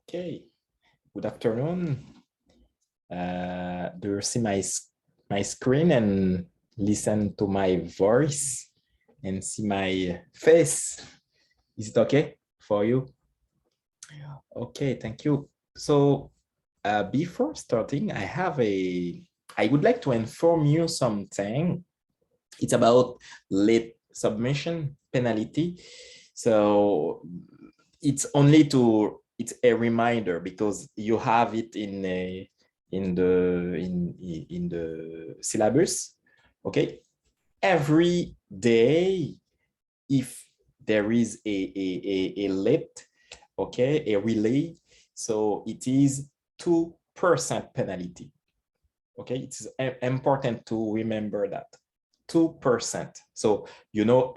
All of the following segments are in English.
Okay, good afternoon. Do you see my screen and listen to my voice and see my face? Is it okay for you? Okay, thank you. So before starting, I would like to inform you something. It's about late submission penalty. So it's a reminder because you have it in the syllabus. Okay, every day, if there is a late, okay, a relay, so it is 2% penalty. Okay, it's important to remember that 2%. So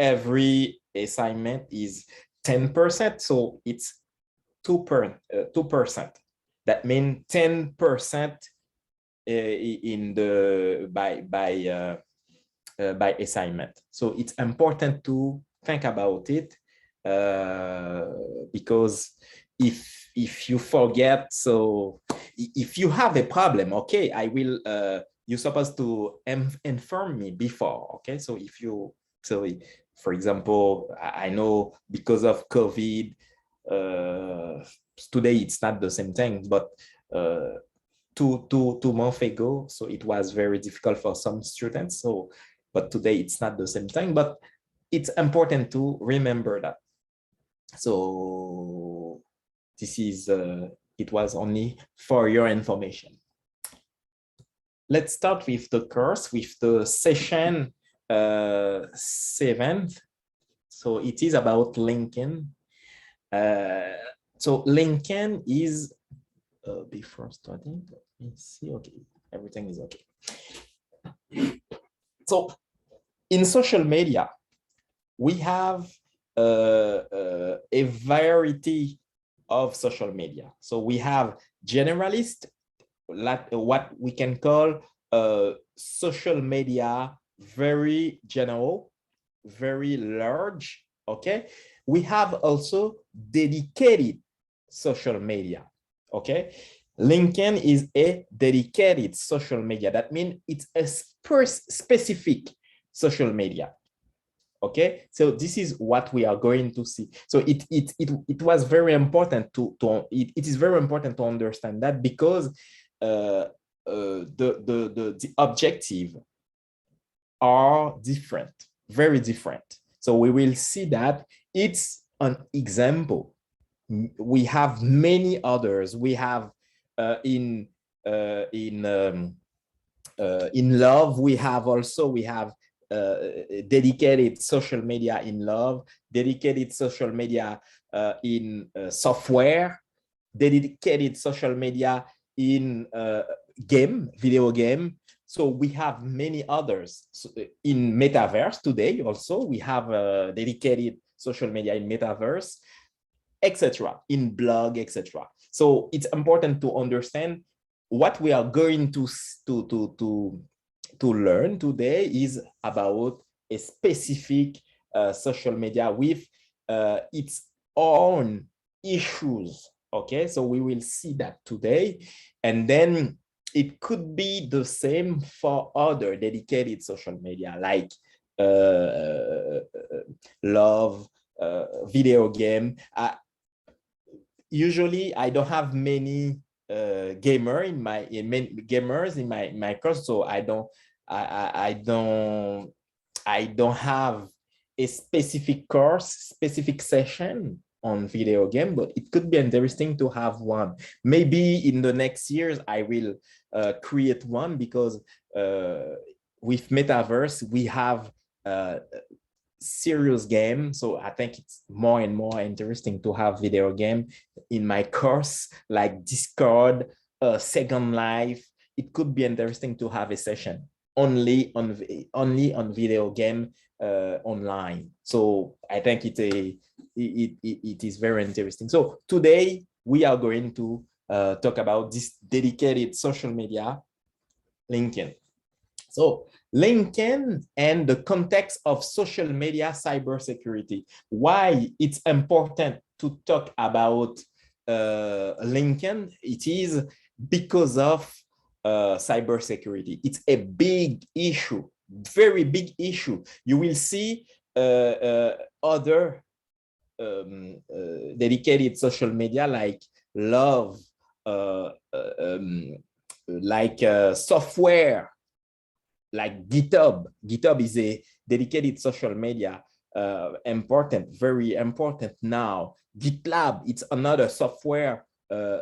every assignment is 10%, so it's 2%. That means 10% in the by assignment. So it's important to think about it because if you forget, so if you have a problem, okay, you're supposed to inform me before, okay? So for example, I know because of COVID, today it's not the same thing, but two months ago, so it was very difficult for some students. So, but today it's not the same thing, but it's important to remember that. So this is, it was only for your information. Let's start with the course, with the session 7. So it is about LinkedIn. So LinkedIn is, before starting, let me see, okay, everything is okay. So in social media, we have a variety of social media. So we have generalist, what we can call social media, very general, very large, okay? We have also dedicated social media, okay? LinkedIn is a dedicated social media. That means it's a specific social media. Okay, so this is what we are going to see. So it was very important it is very important to understand that, because the objective are different, very different. So we will see that it's an example. We have many others. We have in love, we have dedicated social media in love, dedicated social media in software, dedicated social media in video game. So we have many others. So in metaverse today also, we have dedicated social media in metaverse, etc., in blog, etc. So it's important to understand what we are going to learn today is about a specific social media with its own issues. Okay, so we will see that today, and then it could be the same for other dedicated social media like love, video game. Usually, I don't have many gamers in my course, so I don't have a specific course, specific session on video game, but it could be interesting to have one. Maybe in the next years, I will create one, because with metaverse, we have serious game. So I think it's more and more interesting to have video game in my course, like Discord, Second Life. It could be interesting to have a session only on video game online. So I think it is very interesting. So today we are going to talk about this dedicated social media, LinkedIn. So LinkedIn and the context of social media cybersecurity. Why it's important to talk about LinkedIn, it is because of cybersecurity. It's a big issue, very big issue. You will see other dedicated social media like love, like software, like GitHub. GitHub is a dedicated social media, important, very important now. GitLab, it's another software,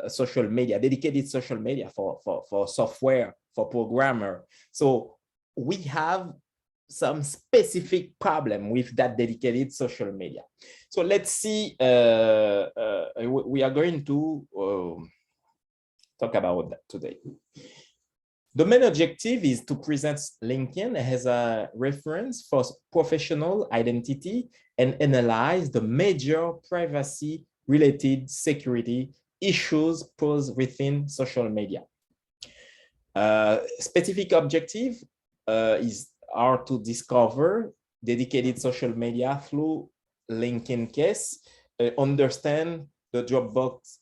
social media, dedicated social media for software, for programmer. So we have some specific problem with that dedicated social media. So let's see, we are going to talk about that today. The main objective is to present LinkedIn as a reference for professional identity and analyze the major privacy-related security issues posed within social media. Specific objective are to discover dedicated social media through LinkedIn case, understand the Dropbox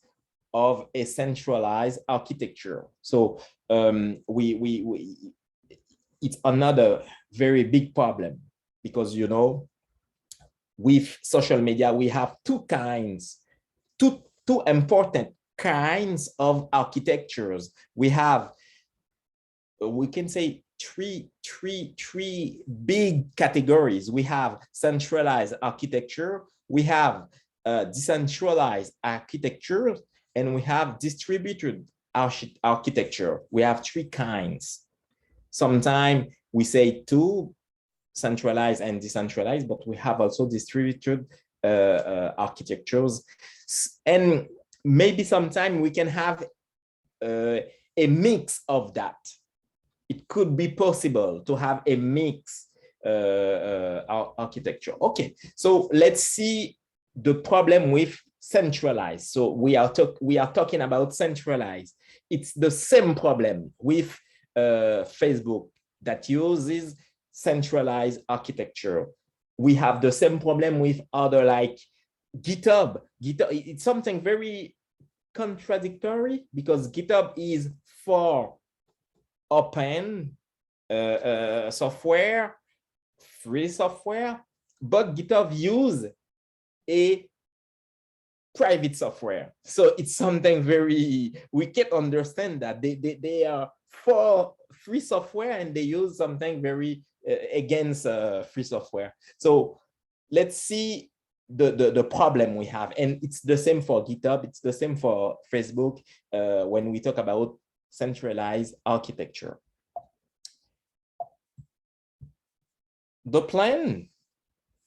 of a centralized architecture. So it's another very big problem because, you know, with social media, we have two important kinds of architectures. We have, we can say, three big categories. We have centralized architecture, we have decentralized architecture, and we have distributed architecture. We have three kinds. Sometimes we say two, centralized and decentralized, but we have also distributed architectures. And maybe sometime we can have a mix of that. It could be possible to have a mix architecture. Okay, so let's see the problem with centralized. So we are talking about centralized. It's the same problem with Facebook that uses centralized architecture. We have the same problem with other like GitHub. GitHub, it's something very contradictory because GitHub is for open software, free software, but GitHub use a private software. So it's something very, we can't understand that they are for free software and they use something very against free software. So let's see the problem we have. And it's the same for GitHub, it's the same for Facebook when we talk about centralized architecture. The plan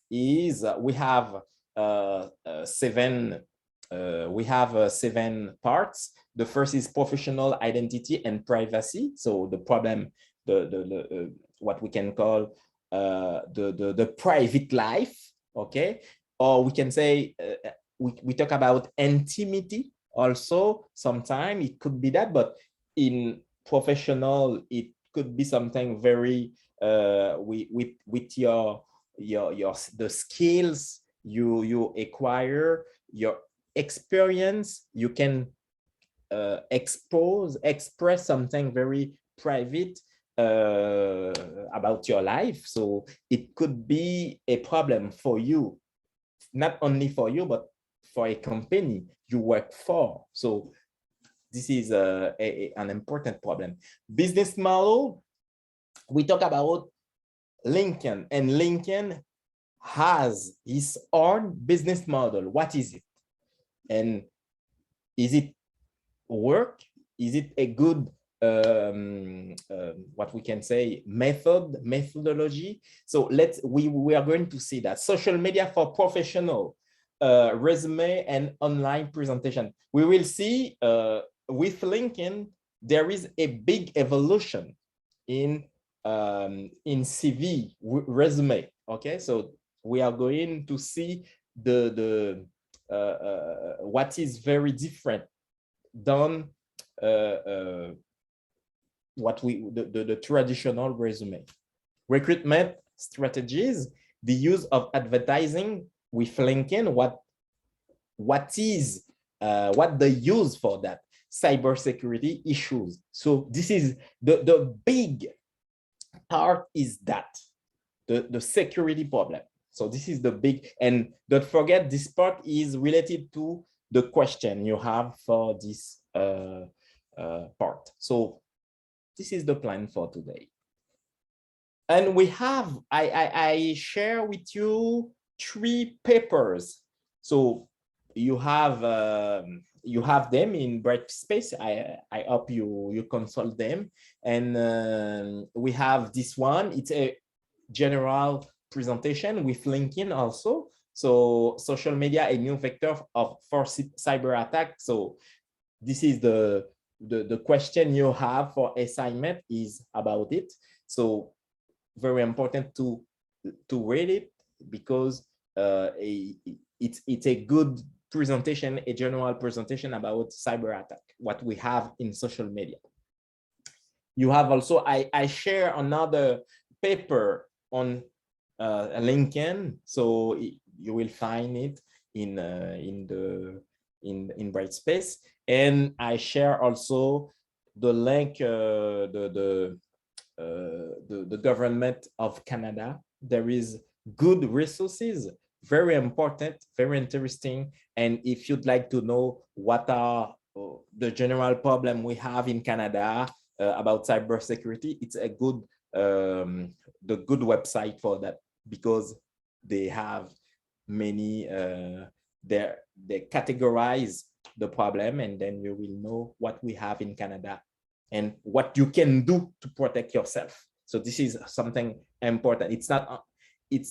is we have seven parts. The first is professional identity and privacy. So the problem, what we can call the private life, okay? Or we can say we talk about intimity also. Sometimes it could be that, but in professional, it could be something very with your the skills you acquire, your experience, you can express something very private about your life. So it could be a problem for you, not only for you, but for a company you work for. So this is an important problem. Business model, we talk about LinkedIn, and LinkedIn has its own business model. What is it? And is it work? Is it a good, what we can say, methodology? So we are going to see that. Social media for professional, resume and online presentation. We will see with LinkedIn, there is a big evolution in CV, resume. Okay, so we are going to see what is very different than the traditional resume. Recruitment strategies, the use of advertising with LinkedIn. What is what they use for that cybersecurity issues. So this is the big part is that the security problem. So this is the big, and don't forget this part is related to the question you have for this part. So this is the plan for today. And we have, I share with you 3 papers. So you have them in Brightspace. I hope you consult them. And we have this one. It's a general presentation with LinkedIn also. So social media, a new vector for cyber attack. So this is the question you have for assignment is about it. So very important to read it, because it's a good presentation, a general presentation about cyber attack, what we have in social media. You have also, I share another paper on LinkedIn, so you will find it in Brightspace, and I share also the link, the government of Canada. There is good resources, very important, very interesting. And if you'd like to know what are the general problem we have in Canada about cybersecurity, it's a good the good website for that, because they have many they categorize the problem, and then you will know what we have in Canada and what you can do to protect yourself. So this is something important. It's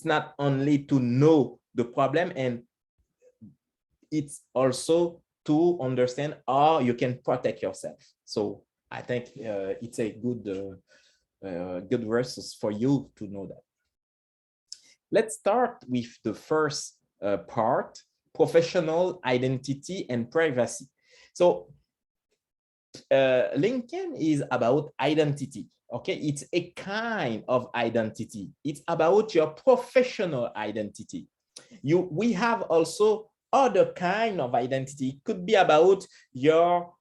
not only to know the problem, and it's also to understand how you can protect yourself. So I think it's a good resource for you to know that. Let's start with the first part, professional identity and privacy. So LinkedIn is about identity. Okay, it's a kind of identity. It's about your professional identity. We have also other kind of identity. It could be about your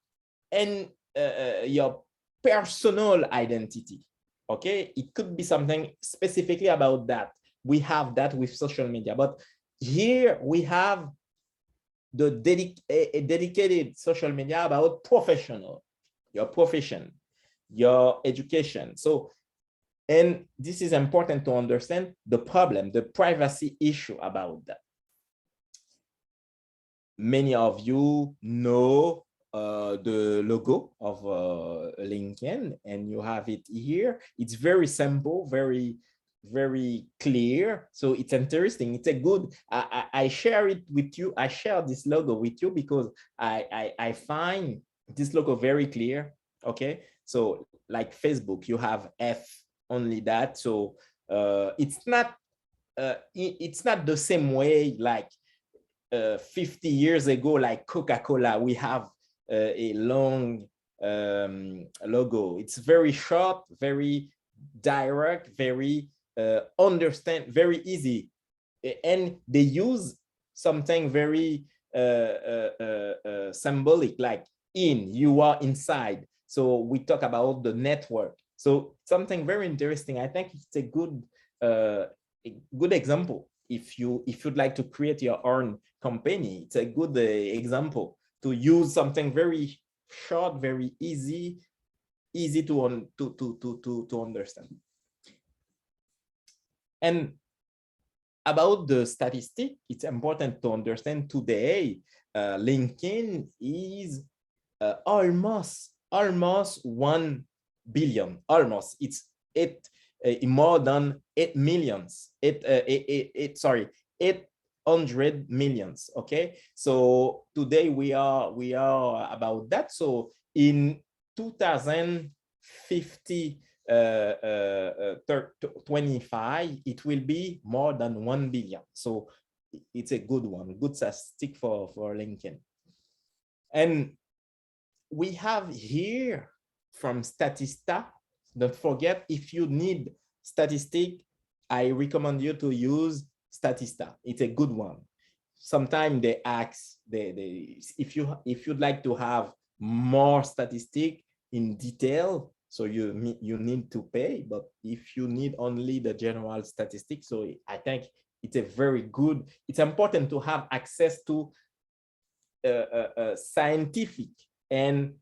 personal identity. Okay, it could be something specifically about that. We have that with social media, but here we have the dedicated social media about professional, your profession, your education. So, and this is important to understand the problem, the privacy issue about that. Many of you know the logo of LinkedIn, and you have it here. It's very simple, very clear. So it's interesting. It's a good, I share it with you. I share this logo with you because I find this logo very clear. Okay, so like Facebook, you have F, only that. So it's not the same way like 50 years ago, like Coca-Cola. We have a long logo. It's very short, very direct, very very easy, and they use something very symbolic, like you are inside. So we talk about the network. So something very interesting. I think it's a good example. If you'd like to create your own company, it's a good example to use something very short, very easy to understand. And about the statistic, it's important to understand today, LinkedIn is almost 1 billion, almost. It's more than 8 millions, 800 millions. Okay, so today we are about that. So in 2050, 25, it will be more than 1 billion. So it's a good one, good statistic for LinkedIn. And we have here from Statista. Don't forget, if you need statistic, I recommend you to use Statista. It's a good one. sometimes they ask, if you'd like to have more statistic in detail, so you need to pay. But if you need only the general statistics, so I think it's a very good, it's important to have access to scientific and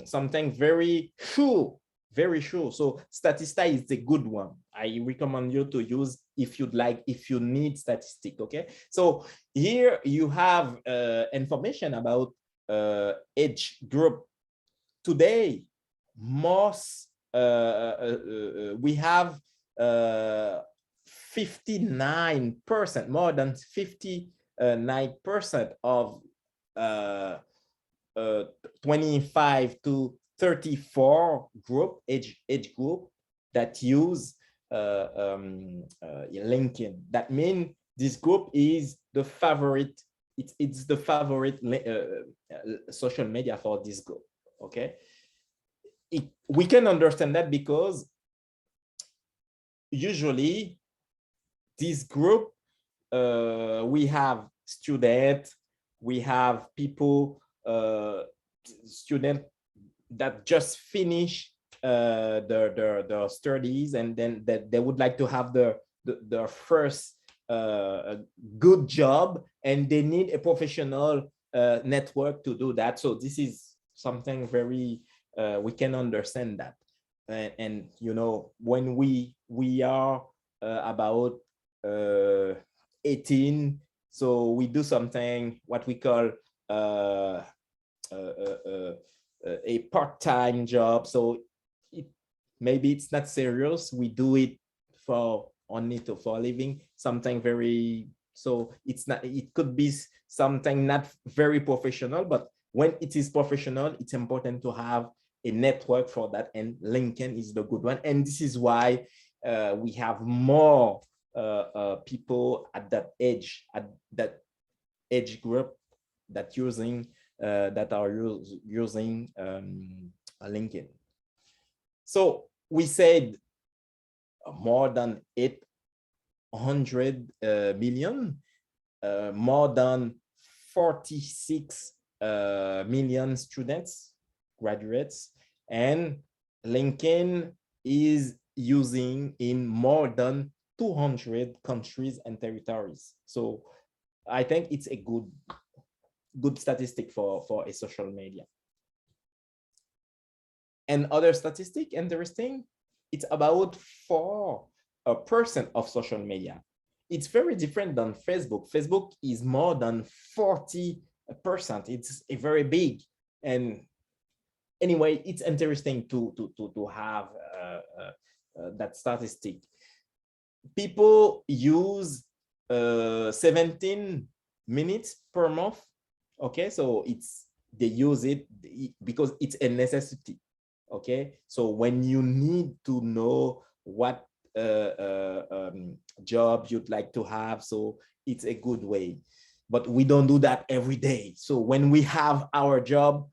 something very sure, very sure. So Statista is a good one. I recommend you to use if you'd like, if you need statistic. Okay, so here you have information about age group. Today, most we have 59%, more than 59% of 25 to 34 group age group that use LinkedIn. That means this group is the favorite. It's the favorite social media for this group. Okay, we can understand that because usually this group, we have students, we have people, students that just finish their studies, and then that they would like to have their first good job, and they need a professional network to do that. So this is something very, we can understand that. And you know, when we are about 18, so we do something what we call a part-time job. So maybe it's not serious, we do it for only for a living, something very, so it's not, it could be something not very professional, but when it is professional, it's important to have a network for that, and LinkedIn is the good one. And this is why we have more people at that age group that using that are using LinkedIn. So we said more than 800 million, more than 46 million students, graduates, and LinkedIn is using in more than 200 countries and territories. So I think it's a good statistic for a social media. And other statistic, interesting, it's about 4% of social media. It's very different than Facebook. Facebook is more than 40%. It's a very big. And anyway, it's interesting to have that statistic. People use 17 minutes per month. Okay, so they use it because it's a necessity. Okay, so when you need to know what job you'd like to have, so it's a good way. But we don't do that every day. So when we have our job,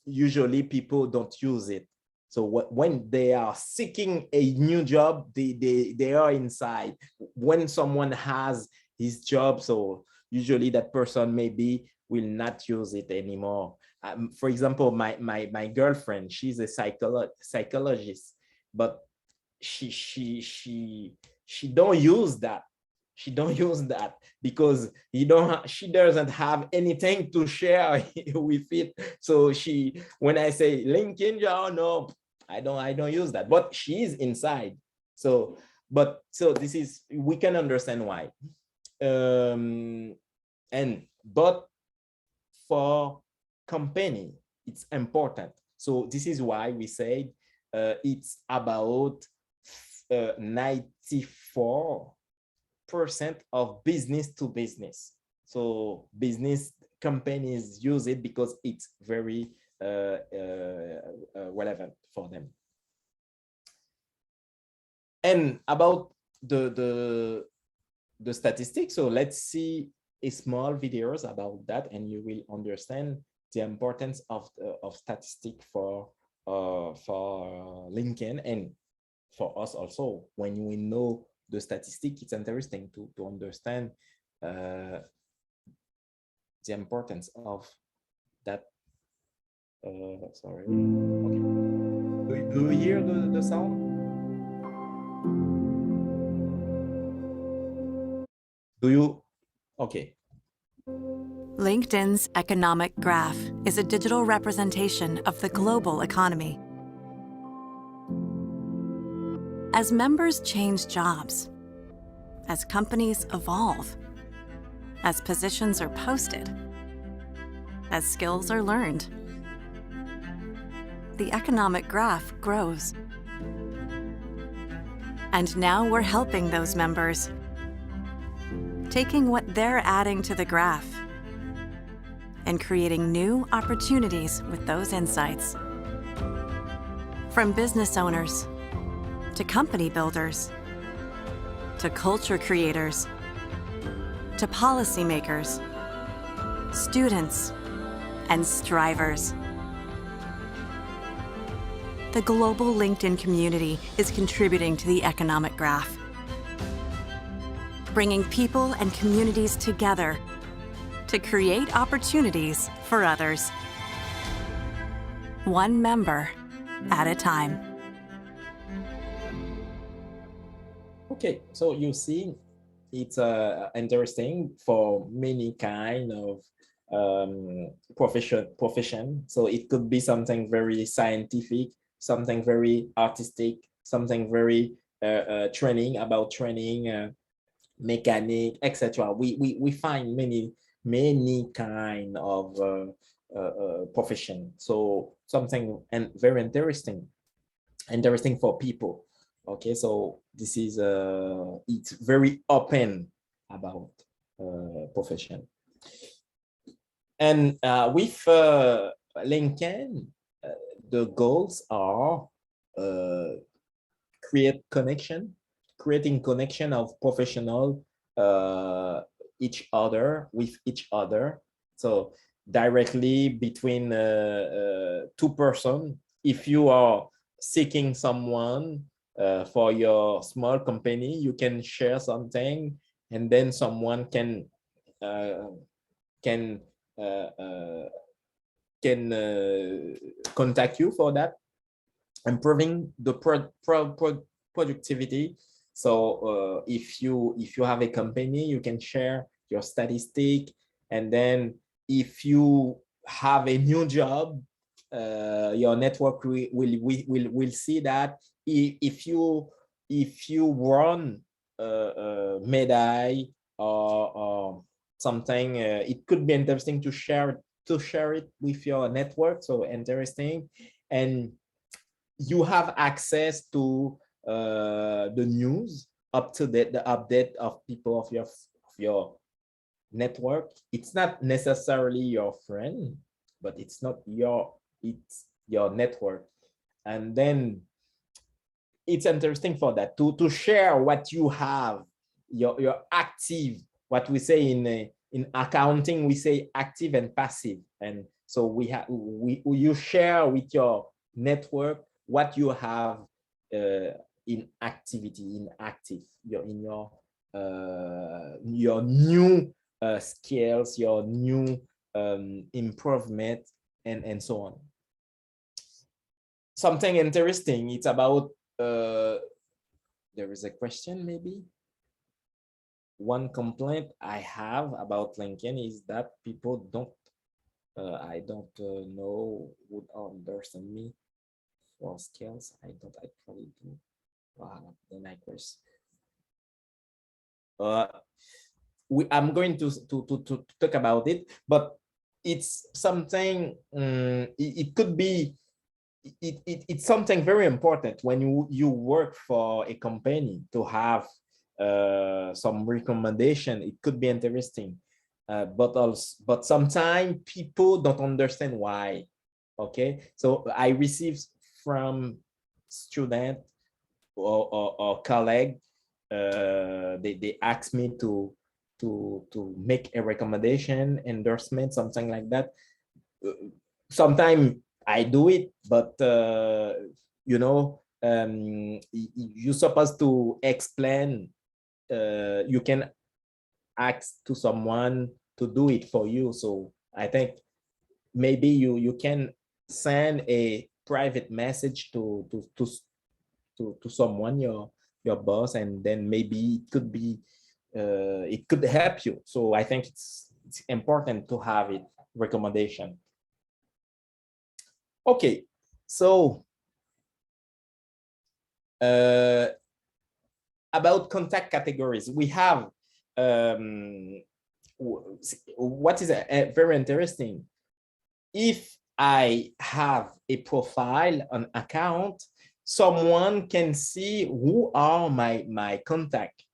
usually people don't use it. So when they are seeking a new job, they are inside. When someone has his job, so usually that person maybe will not use it anymore. For example, my girlfriend, she's a psychologist, but she don't use that. She don't use that because she doesn't have anything to share with it. So when I say LinkedIn, oh no, I don't use that. But she's inside. So this is, we can understand why. But for company, it's important. So this is why we say it's about 94% of business to business. So business companies use it because it's very relevant for them. And about the statistics, so let's see a small videos about that, and you will understand the importance of statistic for LinkedIn, and for us also. When we know the statistic, it's interesting to understand the importance of that. Sorry. Okay. Do you hear the sound? Do you? Okay. LinkedIn's economic graph is a digital representation of the global economy. As members change jobs, as companies evolve, as positions are posted, as skills are learned, the economic graph grows. And now we're helping those members, taking what they're adding to the graph and creating new opportunities with those insights. From business owners, to company builders, to culture creators, to policymakers, students, and strivers. The global LinkedIn community is contributing to the economic graph, bringing people and communities together to create opportunities for others, one member at a time. Okay, so you see, it's interesting for many kind of profession. So it could be something very scientific, something very artistic, something very training, mechanic, etc. We find many kind of profession. So something and very interesting for people. Okay, so this is it's very open about profession. And with LinkedIn, the goals are creating connection of professional each other with each other. So directly between two persons. If you are seeking someone for your small company, you can share something, and then someone can contact you for that, improving the productivity. So if you have a company, you can share your statistic, and then if you have a new job, your network will see that. If you won medal or something, it could be interesting to share it with your network. So interesting, and you have access to the news, up to date, the update of people of your network. It's not necessarily your friend, but it's your network. And then it's interesting for that to share what you have, your active, what we say in accounting, we say active and passive. And so you share with your network what you have in activity, in active, your new skills, your new improvement, and so on. Something interesting, it's about there is a question, maybe. One complaint I have about LinkedIn is that people don't I don't know, would understand me for skills. I probably do. Then I curse. I'm going to talk about it, but it's something. It could be. It's something very important when you work for a company to have some recommendation. It could be interesting, but sometimes people don't understand why. Okay, so I received from student or colleague, they asked me to make a recommendation, endorsement, something like that. Sometimes I do it, but you're supposed to explain. You can ask to someone do it for you. So I think maybe you can send a private message to someone, your boss, and then maybe it could be it could help you. So I think it's important to have it recommendation. Okay, so about contact categories, we have what is very interesting. If I have a profile, an account, someone can see who are my contact,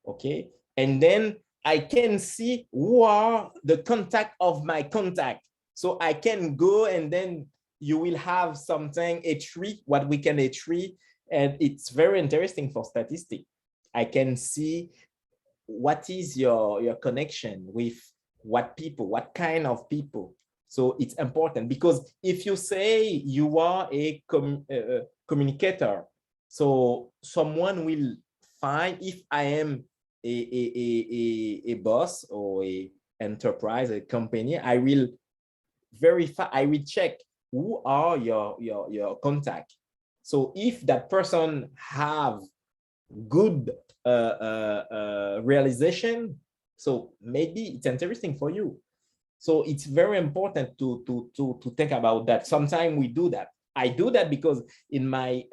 okay? And then I can see who are the contact of my contact. So I can go, and then you will have something, a tree, what we can a tree, and it's very interesting for statistics. I can see what is your connection with what people, what kind of people. So it's important, because if you say you are a communicator, so someone will find if I am a boss or a enterprise, a company, I will verify, I will check who are your contact. So if that person have good realization, so maybe it's interesting for you. So it's very important to think about that. Sometimes we do that. I do that because in my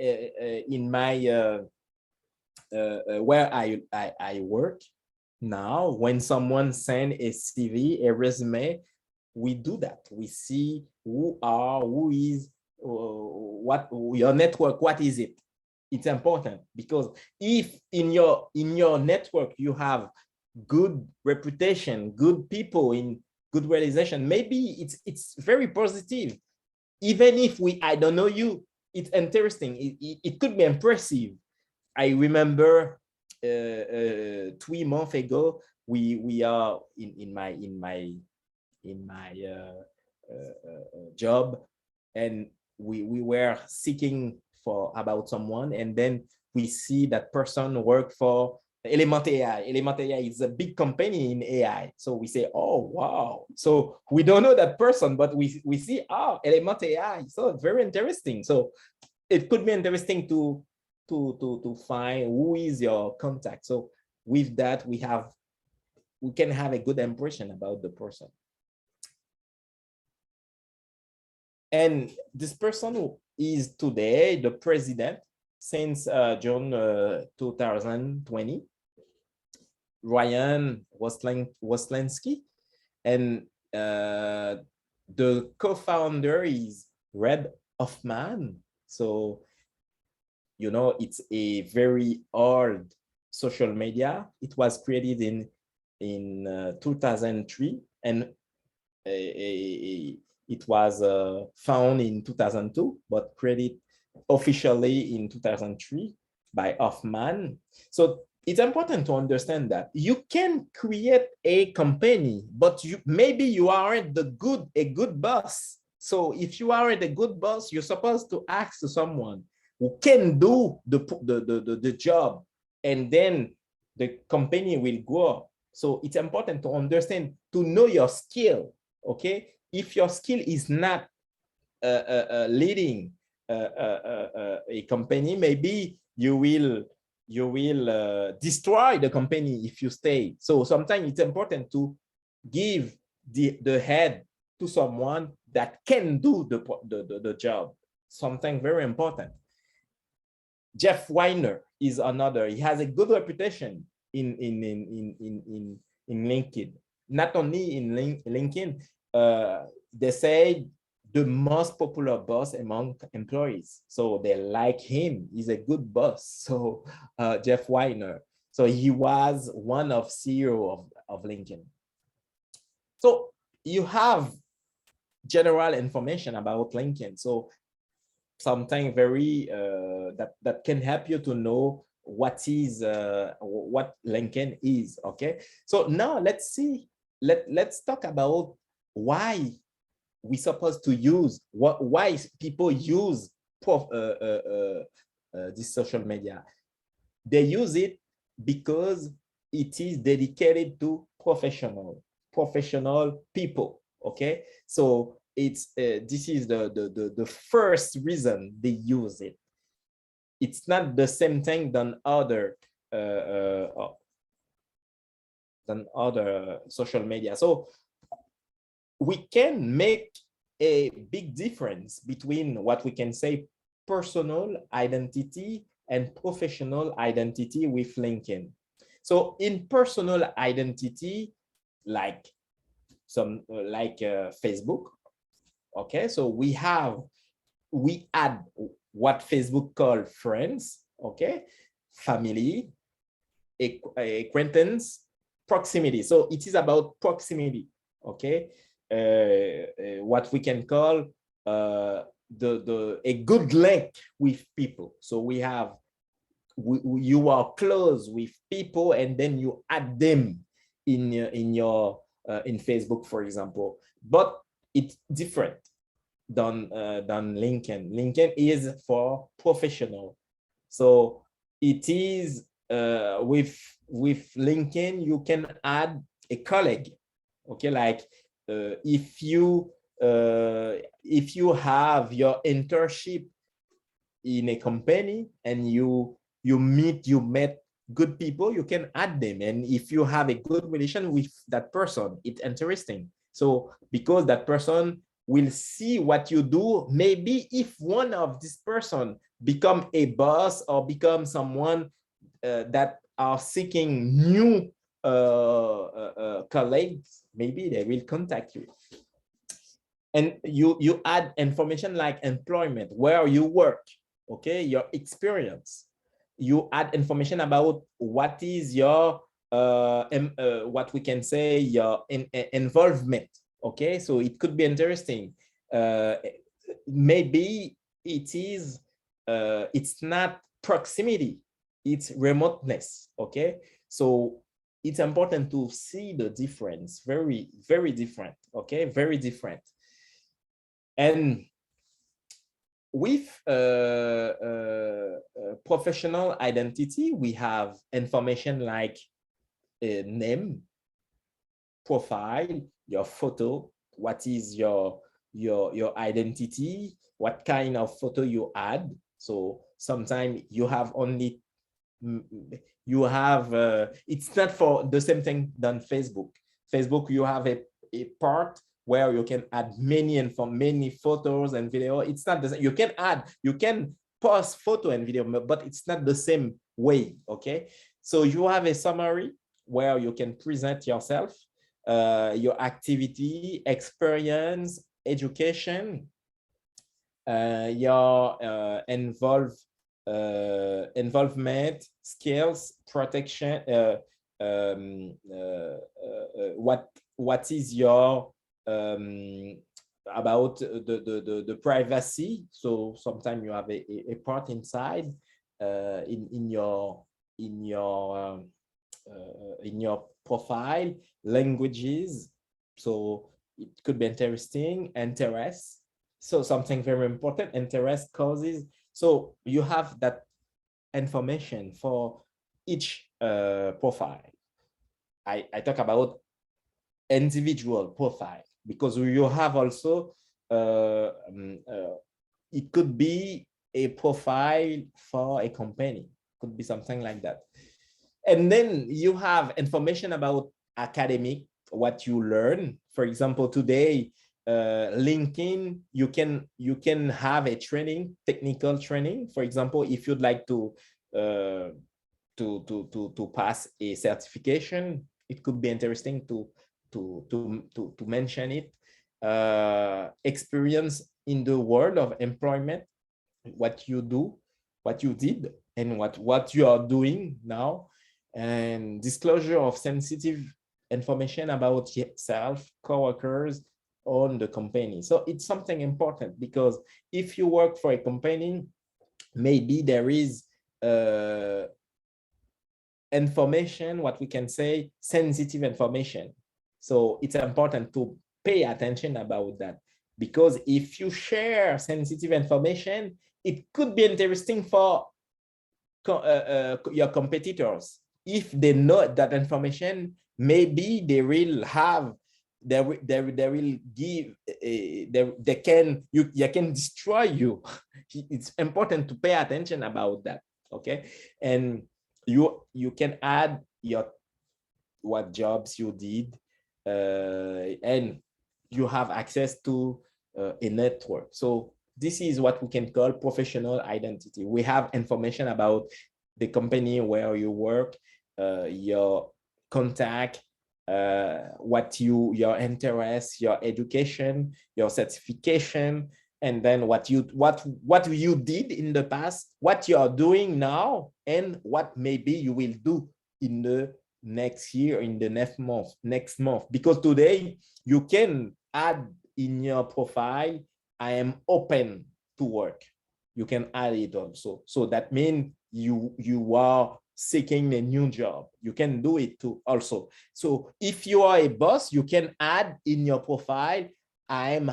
where I work now, when someone send a CV, a resume, we do that. We see who is, what your network, what is it? It's important, because if in your network you have good reputation, good people in good realization, maybe it's very positive. Even if I don't know you, it's interesting. It could be impressive. I remember 3 months ago, we are in my job, and we were seeking for about someone, and then we see that person work for Element AI. Element AI is a big company in AI. So we say, oh, wow. So we don't know that person, but we see, oh, Element AI. So very interesting. So it could be interesting to find who is your contact. So with that, we can have a good impression about the person. And this person who is today the president since June 2020, Ryan Woslensky, and the co-founder is Red Hoffman. So, you know, it's a very old social media. It was created in 2003, and it was found in 2002, but created officially in 2003 by Hoffman. So it's important to understand that you can create a company, but maybe you aren't a good boss. So if you aren't a good boss, you're supposed to ask to someone who can do the job, and then the company will grow. So it's important to understand, to know your skill. Okay, if your skill is not leading a company, maybe you will destroy the company if you stay. So sometimes it's important to give the head to someone that can do the job. Something very important. Jeff Weiner is another. He has a good reputation in LinkedIn. Not only in LinkedIn, they say the most popular boss among employees. So they like him. He's a good boss. So Jeff Weiner. So he was one of CEO of LinkedIn. So you have general information about LinkedIn. So something very that can help you to know what LinkedIn is. Okay, so now let's see, let's talk about why we supposed to use, why people use this social media. They use it because it is dedicated to professional. professional people. Okay, so it's this is the first reason they use it. It's not the same thing than other social media. So we can make a big difference between what we can say personal identity and professional identity with LinkedIn. So in personal identity, like Facebook, okay, so we add what Facebook call friends, okay, family, acquaintance, proximity. So it is about proximity, okay, what we can call a good link with people. So you are close with people, and then you add them in Facebook, for example. But it's different than LinkedIn. LinkedIn is for professional. So it is with LinkedIn, you can add a colleague. Okay, like if you have your internship in a company and you met good people, you can add them. And if you have a good relation with that person, it's interesting. So because that person will see what you do, maybe if one of this person become a boss or become someone that are seeking new colleagues, maybe they will contact you. And you add information like employment, where you work, okay, your experience. You add information about what is your what we can say your involvement. Okay, so it could be interesting. Maybe it's not proximity, it's remoteness. Okay, so it's important to see the difference. Very, very different. Okay, very different. And with professional identity, we have information like a name, profile, your photo, what is your identity, what kind of photo you add. So sometimes you have only, it's not for the same thing than Facebook. Facebook, you have a part where you can add many photos and video. It's not the same. You can post photo and video, but it's not the same way. Okay, so you have a summary where you can present yourself, your activity, experience, education, your involvement, skills, protection, what is your about the privacy. So sometimes you have a part inside in your profile, languages. So it could be interesting. Interests. So something very important, interest, causes. So you have that information for each profile. I talk about individual profile because you have also, it could be a profile for a company, could be something like that. And then you have information about academic, what you learn. For example, today, LinkedIn, you can have a training, technical training. For example, if you'd like to pass a certification, it could be interesting to mention it. Experience in the world of employment, what you do, what you did, and what you are doing now, and disclosure of sensitive information about yourself, coworkers, on the company. So it's something important because if you work for a company, maybe there is information, what we can say, sensitive information. So it's important to pay attention about that, because if you share sensitive information, it could be interesting for your competitors. If they know that information, maybe they will have they will give they can you can destroy you. It's important to pay attention about that. Okay, and you can add what jobs you did, and you have access to a network. So this is what we can call professional identity. We have information about the company where you work, your contact, your interests, your education, your certification, and then what you did in the past, what you are doing now, and what maybe you will do in the next year, in the next month. Because today you can add in your profile, I am open to work. You can add it also. So that means you are seeking a new job. You can do it too also. So if you are a boss, you can add in your profile, I am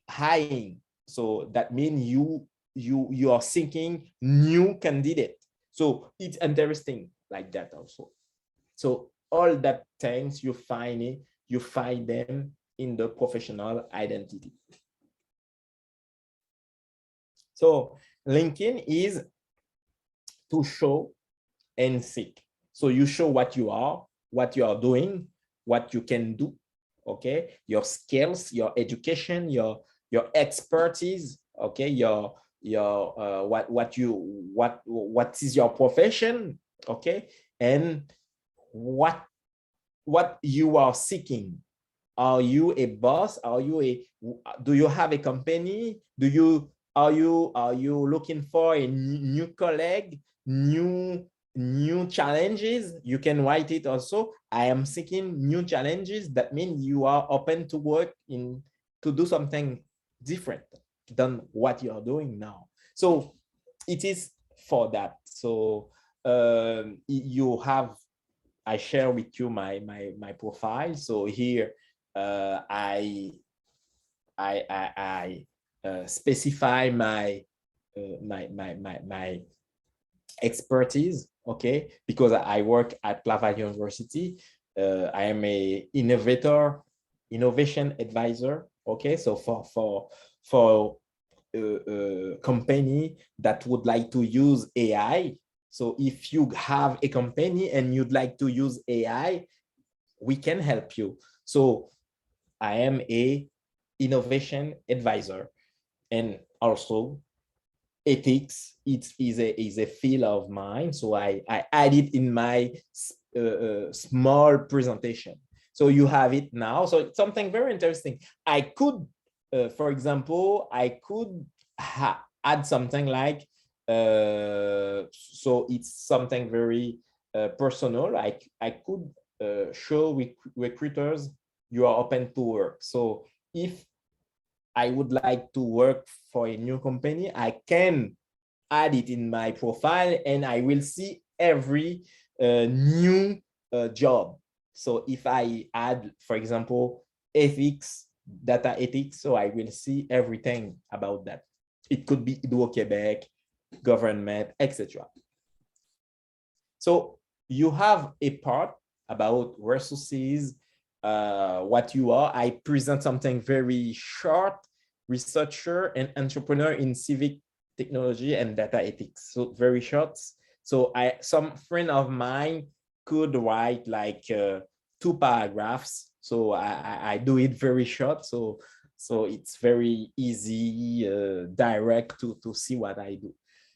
hiring. So that means you are seeking new candidate. So it's interesting like that also. So all that things you find them in the professional identity. So LinkedIn is to show and seek. So you show what you are doing, what you can do, okay? Your skills, your education, your expertise, okay? What is your profession, okay? And what you are seeking. Are you a boss? Do you have a company? Are you looking for a new colleague, new challenges? You can write it also. I am seeking new challenges. That means you are open to work to do something different than what you are doing now. So it is for that. So I share with you my profile. So here I specify my expertise, okay? Because I work at Laval University. I am a innovation advisor, okay? So for a company that would like to use AI. So if you have a company and you'd like to use AI, we can help you. So I am a innovation advisor, and also ethics. It is a field of mine. So I add it in my small presentation. So you have it now. So it's something very interesting. I could, for example, I could add something like, so it's something very personal. I could show recruiters you are open to work. So if I would like to work for a new company, I can add it in my profile and I will see every new job. So if I add, for example, ethics, data ethics, so I will see everything about that. It could be Hydro-Québec, government, etc. So you have a part about resources, what you are. I present something very short: researcher and entrepreneur in civic technology and data ethics. So very short. So some friend of mine could write like 2 paragraphs. So I do it very short. So it's very easy, direct to see what I do.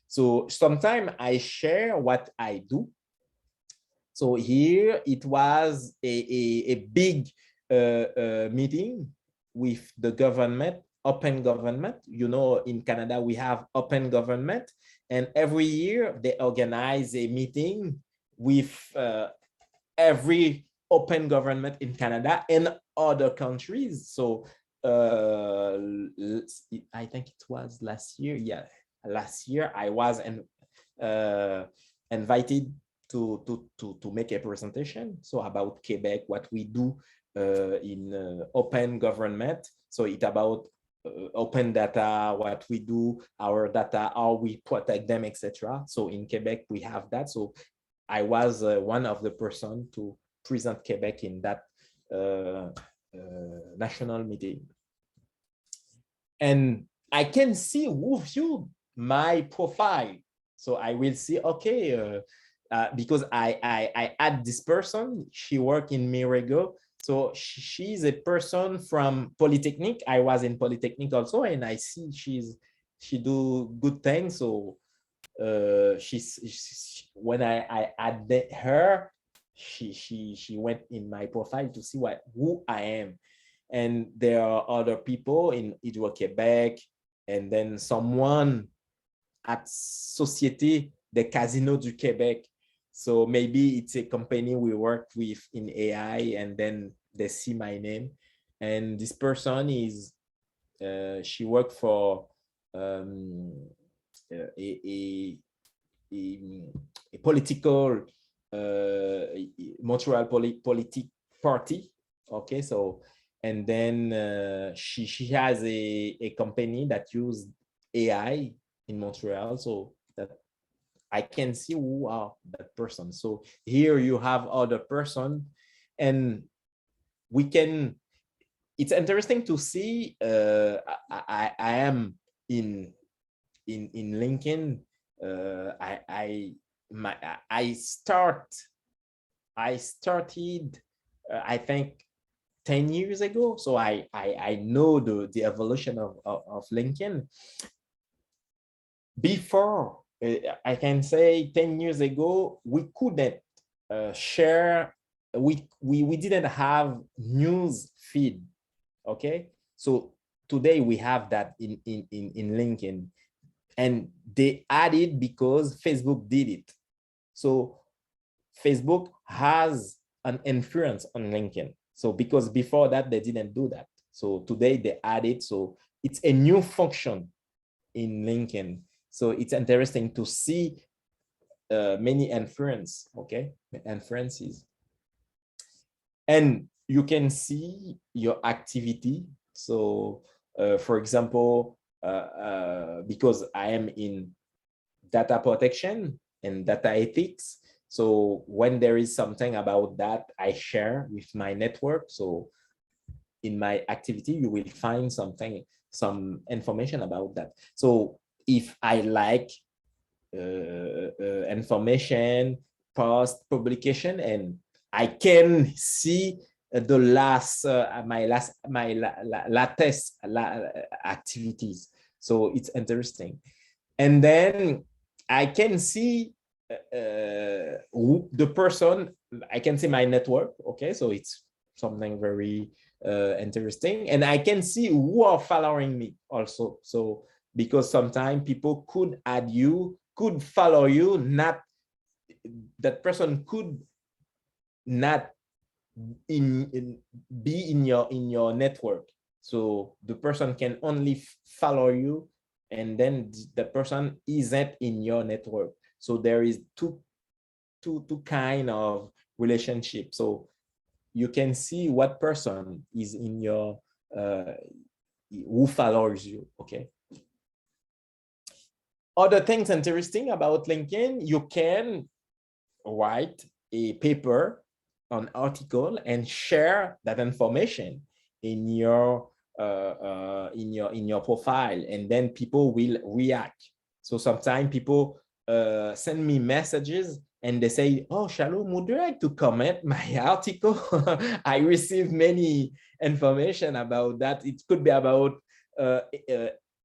So sometimes I share what I do. So here it was a big meeting with the government, open government. You know, in Canada, we have open government. And every year they organize a meeting with every open government in Canada and other countries. So I think it was last year. Yeah, last year I was invited to make a presentation. So about Quebec, what we do in open government. So it's about open data, what we do, our data, how we protect them, etc. So in Quebec, we have that. So I was one of the person to present Quebec in that national meeting. And I can see who viewed my profile. So I will see, okay, because I add this person, she worked in Mirego. So she's a person from Polytechnic. I was in Polytechnic also, and I see she do good things. So when I added her, she went in my profile to see who I am. And there are other people in Hydro-Québec, and then someone at Société des Casinos du Québec. So maybe it's a company we work with in AI, and then they see my name. And this person is, she worked for a political Montreal politic party. Okay, so and then she has a company that uses AI in Montreal, so that I can see who are that person. So here you have other person, and we can. It's interesting to see. I am in LinkedIn. I started I think 10 years ago. So I know the evolution of LinkedIn. Before, I can say 10 years ago, we couldn't share, we didn't have news feed, okay? So today we have that in LinkedIn, and they added because Facebook did it. So Facebook has an influence on LinkedIn. So because before that, they didn't do that. So today they added, so it's a new function in LinkedIn. So it's interesting to see many inference, okay, inferences. And you can see your activity. So for example, because I am in data protection and data ethics, so when there is something about that, I share with my network. So in my activity, you will find some information about that. So if I like information, post publication, and I can see the latest activities. So it's interesting. And then I can see the person, I can see my network. Okay, so it's something very interesting. And I can see who are following me also. So because sometimes people could add you, could follow you, not that person could not be in your network. So the person can only follow you, and then the person isn't in your network. So there is two kind of relationship. So you can see what person is in your who follows you. Okay. Other things interesting about LinkedIn, you can write a paper, an article, and share that information in your profile, and then people will react. So sometimes people send me messages and they say, "Oh, Shalom, would you like to comment my article?" I receive many information about that. It could be about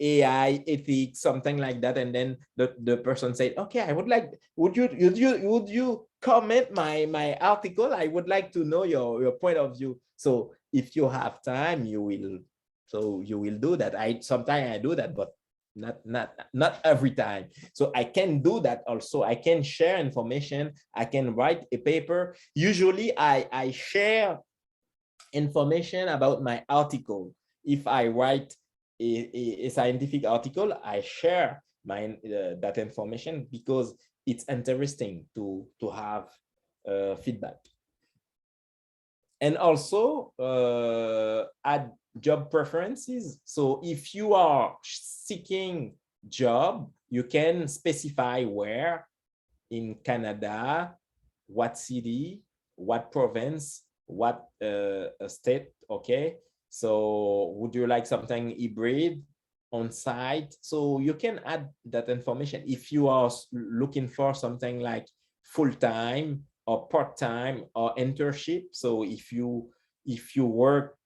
AI ethics, something like that, and then the person said, "Okay, I would like. Would you comment my article? I would like to know your point of view." So if you have time, you will do that. Sometimes I do that, but not every time. So I can do that also. I can share information. I can write a paper. Usually I share information about my article. If I write a scientific article, I share that information because it's interesting to have feedback. And also add job preferences. So if you are seeking job, you can specify where in Canada, what city, what province, what state, okay? So would you like something hybrid, on site? So you can add that information if you are looking for something like full-time or part-time or internship. So if you work,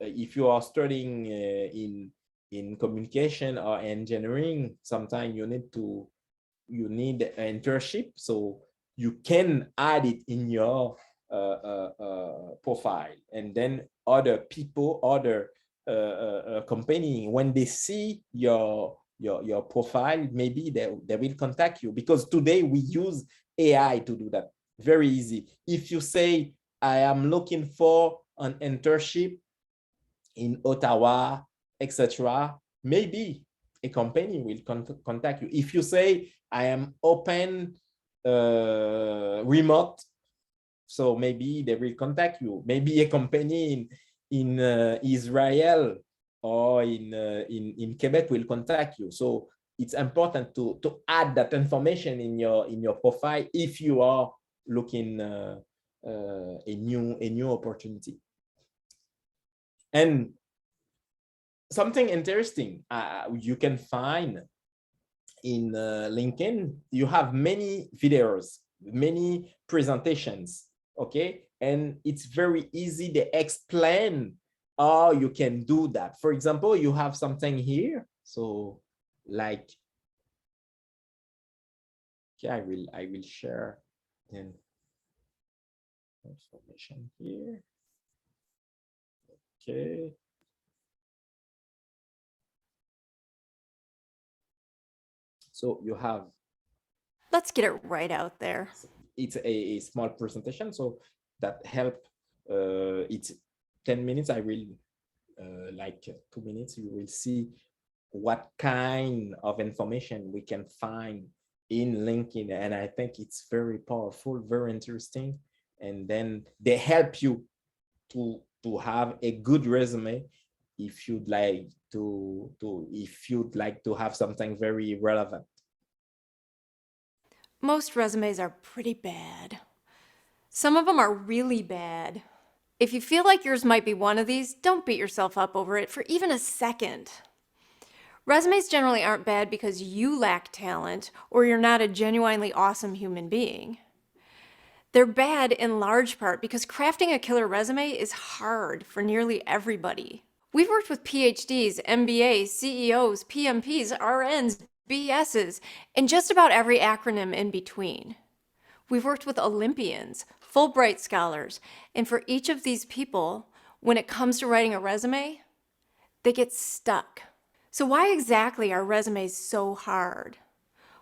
if you are studying in communication or engineering, sometimes you need an internship, so you can add it in your profile, and then other people, other company, when they see your profile, maybe they will contact you, because today we use AI to do that very easy. If you say, I am looking for an internship in Ottawa, etc., maybe a company will contact you. If you say, I am open remote, so maybe they will contact you. Maybe a company in Israel or in Quebec will contact you. So it's important to add that information in your profile if you are looking a new opportunity. And something interesting you can find in LinkedIn, you have many videos, many presentations, okay? And it's very easy to explain how you can do that. For example, you have something here. So like, okay, I will share then information here. Okay. So you have. Let's get it right out there. It's a small presentation, so that help. It's 10 minutes. I will like 2 minutes. You will see what kind of information we can find in LinkedIn, and I think it's very powerful, very interesting, and then they help you to have a good resume if you'd like to have something very relevant. Most resumes are pretty bad. Some of them are really bad. If you feel like yours might be one of these, don't beat yourself up over it for even a second. Resumes generally aren't bad because you lack talent or you're not a genuinely awesome human being. They're bad in large part because crafting a killer resume is hard for nearly everybody. We've worked with PhDs, MBAs, CEOs, PMPs, RNs, BSs, and just about every acronym in between. We've worked with Olympians, Fulbright scholars, and for each of these people, when it comes to writing a resume, they get stuck. So why exactly are resumes so hard?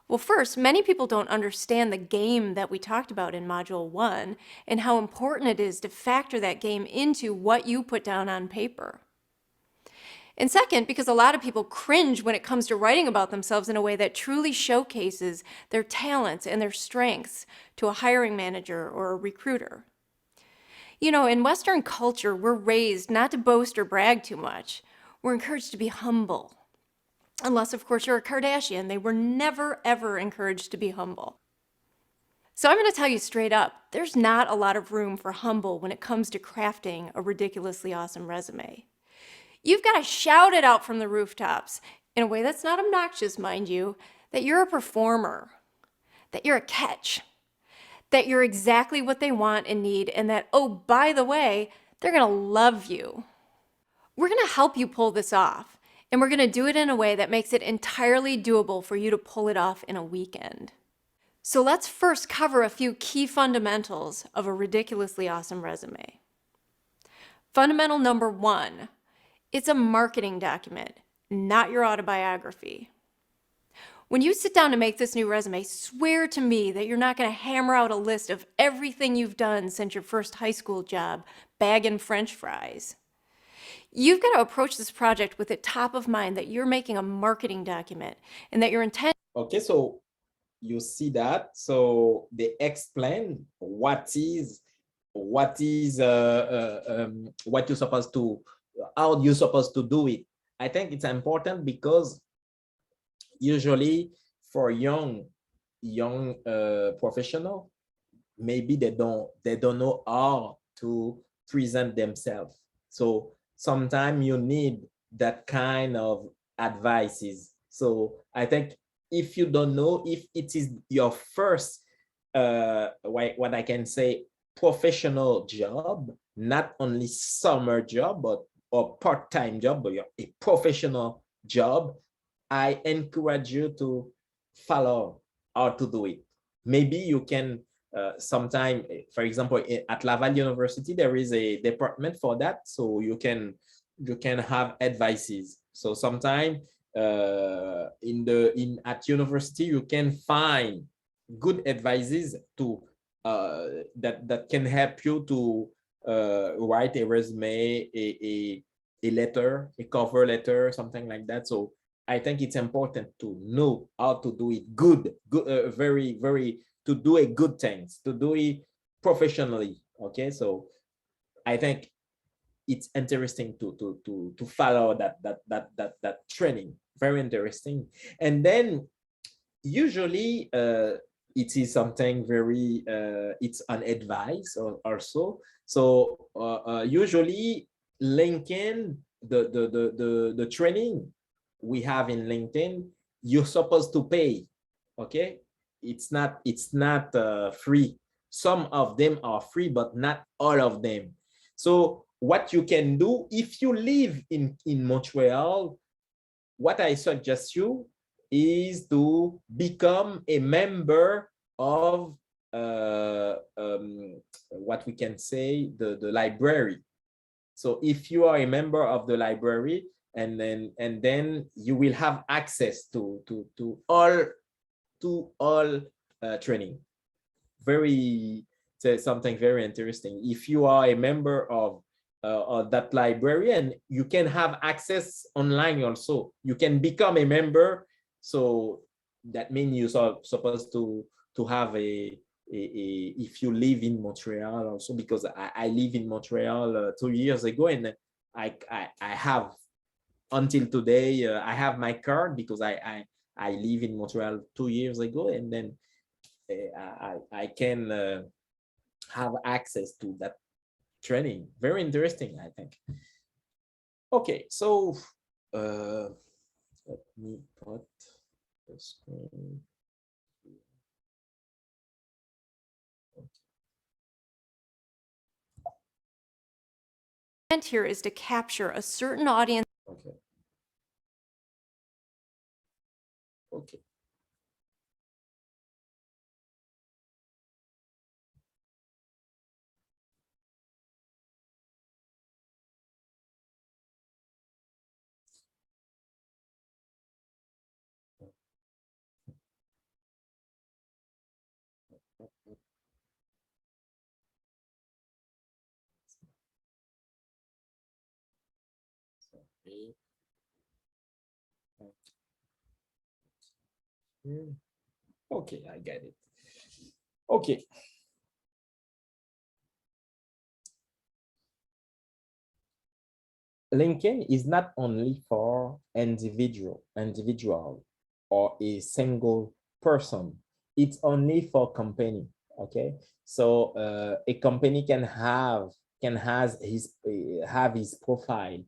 Well, first, many people don't understand the game that we talked about in Module 1 and how important it is to factor that game into what you put down on paper. And second, because a lot of people cringe when it comes to writing about themselves in a way that truly showcases their talents and their strengths to a hiring manager or a recruiter. You know, in Western culture, we're raised not to boast or brag too much. We're encouraged to be humble. Unless, of course, you're a Kardashian. They were never, ever encouraged to be humble. So I'm going to tell you straight up, there's not a lot of room for humble when it comes to crafting a ridiculously awesome resume. You've got to shout it out from the rooftops, in a way that's not obnoxious, mind you, that you're a performer, that you're a catch, that you're exactly what they want and need, and that, oh, by the way, they're going to love you. We're going to help you pull this off, and we're going to do it in a way that makes it entirely doable for you to pull it off in a weekend. So let's first cover a few key fundamentals of a ridiculously awesome resume. Fundamental number 1, it's a marketing document, not your autobiography. When you sit down to make this new resume, swear to me that you're not going to hammer out a list of everything you've done since your first high school job, bagging French fries. You've got to approach this project with it top of mind that you're making a marketing document and that your intent. Okay, so you see that. So they explain what you're supposed to, how you're supposed to do it. I think it's important because usually for young professional, maybe they don't know how to present themselves. So sometimes you need that kind of advices. So I think if you don't know, if it is your first, what I can say, professional job, not only summer job, but or part-time job, but a professional job, I encourage you to follow how to do it. Maybe you can sometime, for example, at Laval University, there is a department for that, so you can have advices. So sometime at university, you can find good advices to that can help you to write a resume, a letter, a cover letter, something like that. So I think it's important to know how to do it good, very, to do a good things, to do it professionally. Okay, so I think it's interesting to follow that training. Very interesting. And then usually it is something very it's an advice also. So usually LinkedIn, the training we have in LinkedIn, you're supposed to pay. Okay, it's not free. Some of them are free, but not all of them. So what you can do if you live in Montreal, what I suggest you is to become a member of what we can say the library. So if you are a member of the library, and then you will have access to all training. Something very interesting. If you are a member of that library, and you can have access online also, you can become a member. So that means you're supposed to have if you live in Montreal also, because I live in Montreal 2 years ago, and I have until today I have my card because I live in Montreal 2 years ago, and then I can have access to that training. Very interesting, I think. Okay, so let me put the screen. intent here is to capture a certain audience. Okay. Okay. Okay, I get it. Okay. LinkedIn is not only for individual or a single person. It's only for company. Okay, so a company can have his profile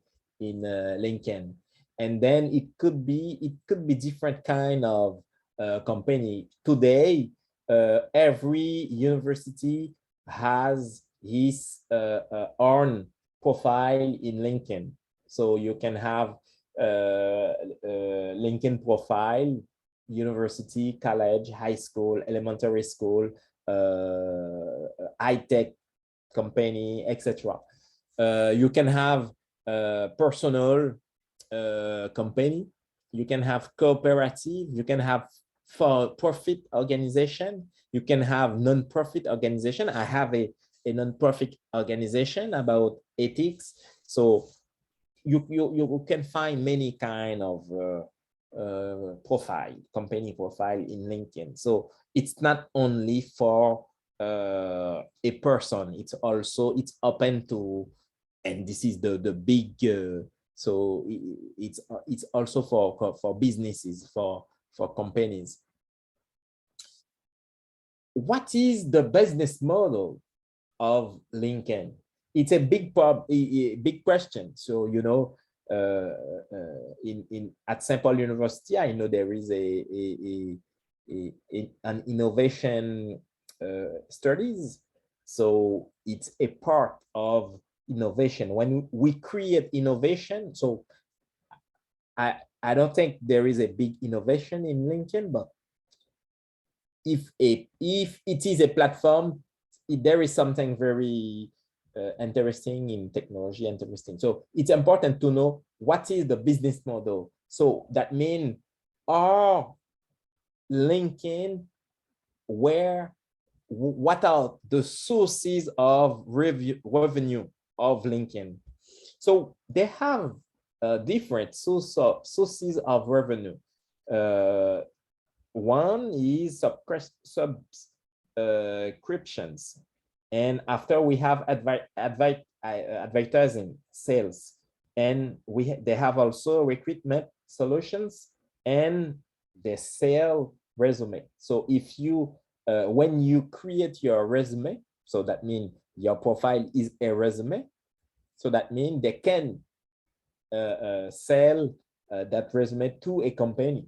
in LinkedIn, and then it could be different kind of company. Today, every university has his own profile in LinkedIn. So you can have LinkedIn profile, university, college, high school, elementary school, high-tech company, etc. You can have personal company, you can have cooperative, you can have for-profit organization, you can have non-profit organization. I have a non-profit organization about ethics. So you can find many kind of company profile in LinkedIn. So it's not only for a person, it's open to, and this is the big so it's also for businesses, for companies. What is the business model of LinkedIn? It's a big big question. So, you know, at St. Paul University, I know there is an innovation studies. So it's a part of innovation. When we create innovation, so I don't think there is a big innovation in LinkedIn, but if it is a platform, there is something very interesting in technology, interesting. So it's important to know what is the business model. So that means, are LinkedIn, what are the sources of revenue of LinkedIn? So they have different sources of revenue. One is subscriptions. And after we have advertising sales. And they have also recruitment solutions, and they sell resume. So if you, when you create your resume, so that means your profile is a resume. So that means they can sell that resume to a company.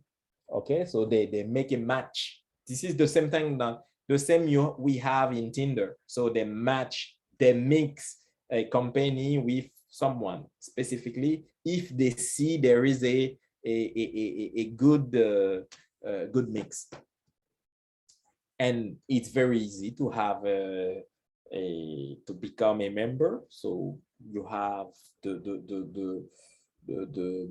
Okay, so they make a match. This is the same thing that the same we have in Tinder. So they match, they mix a company with someone specifically if they see there is a good good mix. And it's very easy to have to become a member. So you have the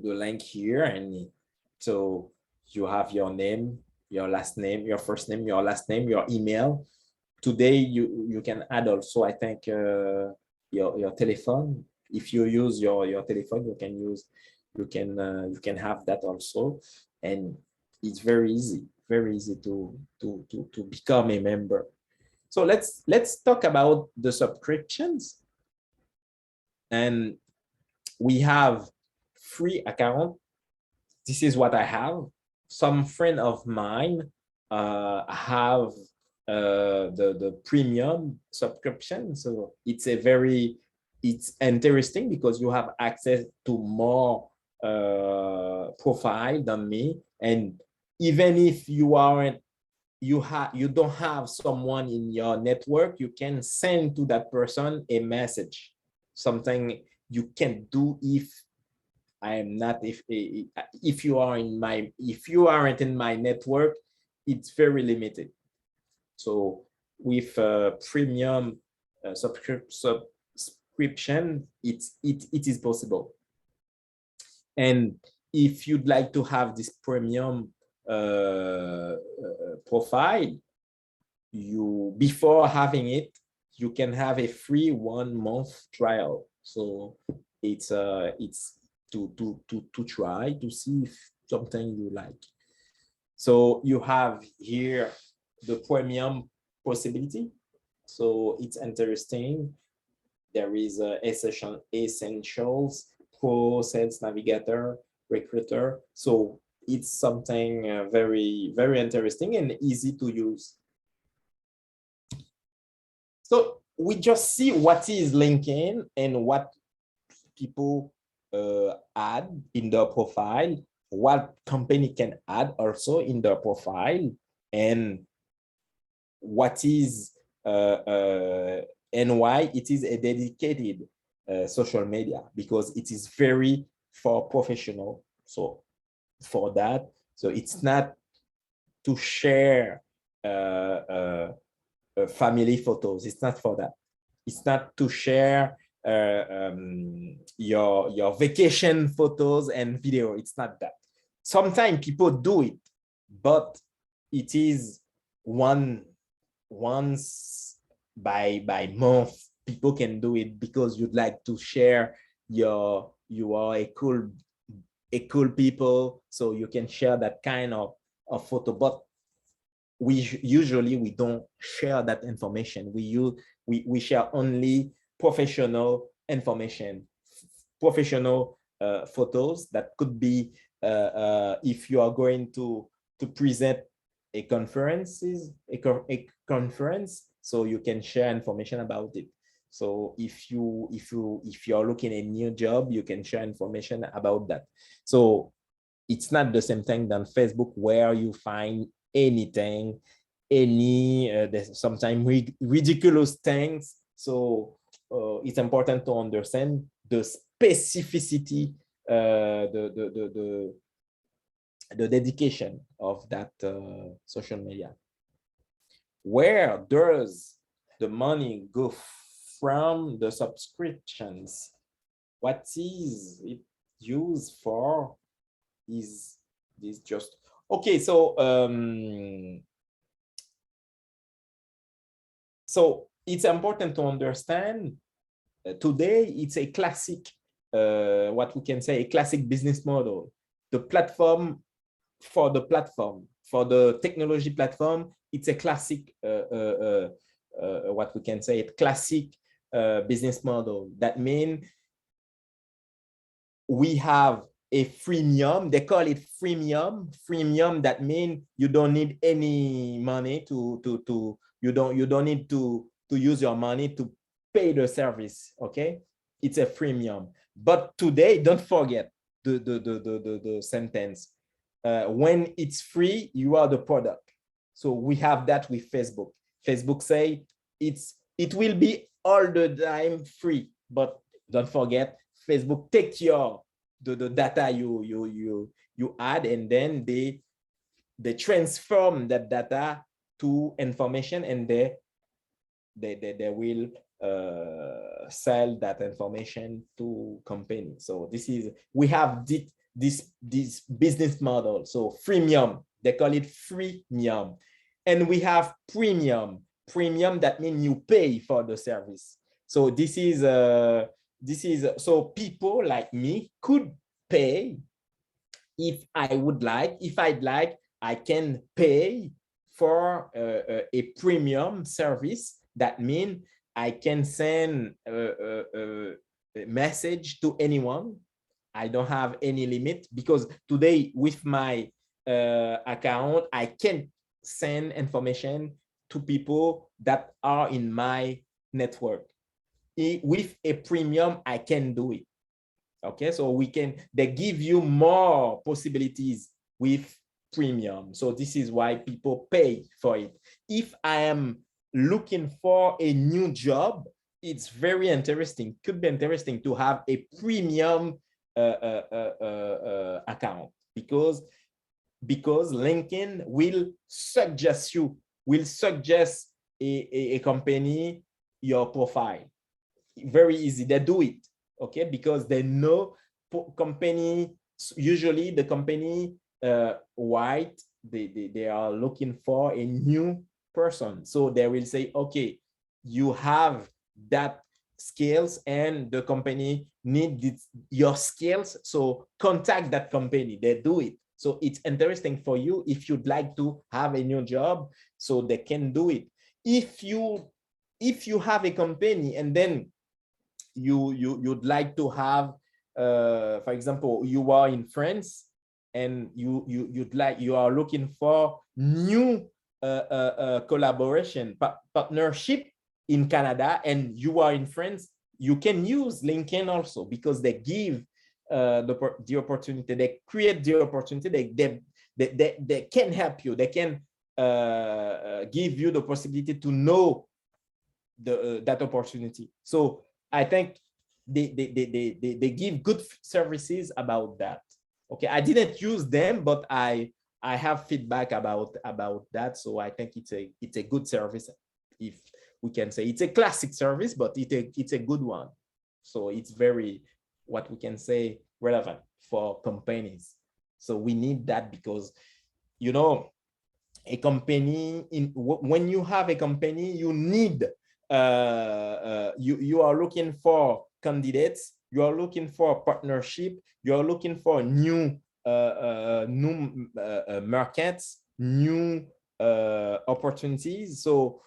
link here, and so you have your name, your last name, your first name, your last name, your email. Today you can add also, I think, your telephone. If you use your telephone, you can have that also, and it's very easy to become a member. So let's talk about the subscriptions. And we have free account. This is what I have. Some friend of mine have the premium subscription. So it's interesting because you have access to more profile than me. And even if you don't have someone in your network, you can send to that person a message. Something you can do if I am not, if you aren't in my network, it's very limited. So with premium subscription, it is possible. And if you'd like to have this premium profile, before having it, you can have a free 1 month trial. So it's to try to see if something you like. So you have here the premium possibility. So it's interesting. There is Essentials, Pro, Sales Navigator, Recruiter. So it's something very, very interesting and easy to use. So we just see what is LinkedIn and what people add in their profile, what company can add also in their profile, and what is and why it is a dedicated social media, because it is very for professional. So for that, so it's not to share family photos. It's not for that. It's not to share your vacation photos and video. It's not that. Sometimes people do it, but it is once by month. People can do it because you'd like to share you are a cool people, so you can share that kind of photo. But we usually don't share that information. We share only professional information, professional photos that could be if you are going to present a conference, so you can share information about it. So if you're looking at a new job, you can share information about that. So it's not the same thing than Facebook, where you find anything, sometimes ridiculous things. So it's important to understand the specificity, the dedication of that social media. Where does the money go from the subscriptions? What is it used for? Is this just okay? So so it's important to understand today it's a classic, what we can say, a classic business model. The platform for the technology platform, it's a classic, what we can say, a classic business model. That means we have a freemium. They call it freemium. Freemium, that means you don't need any money you don't need to use your money to pay the service. Okay, it's a freemium. But today, don't forget the sentence. When it's free, you are the product. So we have that with Facebook. Facebook say it will be all the time free, but don't forget, Facebook take the data you add, and then they transform that data to information, and they will sell that information to companies. So we have this business model. So freemium, they call it freemium, and we have premium. Premium, that means you pay for the service. So this is so people like me could pay if I would like. If I'd like, I can pay for a premium service. That means I can send a message to anyone. I don't have any limit, because today with my account, I can send information to people that are in my network. With a premium, I can do it. Okay, so they give you more possibilities with premium. So this is why people pay for it. If I am looking for a new job, it's very interesting. Could be interesting to have a premium account, because LinkedIn will suggest a company your profile. Very easy. They do it. Okay, because they know company, usually the company white, they are looking for a new person. So they will say, okay, you have that skills and the company needs your skills, so contact that company. They do it. So it's interesting for you if you'd like to have a new job, so they can do it. If you have a company and then you'd like to have, for example, you are in France and you are looking for new collaboration partnership in Canada, and you are in France, you can use LinkedIn also, because they give the opportunity, they create the opportunity, they can help you, they can give you the possibility to know that opportunity. So I think they give good services about that. Okay, I didn't use them, but I have feedback about that. So I think it's a good service, if we can say. It's a classic service, but it's a good one. So it's very, what we can say, relevant for companies. So we need that, because a company, when you have a company, you need you are looking for candidates, you are looking for partnership, you are looking for new markets, new opportunities. So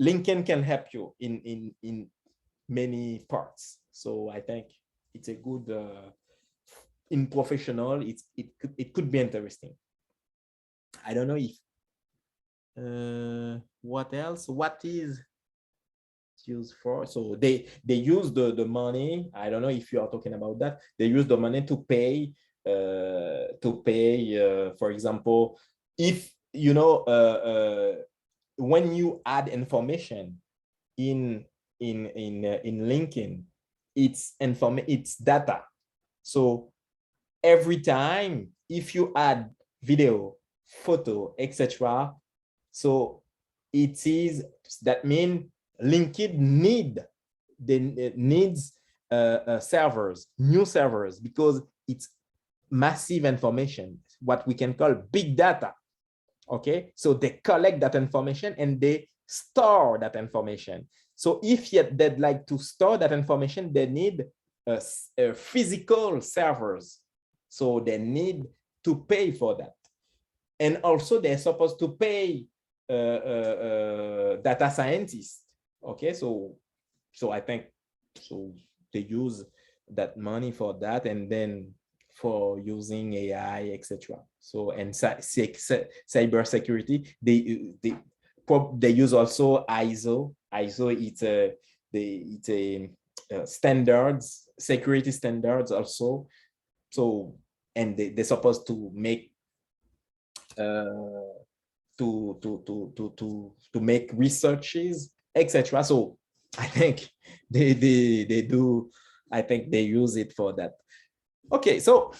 LinkedIn can help you in many parts. So I think it's a good in professional, it could be interesting. I don't know if What else? What is used for? So they use the money. I don't know if you are talking about that. They use the money to pay for example, if you know when you add information in LinkedIn, it's data. So every time if you add video, photo, etc., so it is that mean LinkedIn needs servers, new servers, because it's massive information, what we can call big data. Okay, so they collect that information and they store that information. So if yet they'd like to store that information, they need physical servers. So they need to pay for that. And also they're supposed to pay data scientists. Okay, so I think so they use that money for that, and then for using AI, etc. So and cybersecurity, they use also ISO. ISO it's a standards, security standards also. So and they're supposed to make to make researches, etc. So I think they do. I think they use it for that. Okay, so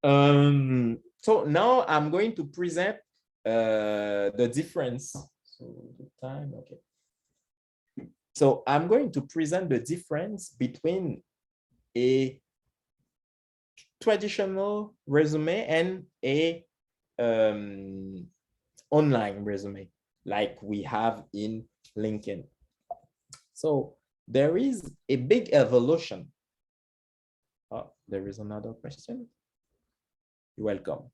now I'm going to present the difference. So the time, okay. So I'm going to present the difference between a traditional resume and a online resume like we have in LinkedIn. So there is a big evolution. Oh, there is another question. You're welcome.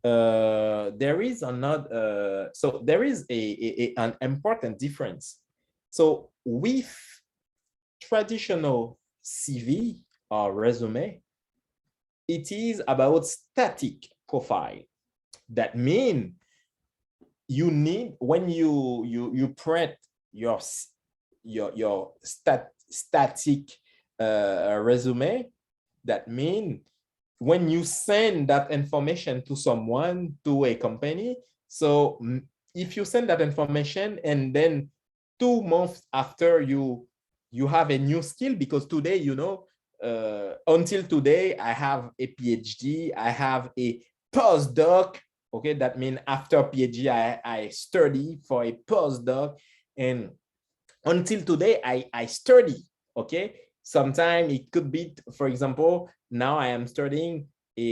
There is another, so there is an important difference. So with traditional CV or resume, it is about static profile. That means you need, when you print your static resume, that means when you send that information to someone, to a company, so if you send that information and then 2 months after you have a new skill, because today, you know, until today, I have a PhD, I have a postdoc. Okay, that means after PhD, I study for a postdoc, and until today, I study. Okay, sometimes it could be, for example, now I am studying I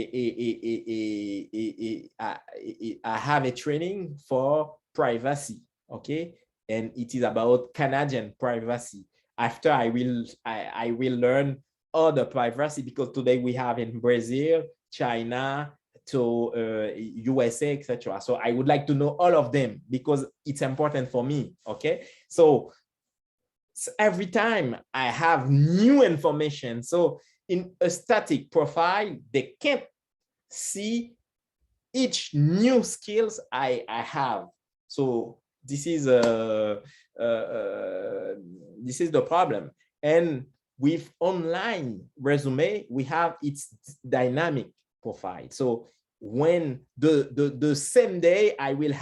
have a training for privacy. Okay, and it is about Canadian privacy. After I will learn other privacy, because today we have in Brazil, China, to USA, etc. So I would like to know all of them because it's important for me. Okay, so every time I have new information, so in a static profile, they can't see each new skills I have. So this is the problem. And with online resume, we have its dynamic profile. So when the same day I will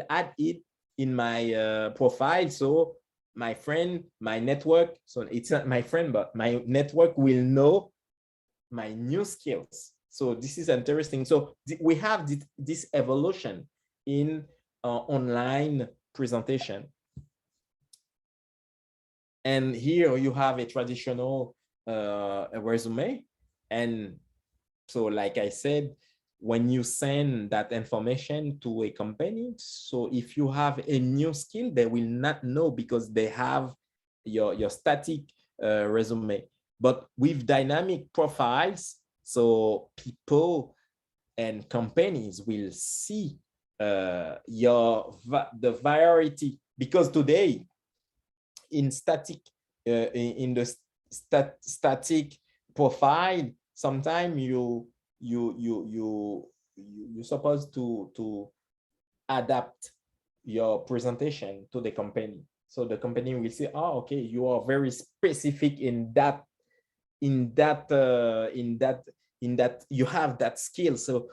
add it in my profile. So my friend, my network, so it's not my friend, but my network will know my new skills. So this is interesting. So we have this evolution in online presentation. And here you have a traditional resume. And so like I said, when you send that information to a company, so if you have a new skill, they will not know because they have your static resume. But with dynamic profiles, so people and companies will see the variety, because today in static in the static profile, sometimes you're supposed to adapt your presentation to the company. So the company will say, oh, okay, you are very specific in that you have that skill. So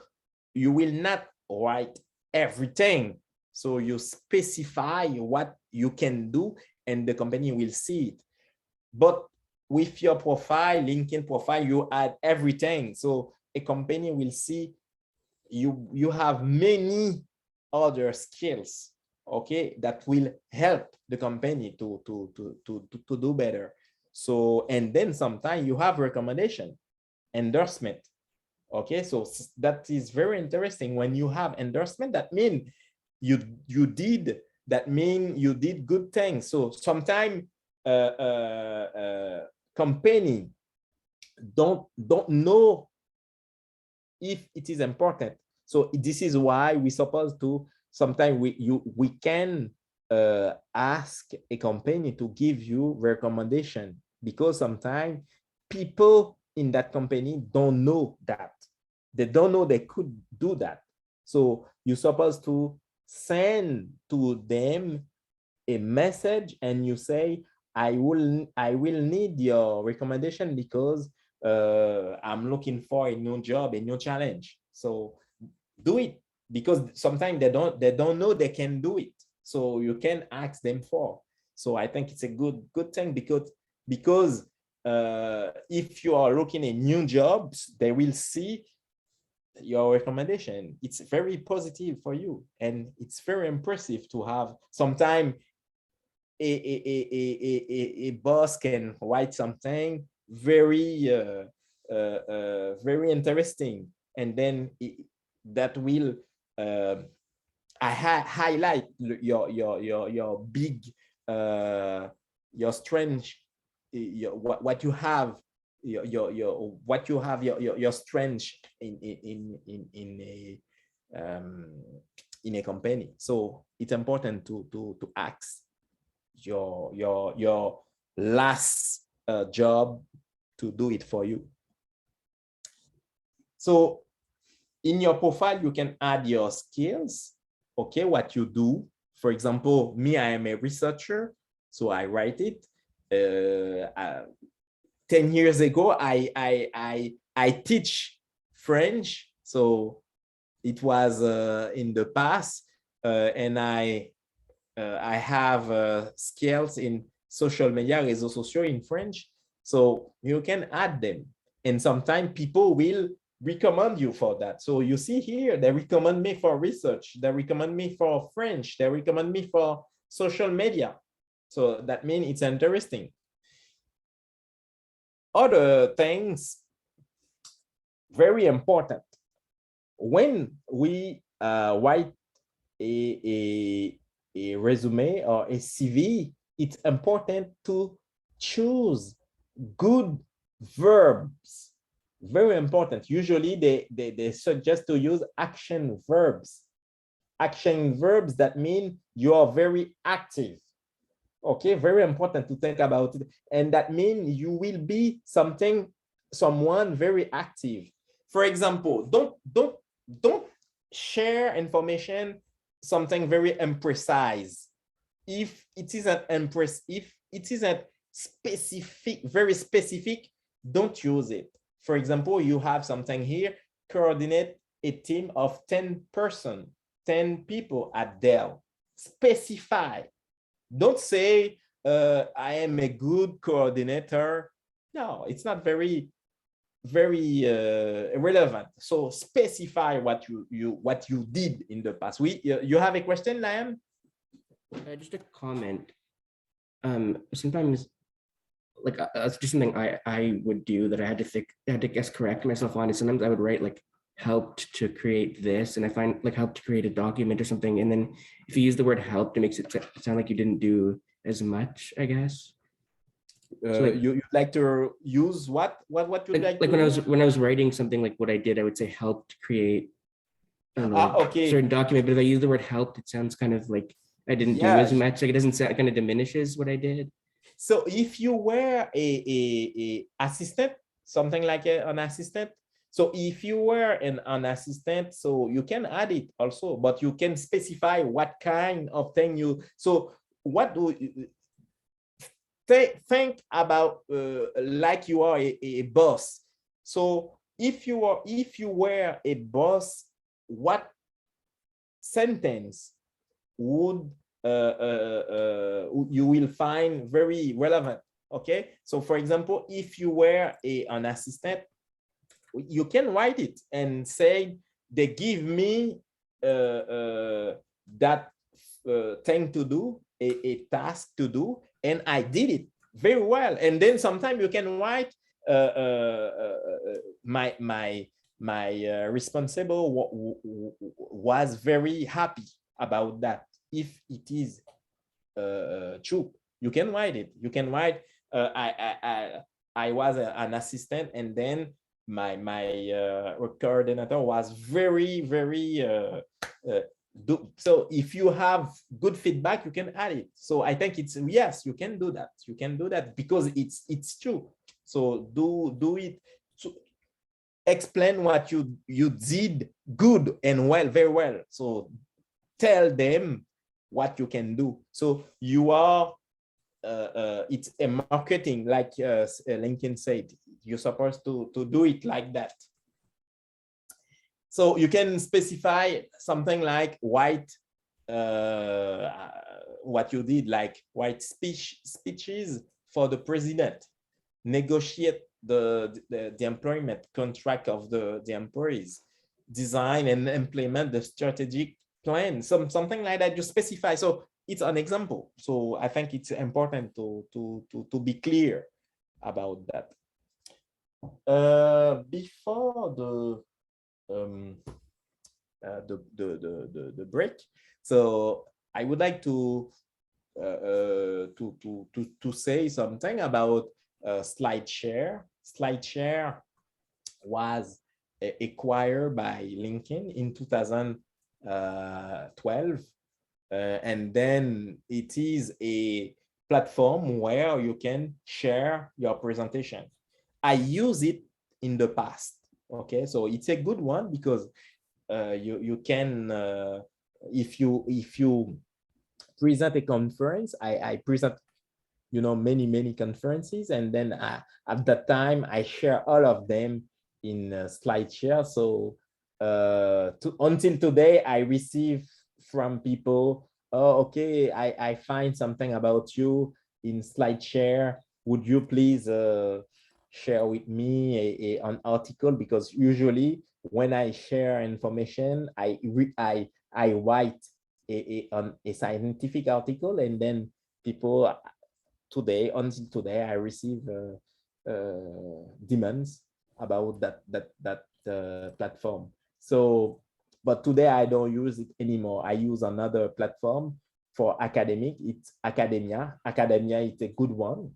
you will not write everything. So you specify what you can do and the company will see it. But with your profile, LinkedIn profile, you add everything. So a company will see you have many other skills, okay, that will help the company to do better. So, and then sometimes you have recommendation, endorsement. Okay, so that is very interesting. When you have endorsement, that means you did good things. So sometimes company don't know if it is important. So this is why we supposed to sometimes we can ask a company to give you recommendation, because sometimes people in that company don't know that. They don't know they could do that. So you're supposed to send to them a message and you say, I will need your recommendation because I'm looking for a new job, a new challenge. So do it, because sometimes they don't know they can do it. So you can ask them for. So I think it's a good thing, because if you are looking at new jobs, they will see your recommendation. It's very positive for you, and it's very impressive to have. Sometimes a boss can write something very very interesting, and then that will highlight your big your strength, what you have, your strength in a company. So it's important to ask your last job to do it for you. So in your profile, you can add your skills, okay, what you do. For example, me, I am a researcher, so I write it. 10 years ago, I teach French, so it was in the past, and I have skills in social media, réseaux sociaux in French. So you can add them. And sometimes people will recommend you for that. So you see here, they recommend me for research. They recommend me for French. They recommend me for social media. So that means it's interesting. Other things, very important. When we write a resume or a CV, it's important to choose good verbs. Very important. Usually they suggest to use action verbs. Action verbs that mean you are very active. Okay, very important to think about it. And that means you will be someone very active. For example, don't share information something very imprecise. If it isn't specific, very specific, don't use it. For example, you have something here, coordinate a team of 10 people at Dell. Specify. Don't say, I am a good coordinator. No, it's not very relevant. So specify what you did in the past. You have a question, Liam? Just a comment. Sometimes, like that's just something I would do that I had to guess correct myself on. Is sometimes I would write like helped to create this, and I find like helped to create a document or something, and then if you use the word helped, it makes it sound like you didn't do as much, I guess. So like, you'd like to use what you'd like when I was writing something, like what I did, I would say helped create, I don't know, okay, certain document, but if I use the word helped, it sounds kind of like I didn't do as much. Like it doesn't sound, it kind of diminishes what I did. So if you were a assistant, something like an assistant, So if you were an assistant, so you can add it also, but you can specify what kind of thing you, so what do you think about like you are a boss. So if you were a boss, what sentence would you will find very relevant? Okay, so for example, if you were an assistant, you can write it and say they give me that thing to do, a task to do, and I did it very well. And then sometimes you can write my responsible was very happy about that. If it is true, you can write it. You can write I was an assistant, and then my coordinator was very so if you have good feedback, you can add it. So I think it's, yes, you can do that. You can do that because it's true. So do it. So explain what you did good and well, very well. So tell them what you can do. So you are it's a marketing, like Lincoln said. You're supposed to do it like that. So you can specify something like white, what you did, like white speeches for the president, negotiate the employment contract of the employees, design and implement the strategic plan, something like that. You specify. So it's an example. So I think it's important to be clear about that. Before the break, so I would like to say something about SlideShare. SlideShare was acquired by LinkedIn in 2012. And then it is a platform where you can share your presentation. I use it in the past. Okay, so it's a good one because you can, if you present a conference, I present, many conferences, and then at that time I share all of them in SlideShare. So until today, I receive from people, oh, okay, I find something about you in SlideShare. Would you please share with me an article? Because usually when I share information, I write a scientific article, and then people until today, I receive demands about that platform. So, but today I don't use it anymore. I use another platform for academic. It's Academia. Academia is a good one,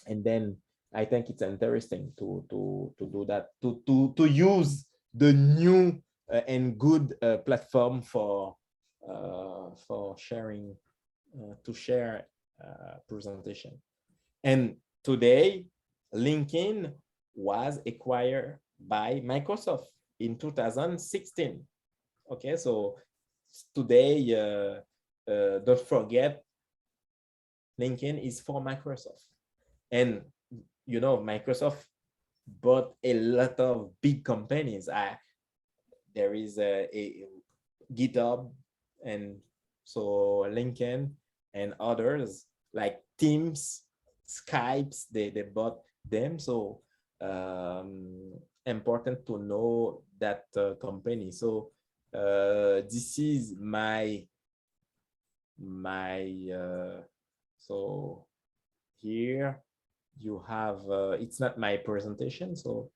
and then I think it's interesting to do that, to use the new and good platform for sharing, to share presentation. And today, LinkedIn was acquired by Microsoft in 2016. Okay, so today, don't forget, LinkedIn is for Microsoft. And Microsoft bought a lot of big companies. There is a GitHub, and so LinkedIn and others like Teams, Skypes, they bought them. So important to know that company. So this is my so here you have, it's not my presentation, so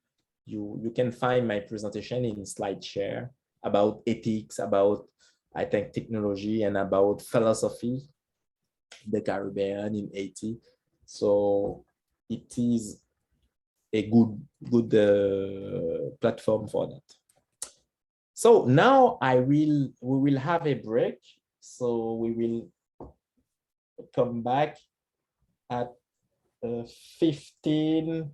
you can find my presentation in SlideShare about ethics, about, I think, technology, and about philosophy, the Caribbean in Haiti. So it is a good platform for that. So now we will have a break. So we will come back at 15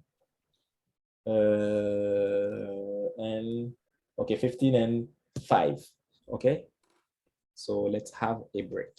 And okay, 15 and 5. Okay, so let's have a break.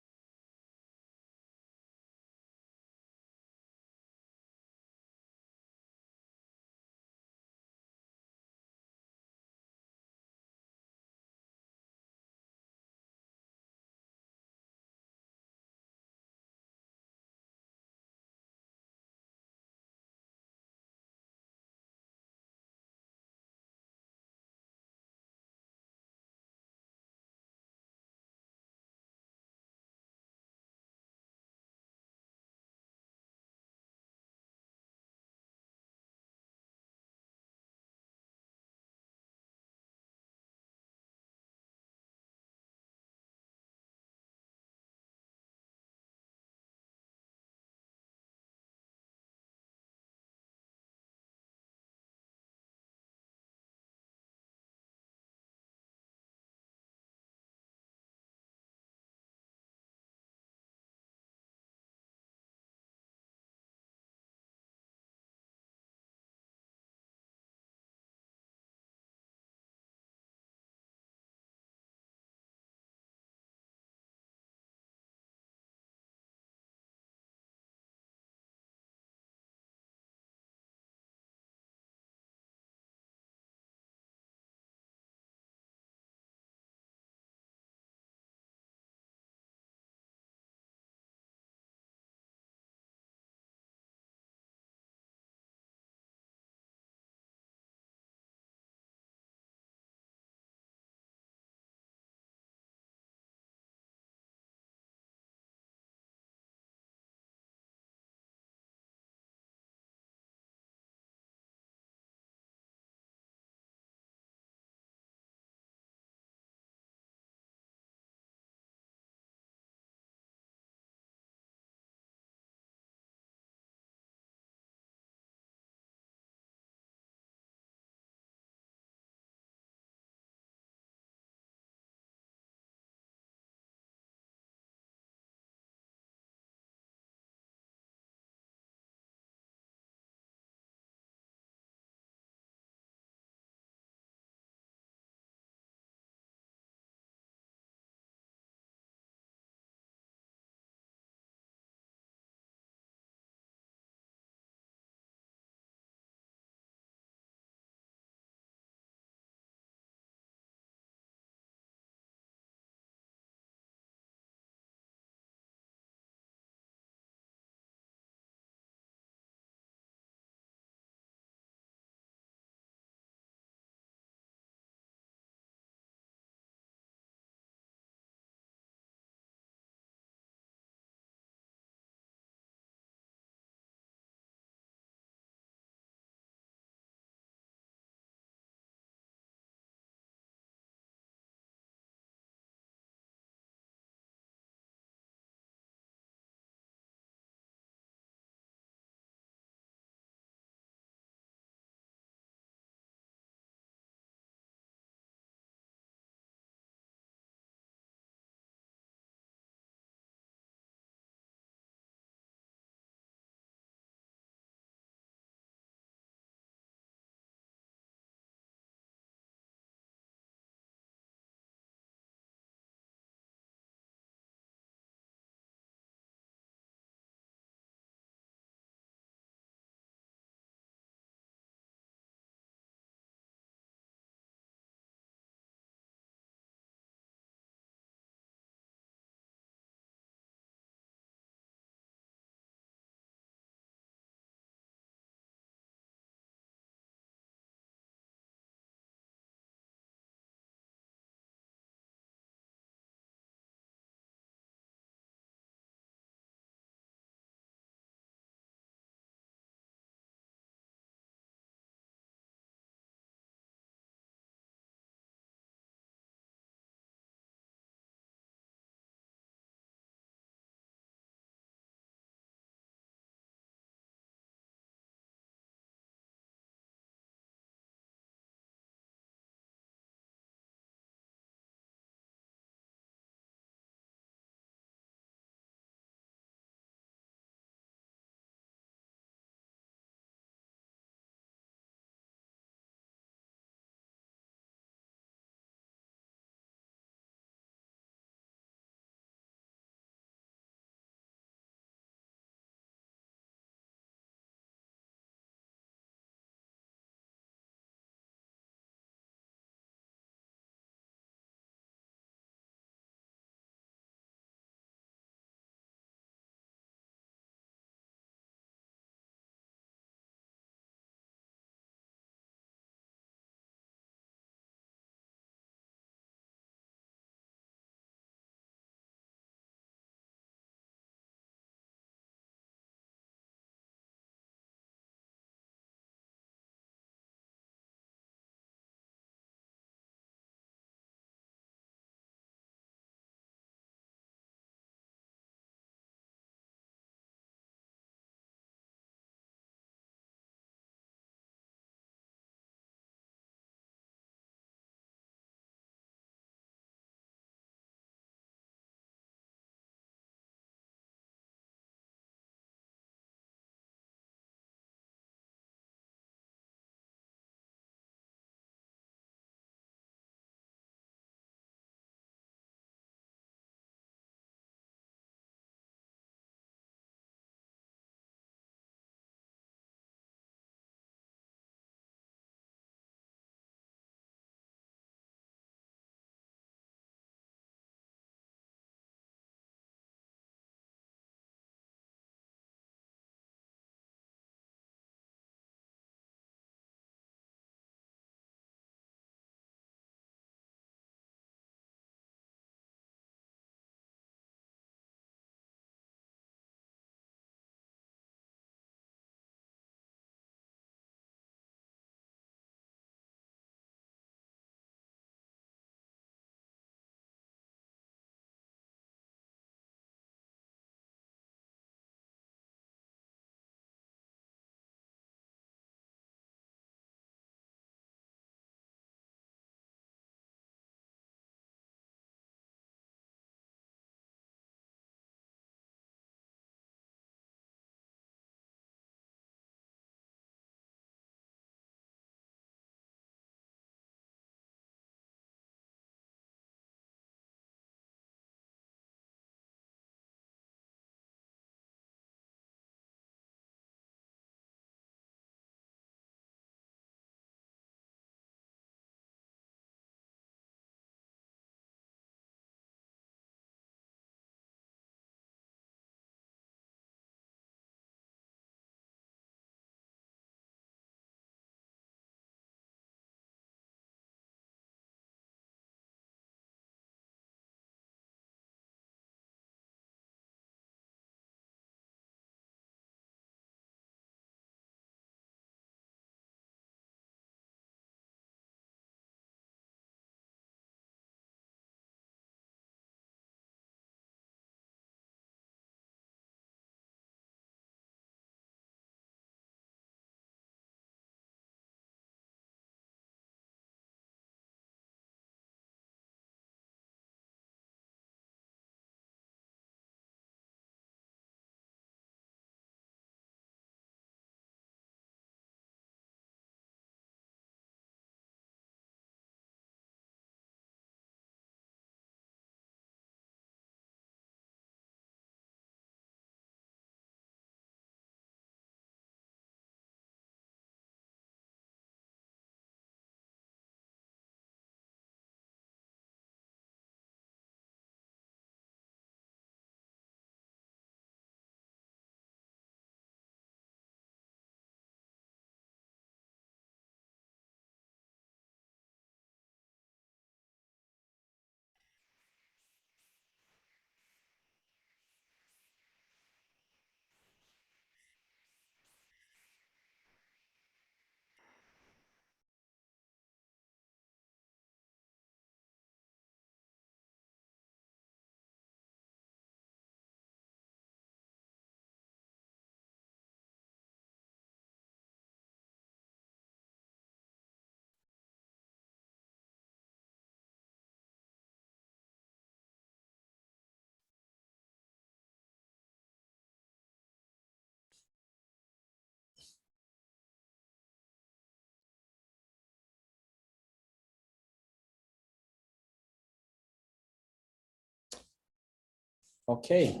Okay.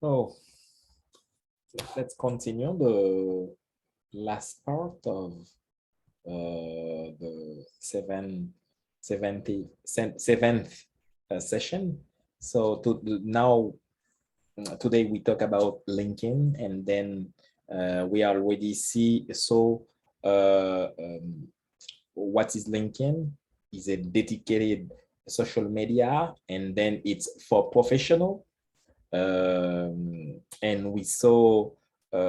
So let's continue the last part of the seventh session. So now today we talk about LinkedIn, and then we already see what is LinkedIn is a dedicated social media, and then it's for professional. And we saw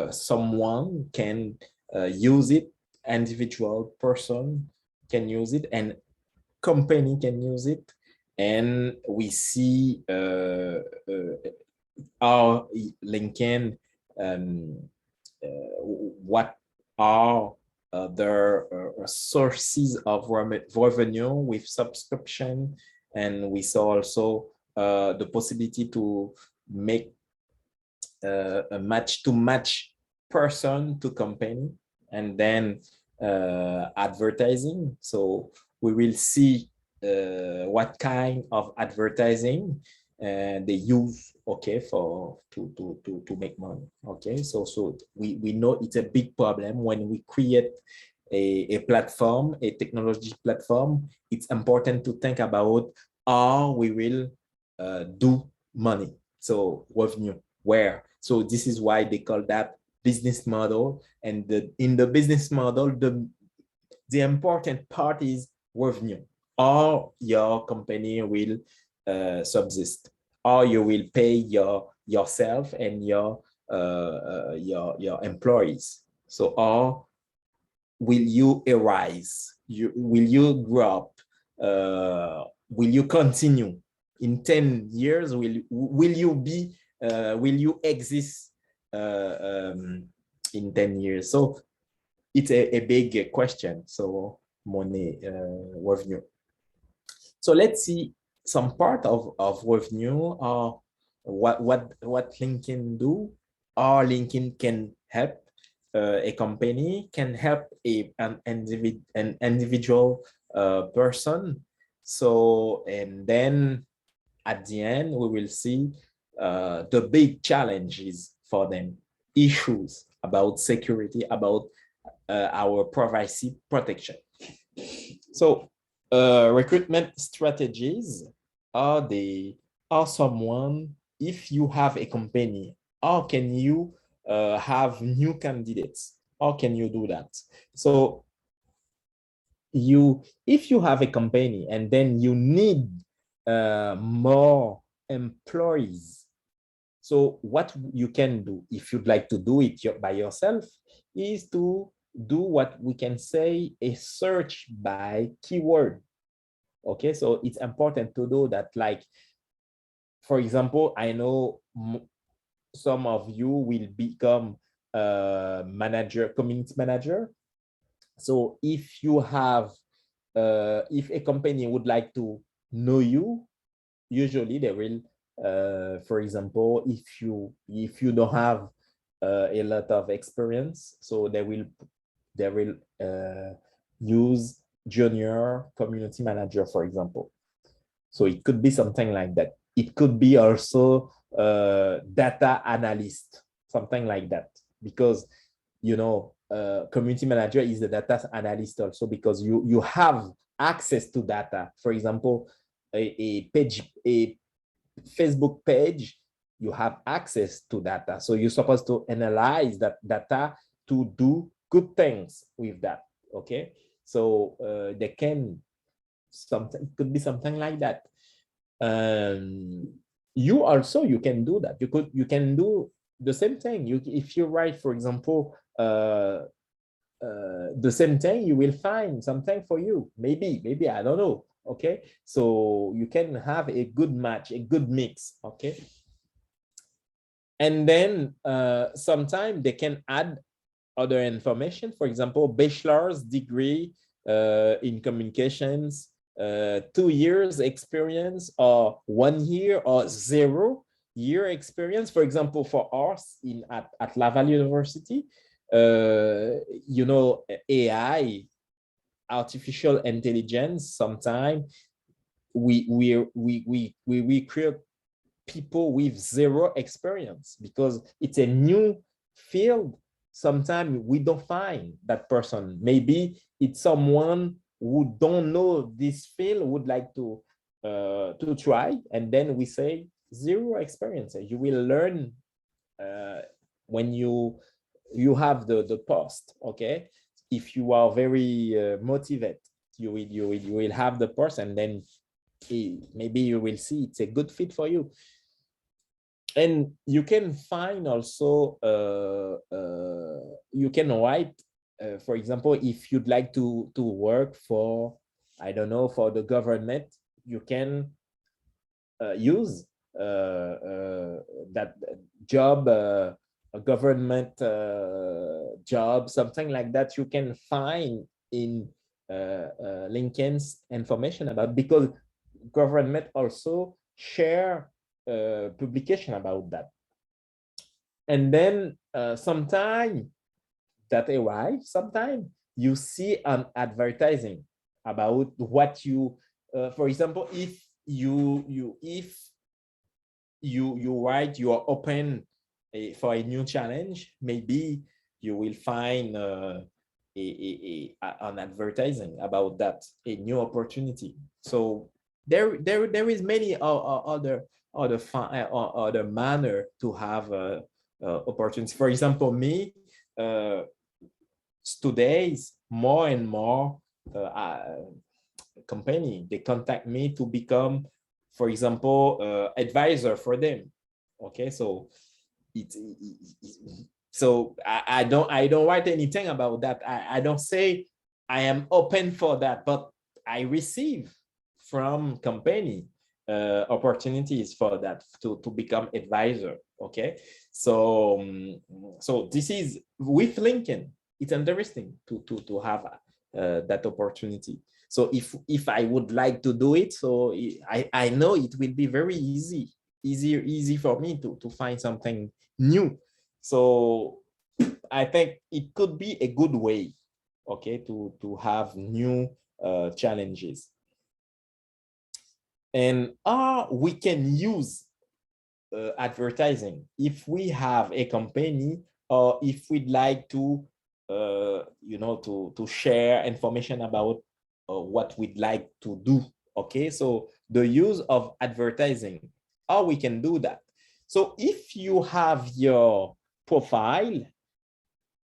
someone can use it, individual person can use it, and company can use it. And we see our LinkedIn, what are their sources of revenue with subscription. And we saw also the possibility to make a match person to company, and then advertising. So we will see what kind of advertising they use, okay, for to make money. Okay, so we know it's a big problem when we create a platform, a technology platform. It's important to think about how we will do money, so revenue, where. So this is why they call that business model. And in the business model, the important part is revenue. Or your company will subsist, or you will pay yourself and your employees. So, or will you arise? Will you grow up? Will you continue in 10 years? Will you exist in 10 years? So it's a big question. So money, revenue. So let's see some part of revenue, or what LinkedIn do, or LinkedIn can help a company, can help an individual person. So, and then at the end, we will see the big challenges for them, issues about security, about our privacy protection. So recruitment strategies are someone, if you have a company, how can you have new candidates? How can you do that? So if you have a company and then you need more employees, so what you can do, if you'd like to do it by yourself, is to do what we can say a search by keyword. Okay, so it's important to do that. Like, for example, I know some of you will become a manager, community manager. So if you have, if a company would like to know you, usually they will, for example, if you don't have a lot of experience, so they will use junior community manager, for example. So it could be something like that. It could be also data analyst, something like that, because community manager is the data analyst also, because you have access to data. For example, a Facebook page, you have access to data. So you're supposed to analyze that data to do good things with that. Okay. So they can, something could be something like that. You can do that. You can do the same thing. If you write, for example, the same thing, you will find something for you. Maybe, I don't know. Okay, so you can have a good match, a good mix. Okay, and then sometimes they can add other information. For example, bachelor's degree in communications, 2 years experience, or 1 year, or 0 year experience. For example, for us at Laval University, you know, AI, artificial intelligence, sometimes we create people with 0 experience because it's a new field. Sometimes we don't find that person. Maybe it's someone who don't know this field, would like to try, and then we say 0 experience. You will learn when you have the post. Okay, if you are very motivated, you will have the post, and then maybe you will see it's a good fit for you. And you can find also, you can write, for example, if you'd like to work for, I don't know, for the government, you can use that job, a government job, something like that. You can find in LinkedIn's information about, because government also share publication about that. And then sometime that arrive, sometime you see an advertising about what you, for example, if you write you are open for a new challenge, maybe you will find an advertising about that, a new opportunity. So there is many other manner to have opportunities. For example, me, today's more and more company, they contact me to become, for example, advisor for them. Okay, so I don't write anything about that. I don't say I am open for that, but I receive from company opportunities for that, to become advisor. Okay, so this is with LinkedIn. It's interesting to have that opportunity. So if I would like to do it, so I know it will be very easy for me to find something new. So I think it could be a good way, okay, to have new challenges. And we can use advertising if we have a company, or if we'd like to you know, to share information about what we'd like to do. Okay, so the use of advertising, how we can do that. So if you have your profile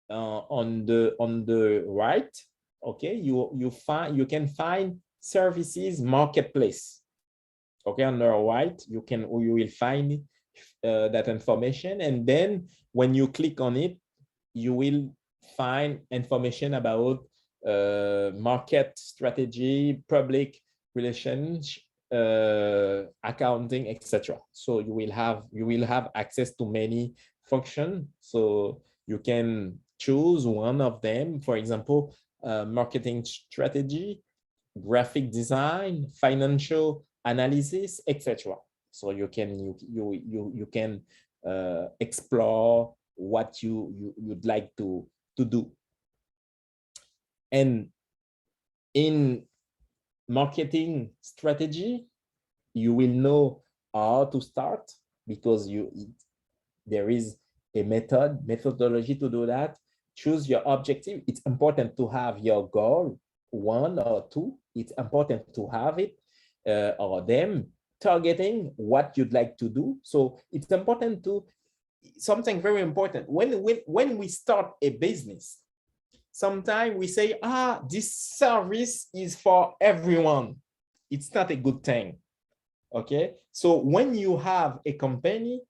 on the right, okay, you can find services marketplace. Okay, on the right, you will find that information, and then when you click on it, you will find information about market strategy, public relations, accounting, etc. So you will have access to many functions. So you can choose one of them. For example, marketing strategy, graphic design, financial analysis, etc. So you can explore what you'd like to do. And in marketing strategy, you will know how to start, because there is a methodology to do that. Choose your objective. It's important to have your goal, 1 or 2. It's important to have it, or them targeting what you'd like to do. So it's important to, something very important, when we start a business, sometimes we say, this service is for everyone. It's not a good thing. Okay, so when you have a company,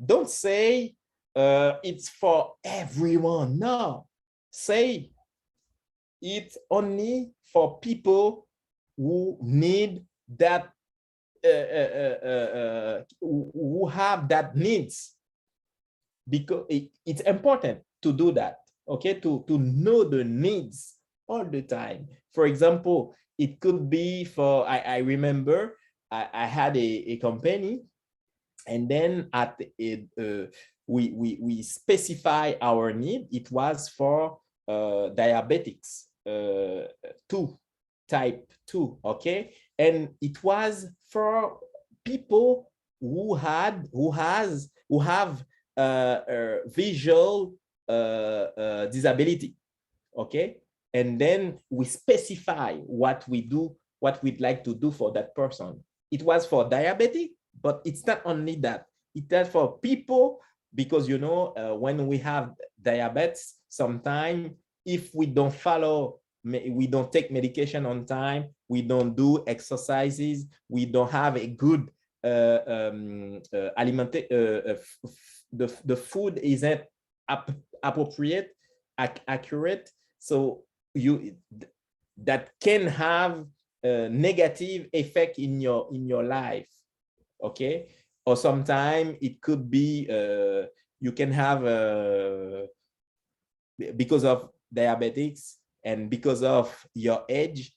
don't say it's for everyone. No, say it's only for people who need that, who have that needs, because it's important to do that. okay, to know the needs all the time. For example, it could be for, I remember I had a company, and then at it, we specify our need. It was for diabetics 2, type 2, okay? And it was for people who have visual disability, okay? And then we specify what we do, what we'd like to do for that person. It was for diabetic, but it's not only that. It's for people, because you know, when we have diabetes, sometimes if we don't follow, we don't take medication on time, we don't do exercises, we don't have a good the food isn't appropriate, accurate, so that can have a negative effect in your life, okay? Or sometimes it could be you can have because of diabetics and because of your age,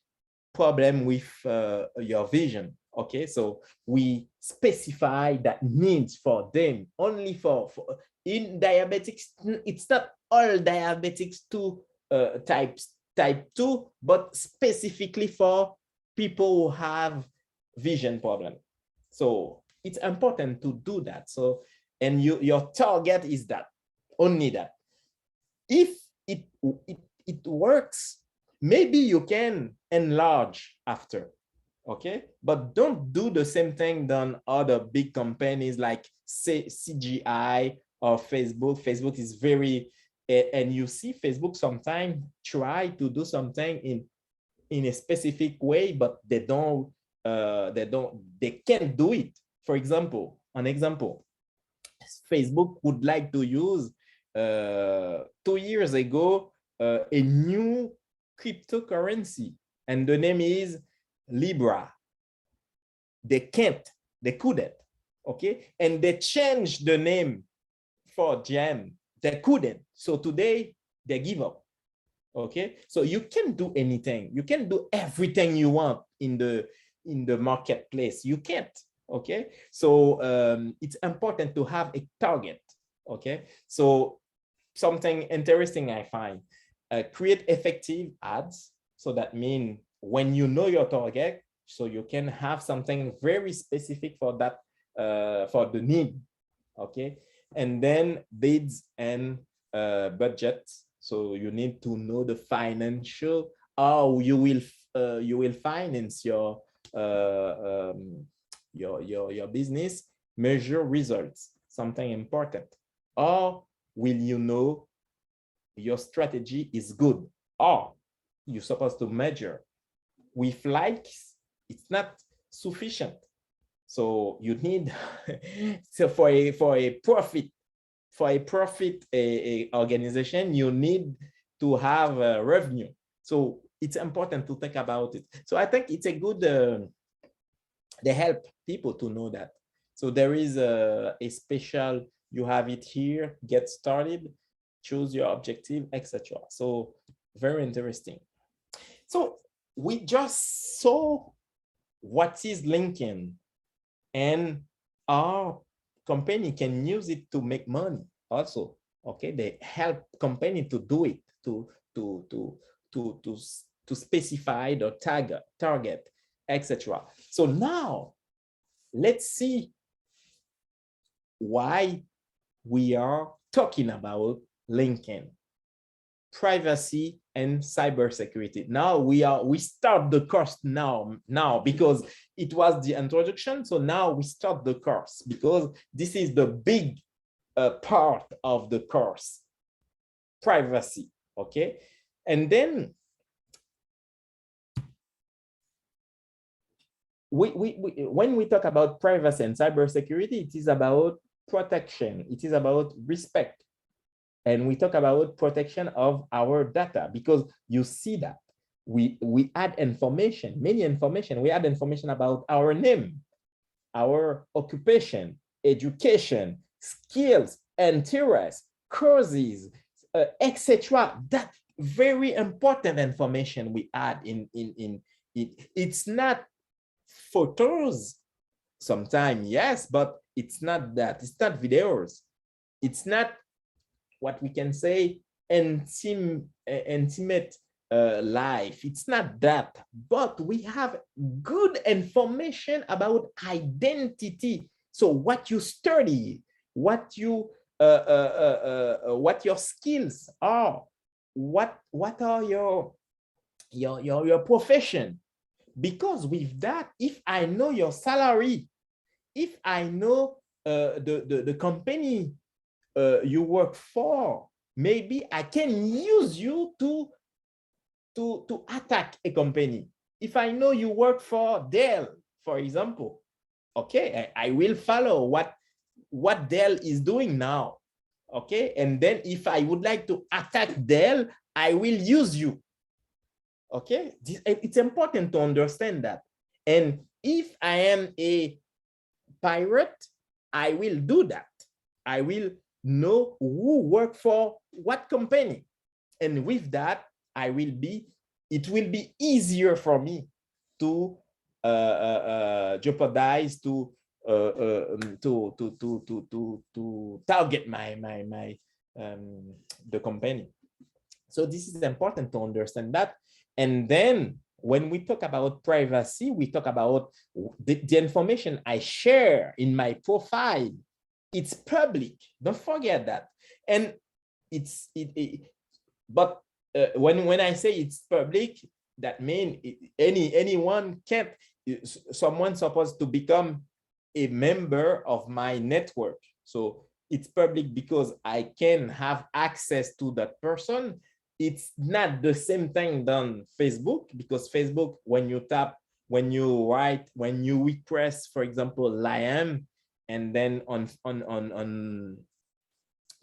problem with your vision, okay? So we specify that needs for them, only for in diabetics. It's not all diabetics 2 type 2, but specifically for people who have vision problem. So it's important to do that. So, and your target is that, only that. If it works, maybe you can enlarge after, okay? But don't do the same thing done other big companies like CGI or Facebook. Facebook is very, and you see Facebook sometimes try to do something in a specific way, but they can't do it. For example, an example, Facebook would like to use 2 years ago a new cryptocurrency, and the name is Libra. They couldn't, okay? And they changed the name for Gem. They couldn't. So today they give up, okay? So you can do anything. You can do everything you want in the marketplace. You can't, okay? So it's important to have a target, okay? So something interesting I find, create effective ads. So that means when you know your target, so you can have something very specific for that, for the need, okay? And then bids and budgets. So you need to know the financial, how you will finance your business, measure results, something important. Or will you know your strategy is good, or you're supposed to measure with likes? It's not sufficient. So you need so for a profit a organization, you need to have revenue. So it's important to think about it. So I think it's a good they help people to know that. So there is a special, you have it here, get started, choose your objective, etc. So very interesting. So we just saw what is LinkedIn, and our company can use it to make money also, okay? They help company to do it, to specify the target, etc. So now let's see why we are talking about LinkedIn, privacy and cybersecurity. Now we start the course now because it was the introduction. So now we start the course because this is the big part of the course, privacy, okay? And then when we talk about privacy and cybersecurity, it is about protection, it is about respect. And we talk about protection of our data, because you see that we add information, many information. We add information about our name, our occupation, education, skills, interests, courses, etc. That very important information we add in it. It's not photos sometimes, yes, but it's not that. It's not videos. It's not what we can say intimate life. It's not that, but we have good information about identity. So what you study, what you what your skills are, what are your profession. Because with that, if I know your salary, if I know the company you work for, maybe I can use you to attack a company. If I know you work for Dell, for example, okay, I will follow what Dell is doing now. Okay, and then if I would like to attack Dell, I will use you. Okay, it's important to understand that. And if I am a pirate, I will do that. I will know who work for what company. And with that, it will be easier for me to jeopardize, to target the company. So this is important to understand that. And then when we talk about privacy, we talk about the information I share in my profile. It's public. Don't forget that. And but when I say it's public, that means anyone can't. Someone's supposed to become a member of my network. So it's public because I can have access to that person. It's not the same thing than Facebook, because Facebook, when you tap, when you write, when you request, for example, Liam, and then on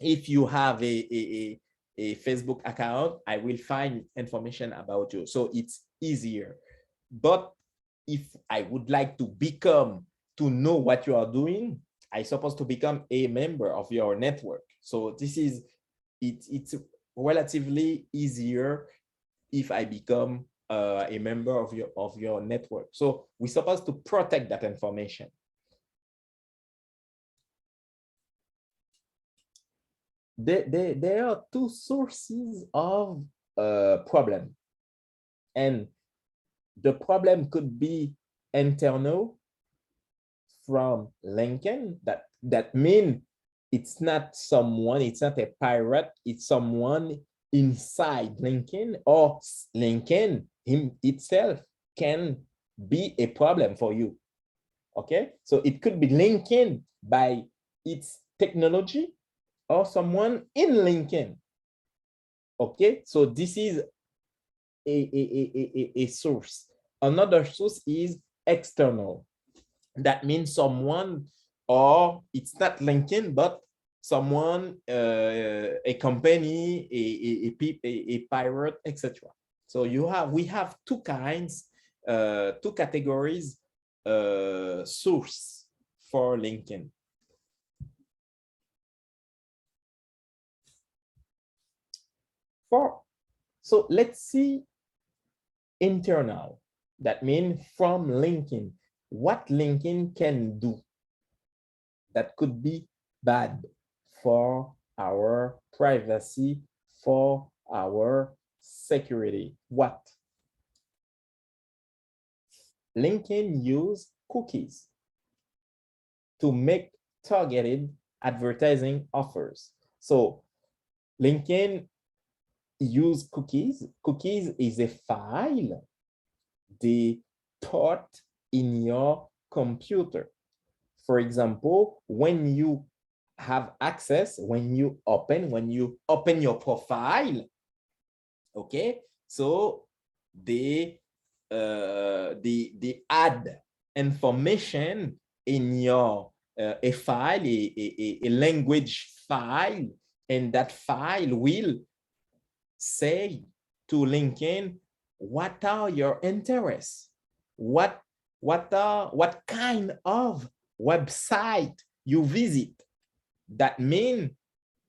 if you have a Facebook account, I will find information about you. So it's easier. But if I would like to know what you are doing, I supposed to become a member of your network. So this is, it's relatively easier if I become a member of your network. So we're supposed to protect that information. There are two sources of problem, and the problem could be internal from LinkedIn. That means it's not someone, it's not a pirate, it's someone inside LinkedIn, or LinkedIn itself can be a problem for you. Okay, so it could be LinkedIn by its technology, or someone in LinkedIn. Okay, so this is a source. Another source is external. That means someone, or it's not LinkedIn, but someone, a company, a pirate, etc. So we have two kinds, two categories, source for LinkedIn. So let's see internal. That means from LinkedIn, what LinkedIn can do that could be bad for our privacy, for our security. What? LinkedIn use cookies to make targeted advertising offers. So LinkedIn use cookies. Cookies is a file they put in your computer. For example, when you have access, when you open your profile, okay, so they add information in your a file, a language file, and that file will say to LinkedIn, what are your interests? What kind of website you visit? That means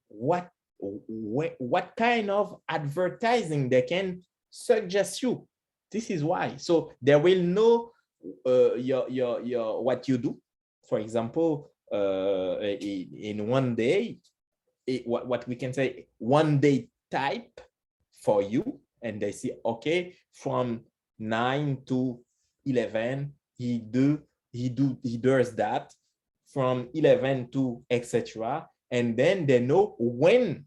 what what kind of advertising they can suggest you. This is why. So they will know your what you do. For example, in one day, what we can say, one day type for you, and they see, okay, from 9 to 11, he does that, from 11 to etc. And then they know when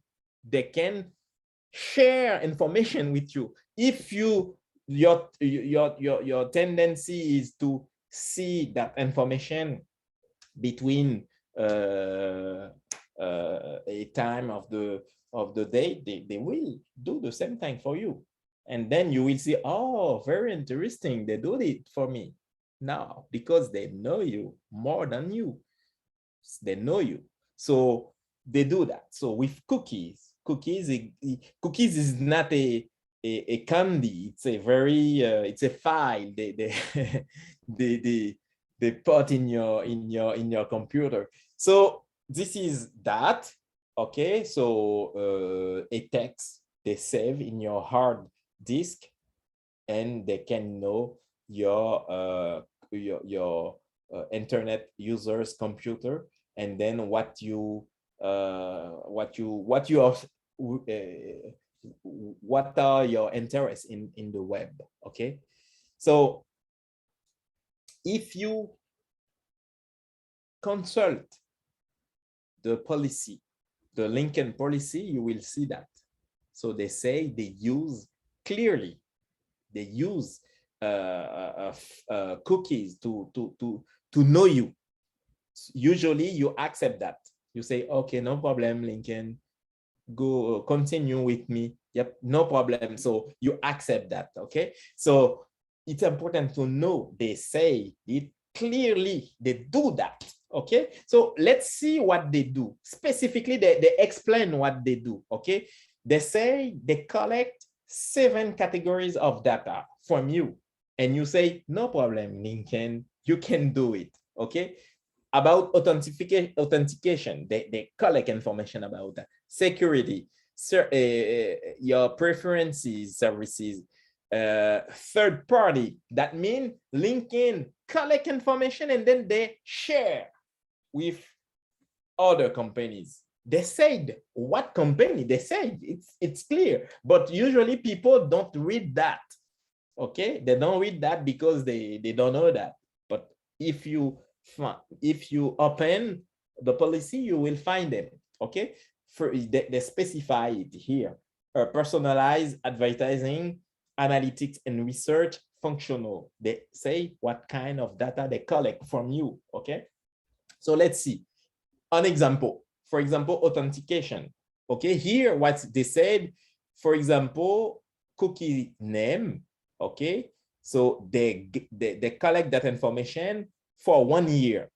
they can share information with you. If your tendency is to see that information between a time of the day, they will do the same thing for you. And then you will see, oh, very interesting, they do it for me now, because they know you more than you. They know you. So they do that. So with cookies is not a candy. It's a very it's a file they put in your computer. So this is that. Okay, so a text they save in your hard disk, and they can know your internet user's computer, and then what you are what are your interests in the web. Okay, so if you consult the policy, the LinkedIn policy, you will see that. So they say they use clearly, they use cookies to know you. Usually you accept that. You say, okay, no problem, LinkedIn, go continue with me. Yep, no problem. So you accept that. Okay, so it's important to know they say it clearly, they do that. Okay, so let's see what they do. Specifically, they explain what they do. Okay, they say they collect 7 categories of data from you, and you say, no problem, LinkedIn, you can do it. Okay, about authentication, they collect information about that. Security, your preferences, services, third party. That means LinkedIn collect information and then they share with other companies. They said what company, they said it's clear, but usually people don't read that. Okay, they don't read that because they don't know that. But if you open the policy, you will find them. Okay, they specify it here. Personalized advertising, analytics and research, functional. They say what kind of data they collect from you. Okay, so let's see an example. For example, authentication. Okay, here what they said, for example, cookie name. Okay, so they collect that information for 1 year.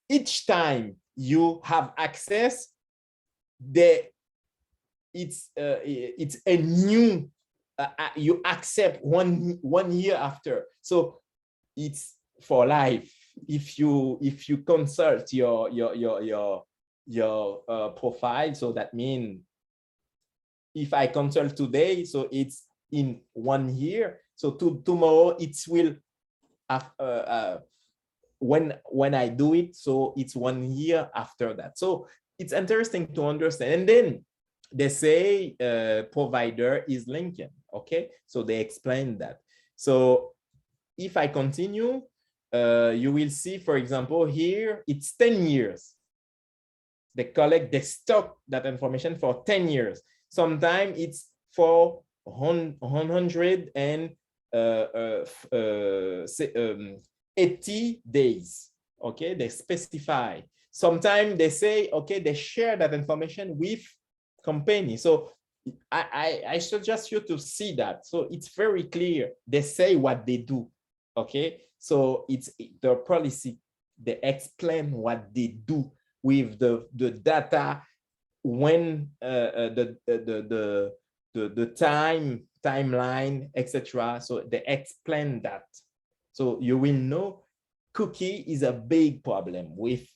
Each time you have access, it's a new you accept one year after. So it's for life. If you consult your profile, so that means if I consult today, so it's in 1 year. So tomorrow it will when I do it, so it's 1 year after that. So it's interesting to understand. And then they say provider is LinkedIn. Okay, so they explain that. So if I continue, you will see, for example, here it's 10 years. They collect, they stock that information for 10 years. Sometimes it's for 180 days. Okay, they specify. Sometimes they say, okay, they share that information with company. So I suggest you to see that. So it's very clear. They say what they do. Okay, so it's the policy. They explain what they do with the data, when the timeline, etc. So they explain that. So you will know cookie is a big problem with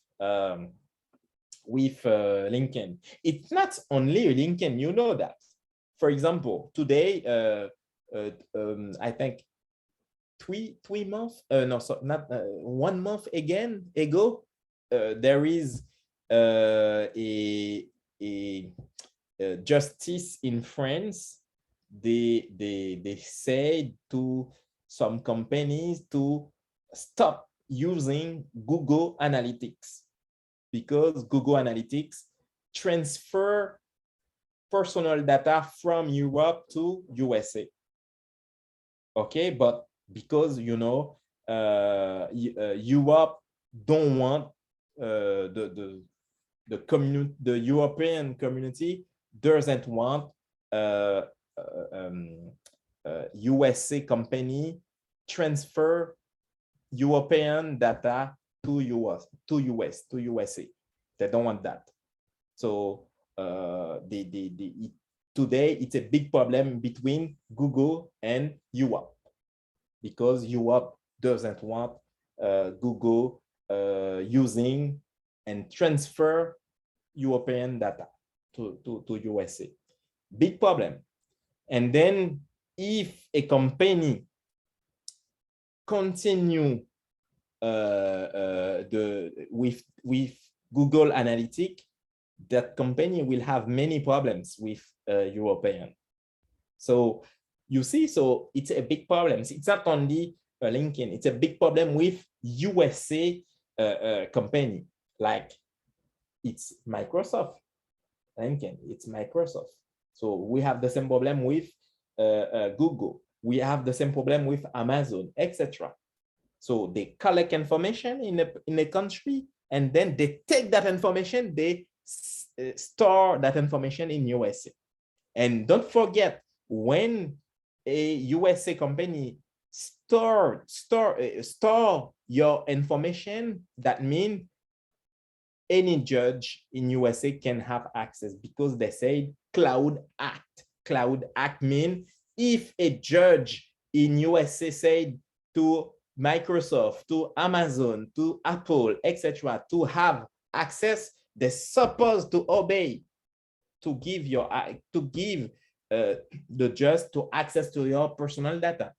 LinkedIn. It's not only LinkedIn, you know that. For example, today, I think three months, no, so not 1 month ago, there is a justice in France. They say to some companies to stop using Google Analytics, because Google Analytics transfer personal data from Europe to USA. Okay, but because Europe don't want the European community doesn't want USA company transfer European data to USA. They don't want that. So today it's a big problem between Google and Europe, because Europe doesn't want Google using and transfer European data to USA. Big problem. And then if a company continue with Google Analytics, that company will have many problems with European. So you see, so it's a big problem. It's not only LinkedIn, it's a big problem with USA company, like it's Microsoft. LinkedIn, it's Microsoft. So we have the same problem with Google. We have the same problem with Amazon, etc. So they collect information in a country, and then they take that information, they store that information in USA. And don't forget, when a USA company store your information, that means any judge in USA can have access, because they say Cloud Act. Cloud Act means if a judge in USA said to Microsoft, to Amazon, to Apple, etc., to have access, they're supposed to obey, to give the judge to access to your personal data.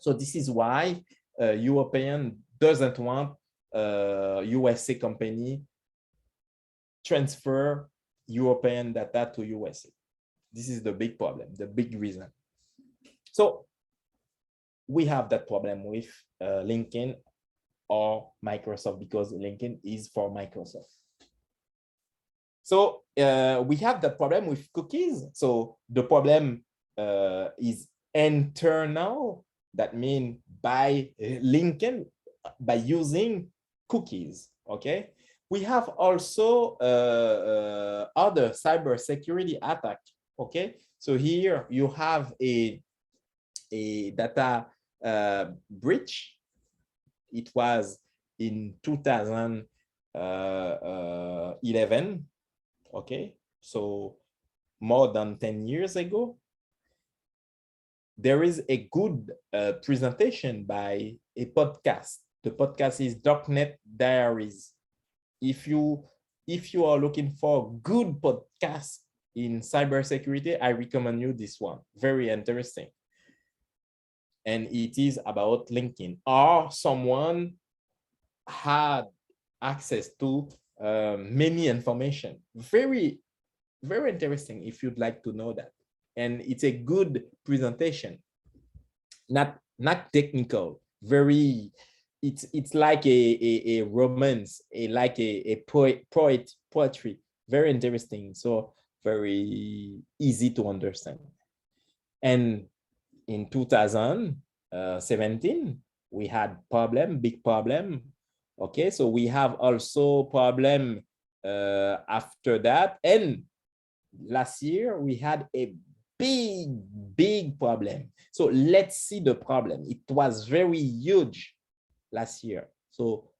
So this is why European doesn't want USA company transfer European data to USA. This is the big problem, the big reason. So we have that problem with LinkedIn or Microsoft, because LinkedIn is for Microsoft. So we have that problem with cookies. So the problem is internal. That means by LinkedIn, by using cookies, okay? We have also other cybersecurity attack, okay? So here you have a data breach. It was in 2011, okay? So more than 10 years ago. There is a good presentation by a podcast. The podcast is Darknet Diaries. If you are looking for good podcasts in cybersecurity, I recommend you this one. Very interesting. And it is about LinkedIn, or someone had access to many information. Very, very interesting if you'd like to know that. And it's a good presentation, not technical, very, it's like a romance, like a poetry, very interesting, so very easy to understand. And in 2017, we had big problem. Okay, so we have also problem after that. And last year, we had a big problem. So let's see the problem. It was very huge last year. So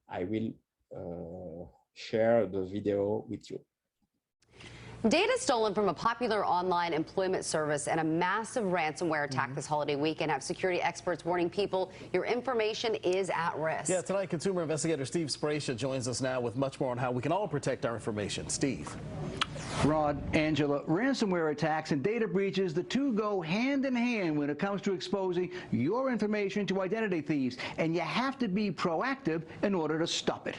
I will share the video with you. Data stolen from a popular online employment service and a massive ransomware attack this holiday weekend have security experts warning people your information is at risk. Yeah, tonight consumer investigator Steve Spracia joins us now with much more on how we can all protect our information. Steve. Rod, Angela, ransomware attacks and data breaches, the two go hand in hand when it comes to exposing your information to identity thieves, and you have to be proactive in order to stop it.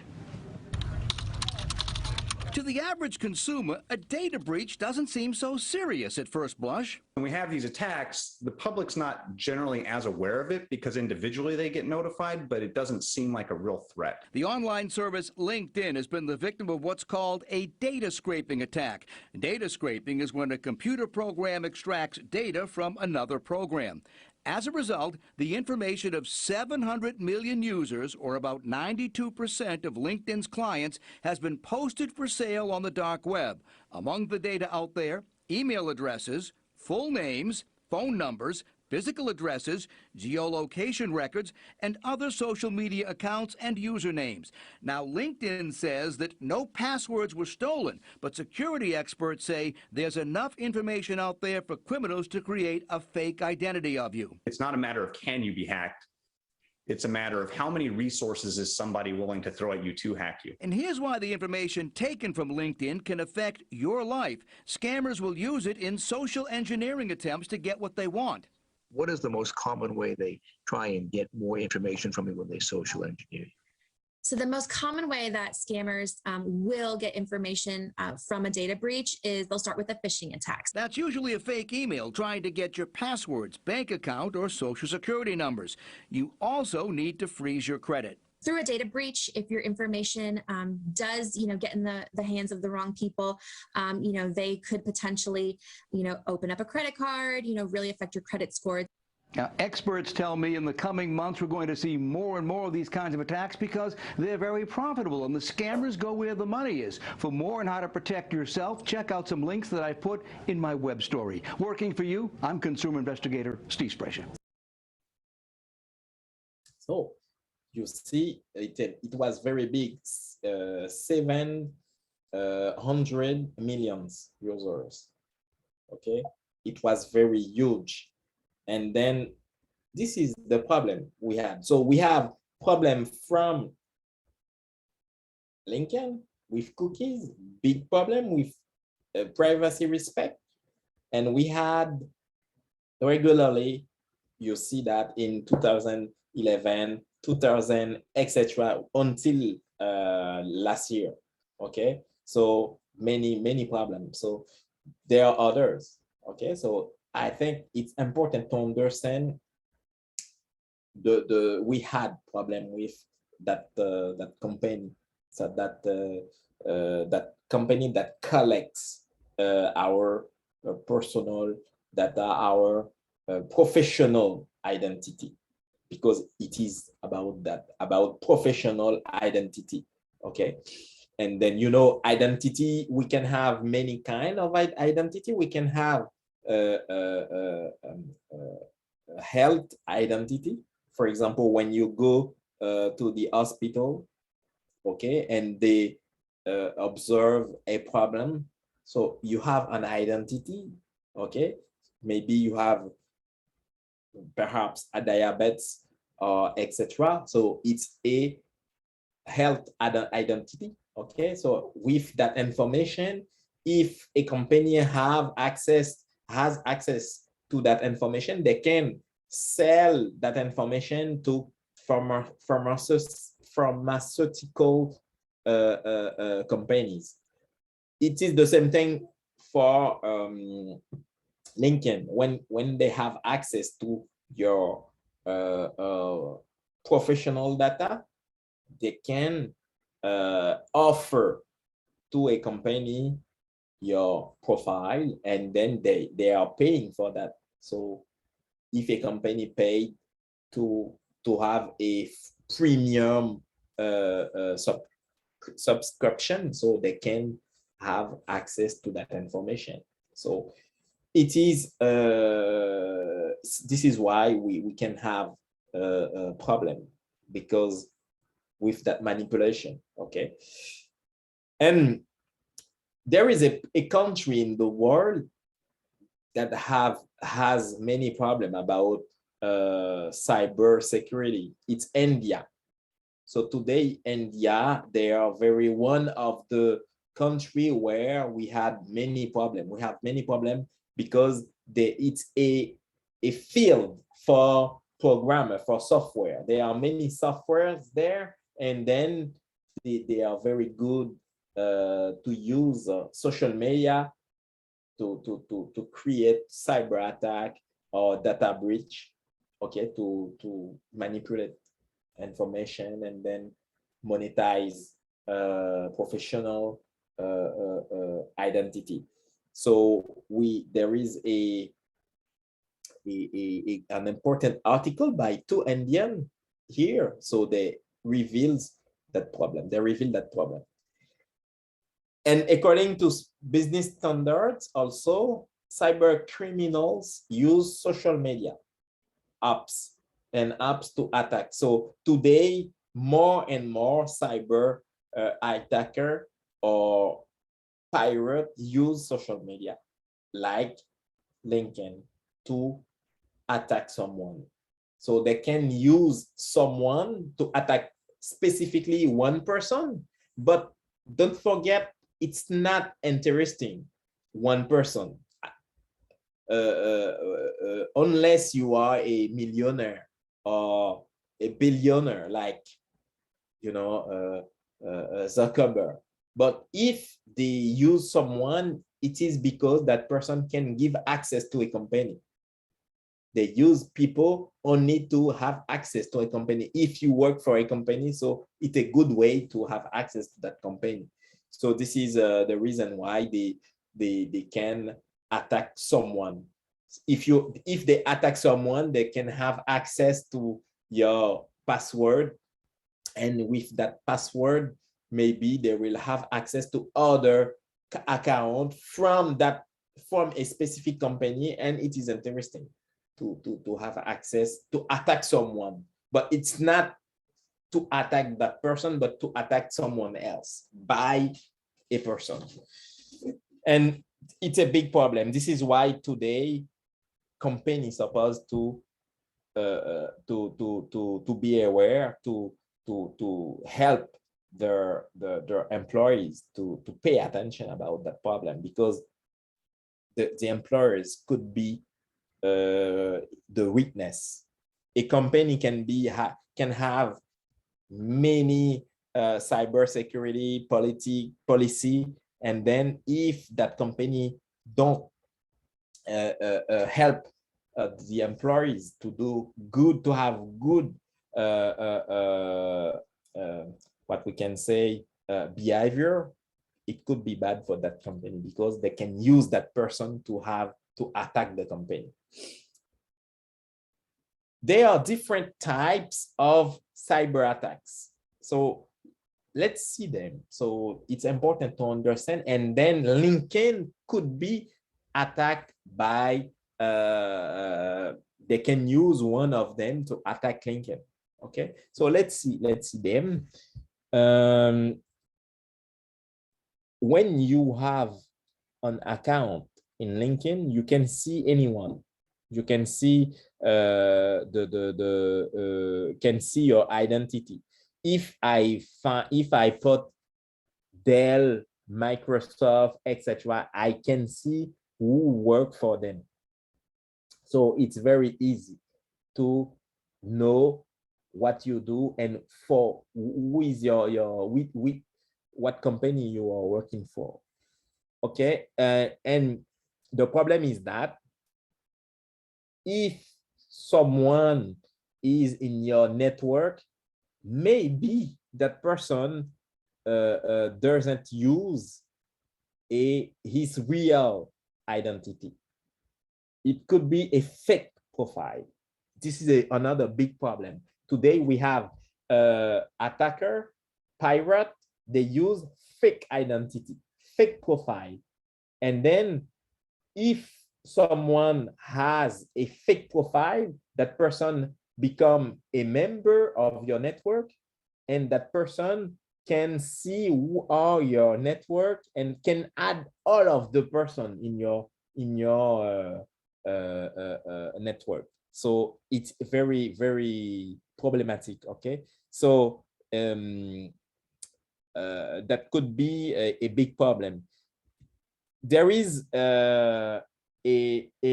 To the average consumer, a data breach doesn't seem so serious at first blush. When we have these attacks, the public's not generally as aware of it because individually they get notified, but it doesn't seem like a real threat. The online service LinkedIn has been the victim of what's called a data scraping attack. Data scraping is when a computer program extracts data from another program. As a result, the information of 700 million users, or about 92% of LinkedIn's clients, has been posted for sale on the dark web. Among the data out there, email addresses, full names, phone numbers, physical addresses, geolocation records, and other social media accounts and usernames. Now, LinkedIn says that no passwords were stolen, but security experts say there's enough information out there for criminals to create a fake identity of you. It's not a matter of can you be hacked. It's a matter of how many resources is somebody willing to throw at you to hack you. And here's why the information taken from LinkedIn can affect your life. Scammers will use it in social engineering attempts to get what they want. What is the most common way they try and get more information from you when they social engineer you? So the most common way that scammers will get information from a data breach is they'll start with a phishing attack. That's usually a fake email trying to get your passwords, bank account, or social security numbers. You also need to freeze your credit. Through a data breach, if your information does, get in the hands of the wrong people, they could potentially, open up a credit card, really affect your credit score. Now, experts tell me in the coming months we're going to see more and more of these kinds of attacks because they're very profitable and the scammers go where the money is. For more on how to protect yourself, check out some links that I put in my web story. Working for you, I'm consumer investigator Steve Spracia. So you see, it was very big, 700 million users. Okay, it was very huge. And then this is the problem we had. So we have problem from LinkedIn with cookies, big problem with privacy respect. And we had regularly, you see that in 2011, 2000, etc. until last year. Okay, so many problems. So there are others. Okay, so I think it's important to understand we had problem with that that company, so that company that collects our personal data, our professional identity, because it is about that, about professional identity. Okay, and then identity, we can have many kind of identity. We can have health identity. For example, when you go to the hospital, okay, and they observe a problem, so you have an identity. Okay, maybe you have perhaps a diabetes or etc. So it's a health identity. Okay, so with that information, if a company has access to that information, they can sell that information to pharmaceutical companies. It is the same thing for LinkedIn. When they have access to your professional data, they can offer to a company your profile, and then they are paying for that. So if a company paid to have a premium subscription, so they can have access to that information. So it is this is why we can have a problem, because with that manipulation. Okay, and there is a country in the world that has many problems about cyber security. It's India. So today, India, they are very one of the country where we had many problems. We have many problems because it's a field for programmer, for software. There are many softwares there, and then they are very good to use social media to create cyber attack or data breach, okay, to manipulate information and then monetize professional identity. So there is an important article by two Indian here. So they reveals that problem. They reveal that problem. And according to business standards, also, cyber criminals use social media apps to attack. So today, more and more cyber attacker or pirate use social media like LinkedIn to attack someone. So they can use someone to attack specifically one person, but don't forget, it's not interesting one person. Unless you are a millionaire or a billionaire, like, you know, Zuckerberg. But if they use someone, it is because that person can give access to a company. They use people only to have access to a company. If you work for a company, so it's a good way to have access to that company. So this is the reason why they can attack someone. If they attack someone, they can have access to your password, and with that password, maybe they will have access to other account from a specific company, and it is interesting to have access to attack someone. But it's not to attack that person, but to attack someone else by a person. And it's a big problem. This is why today companies supposed to be aware, to help their employees to pay attention about that problem, because the employers could be the witness. A company can have many cybersecurity policy, and then if that company don't help the employees to do good, to have good what we can say behavior, it could be bad for that company, because they can use that person to attack the company. There are different types of cyber attacks. So let's see them. So it's important to understand. And then LinkedIn could be attacked by, they can use one of them to attack LinkedIn. Okay, so let's see them. When you have an account in LinkedIn, you can see anyone. You can see can see your identity. If I put Dell, Microsoft, etc., I can see who work for them. So it's very easy to know what you do and for who is what company you are working for. Okay, and the problem is that if someone is in your network, maybe that person doesn't use his real identity. It could be a fake profile. This is another big problem. Today we have attacker, pirate, they use fake identity, fake profile. And then if someone has a fake profile, that person become a member of your network, and that person can see who are your network and can add all of the person in your network. So it's very, very problematic. Okay, so that could be a big problem. There is a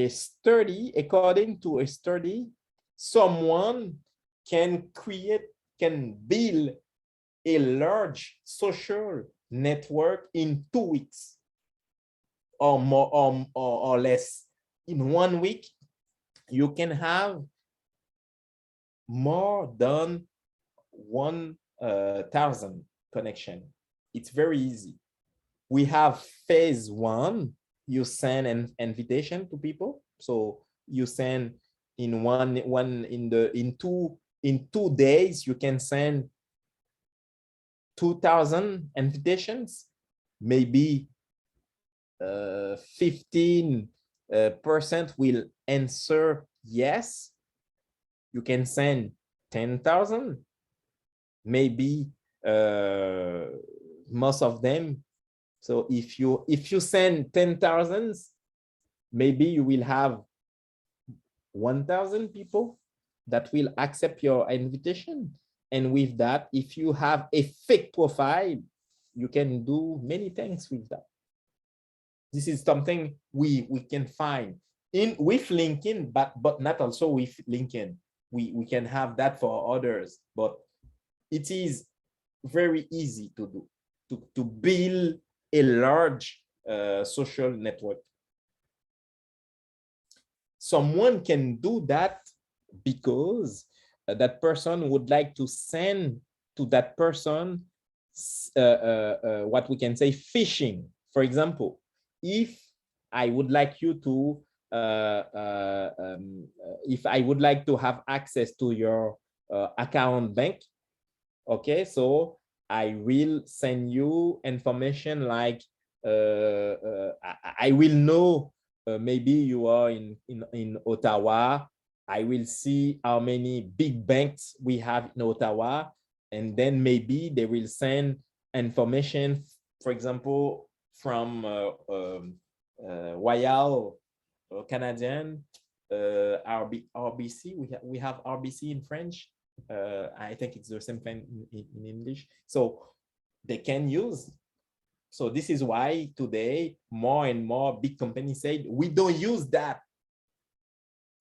study, according to a study, someone can build a large social network in 2 weeks or more or less. In 1 week, you can have more than 1,000 connection. It's very easy. We have phase 1. You send an invitation to people. So you send in 2 days, you can send 2,000 invitations. Maybe 15% will answer yes. You can send 10,000. Maybe most of them. So if you send 10,000, maybe you will have 1,000 people that will accept your invitation. And with that, if you have a fake profile, you can do many things with that. This is something we can find with LinkedIn, but not also with LinkedIn. We can have that for others, but it is very easy to do, to build a large social network. Someone can do that because that person would like to send to that person what we can say phishing. For example, if I would like you to if I would like to have access to your account bank, okay, so I will send you information like I will know maybe you are in Ottawa. I will see how many big banks we have in Ottawa, and then maybe they will send information, for example, from Royal Canadian, RBC. We have RBC in French. I think it's the same thing in English. So they can use. So this is why today more and more big companies say we don't use that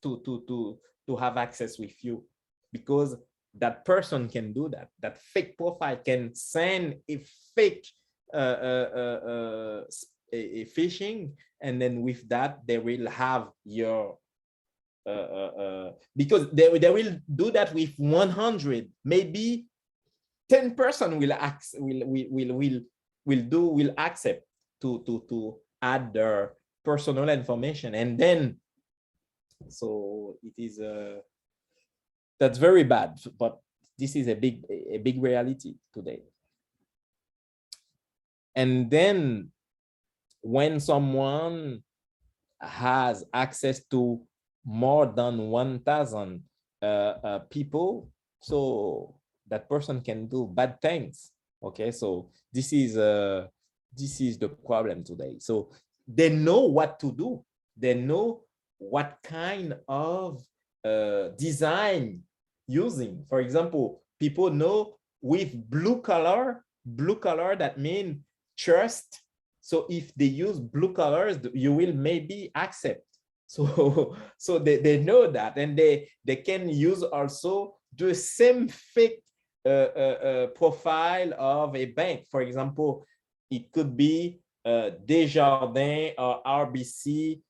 to have access with you, because that person can do that. That fake profile can send a fake a phishing, and then with that they will have your because they will do that with 100, maybe 10% will accept to add their personal information, and then so it is that's very bad, but this is a big reality today. And then when someone has access to more than 1,000 people, so that person can do bad things. Okay, so this is the problem today. So they know what to do. They know what kind of design using. For example, people know with blue color, that means trust. So if they use blue colors, you will maybe accept. So they know that, and they can use also the same fake profile of a bank. For example, it could be Desjardins or RBC.com,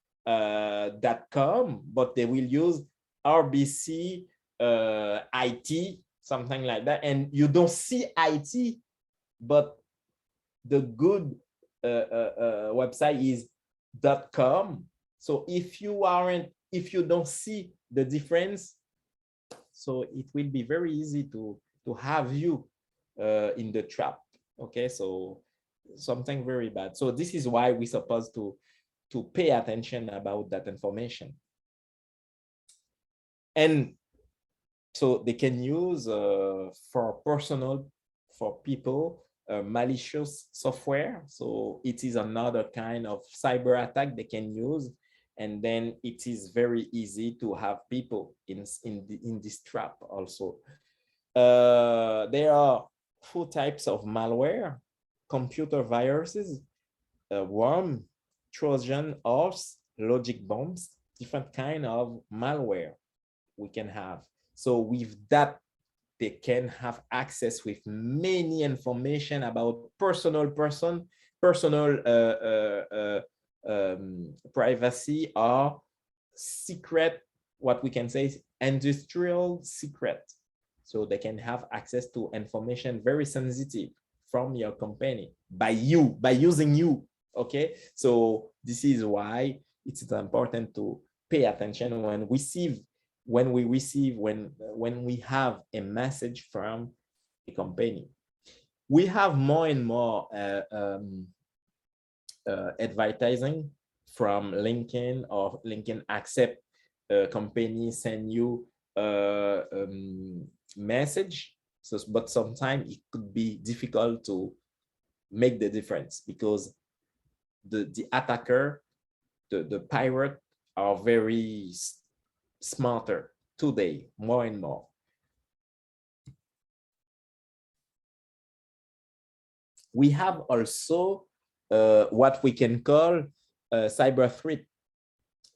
but they will use RBC IT, something like that, and you don't see IT, but the good website is .com. So if you don't see the difference, so it will be very easy to have you in the trap. Okay, so something very bad. So this is why we're supposed to pay attention about that information. And so they can use for people malicious software. So it is another kind of cyber attack they can use. And then it is very easy to have people in this trap also. There are 2 types of malware: computer viruses, worm, Trojan horse, logic bombs, different kind of malware we can have. So with that, they can have access with many information about personal privacy or secret, what we can say is industrial secret. So they can have access to information very sensitive from your company by using you. Okay, so this is why it's important to pay attention when we have a message from a company. We have more and more advertising from LinkedIn, or LinkedIn accept company send you message. So, but sometimes it could be difficult to make the difference because the attacker, the pirate are very smarter today, more and more. We have also what we can call cyber threat.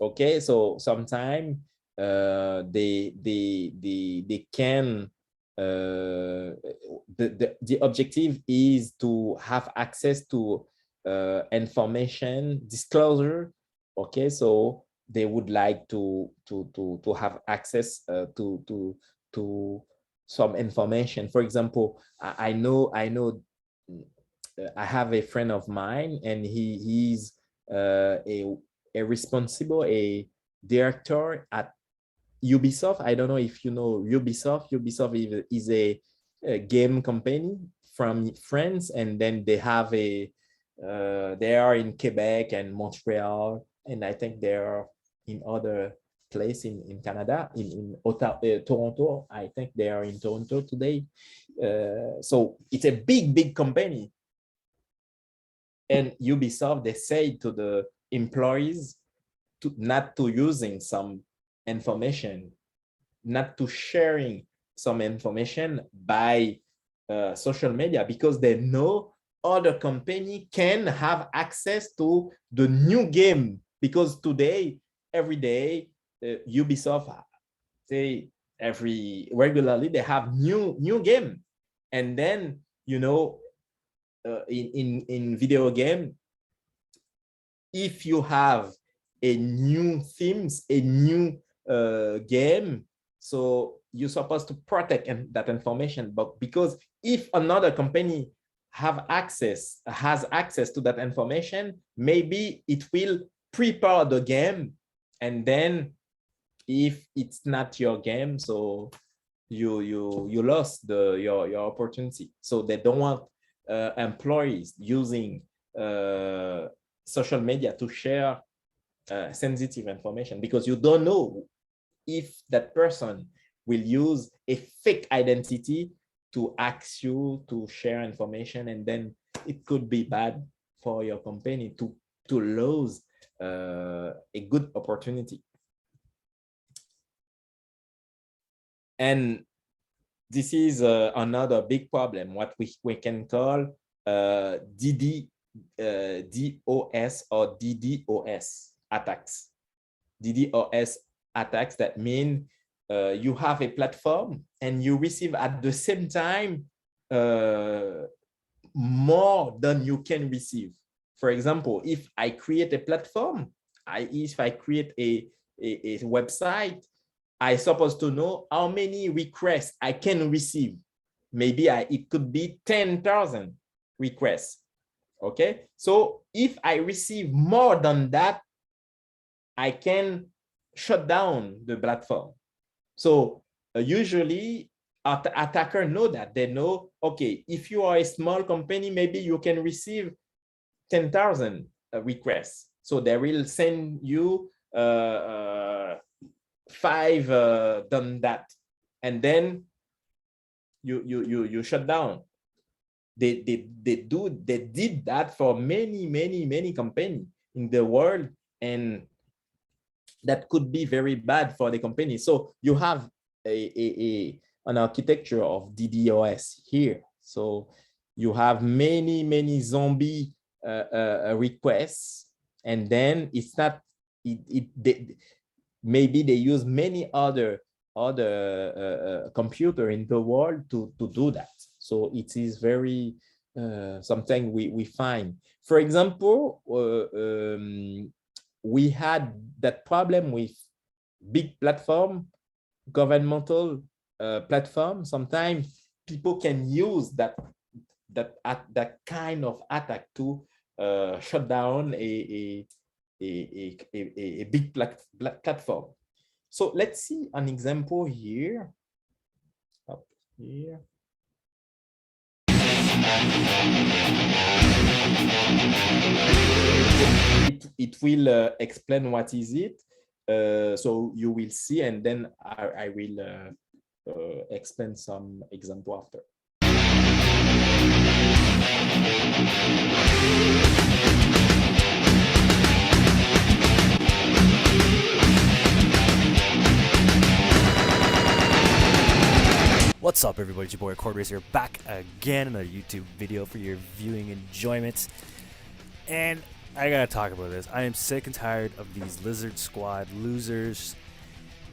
Okay, so sometimes they can the objective is to have access to information disclosure. Okay, so they would like to have access to some information. For example, I know I have a friend of mine, and he's a responsible, a director at Ubisoft. I don't know if you know Ubisoft. Ubisoft is a game company from France, and then they have they are in Quebec and Montreal, and I think they are in other place in Canada, in Ottawa, Toronto. I think they are in Toronto today. So it's a big company. And Ubisoft, they say to the employees not to using some information, not to sharing some information by social media, because they know other company can have access to the new game. Because today, every day, Ubisoft, regularly they have new game, and then in video game, if you have a new themes, a new game, so you're supposed to protect that information. But because if another company has access to that information, maybe it will prepare the game, and then if it's not your game, so you lost your opportunity. So they don't want employees using social media to share sensitive information, because you don't know if that person will use a fake identity to ask you to share information, and then it could be bad for your company to lose a good opportunity. And this is another big problem, what we can call DDoS or DDoS attacks. DDoS attacks, that mean you have a platform and you receive at the same time more than you can receive. For example, if I create a platform, if I create a website, I supposed to know how many requests I can receive. Maybe it could be 10,000 requests. Okay, so if I receive more than that, I can shut down the platform. So usually attackers know that. They know, okay, if you are a small company, maybe you can receive 10,000 requests. So they will send you 5 done that, and then you shut down They did that for many companies in the world, and that could be very bad for the company. So you have an architecture of DDoS here. So you have many zombie requests, and then it's not maybe they use many other computer in the world to do that. So it is very something we find. For example, we had that problem with big platform, governmental platform. Sometimes people can use that kind of attack to shut down a big platform. So let's see an example here. Up here. It will explain what is it. So you will see, and then I will explain some example after. What's up, everybody? It's your boy Cord Racer back again, another YouTube video for your viewing enjoyment. And I gotta talk about this. I am sick and tired of these Lizard Squad losers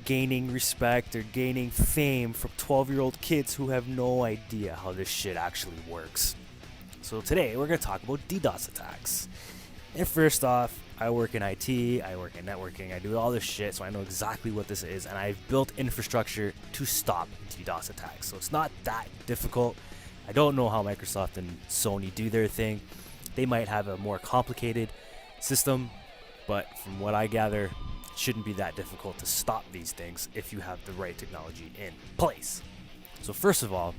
gaining respect or gaining fame from 12-year-old kids who have no idea how this shit actually works. So today we're gonna talk about DDoS attacks. And first off, I work in IT, I work in networking, I do all this shit, so I know exactly what this is, and I've built infrastructure to stop DDoS attacks. So it's not that difficult. I don't know how Microsoft and Sony do their thing. They might have a more complicated system, but from what I gather, it shouldn't be that difficult to stop these things if you have the right technology in place. So first of all,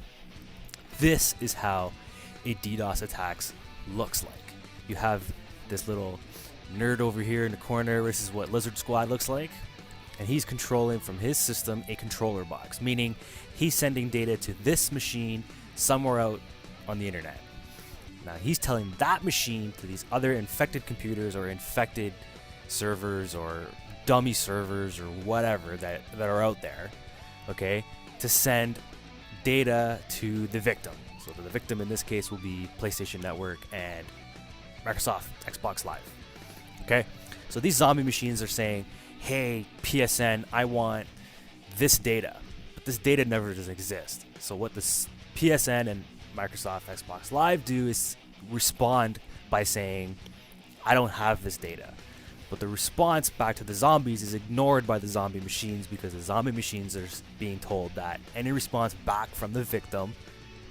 this is how a DDoS attack looks like. You have this little nerd over here in the corner. This is what Lizard Squad looks like, and he's controlling from his system a controller box, meaning he's sending data to this machine somewhere out on the internet. Now he's telling that machine to these other infected computers or infected servers or dummy servers or whatever that are out there, okay, to send data to the victim. So the victim in this case will be PlayStation Network and Microsoft Xbox Live. Okay, so these zombie machines are saying, hey, PSN, I want this data, but this data never does exist. So what this PSN and Microsoft Xbox Live do is respond by saying, I don't have this data. But the response back to the zombies is ignored by the zombie machines, because the zombie machines are being told that any response back from the victim,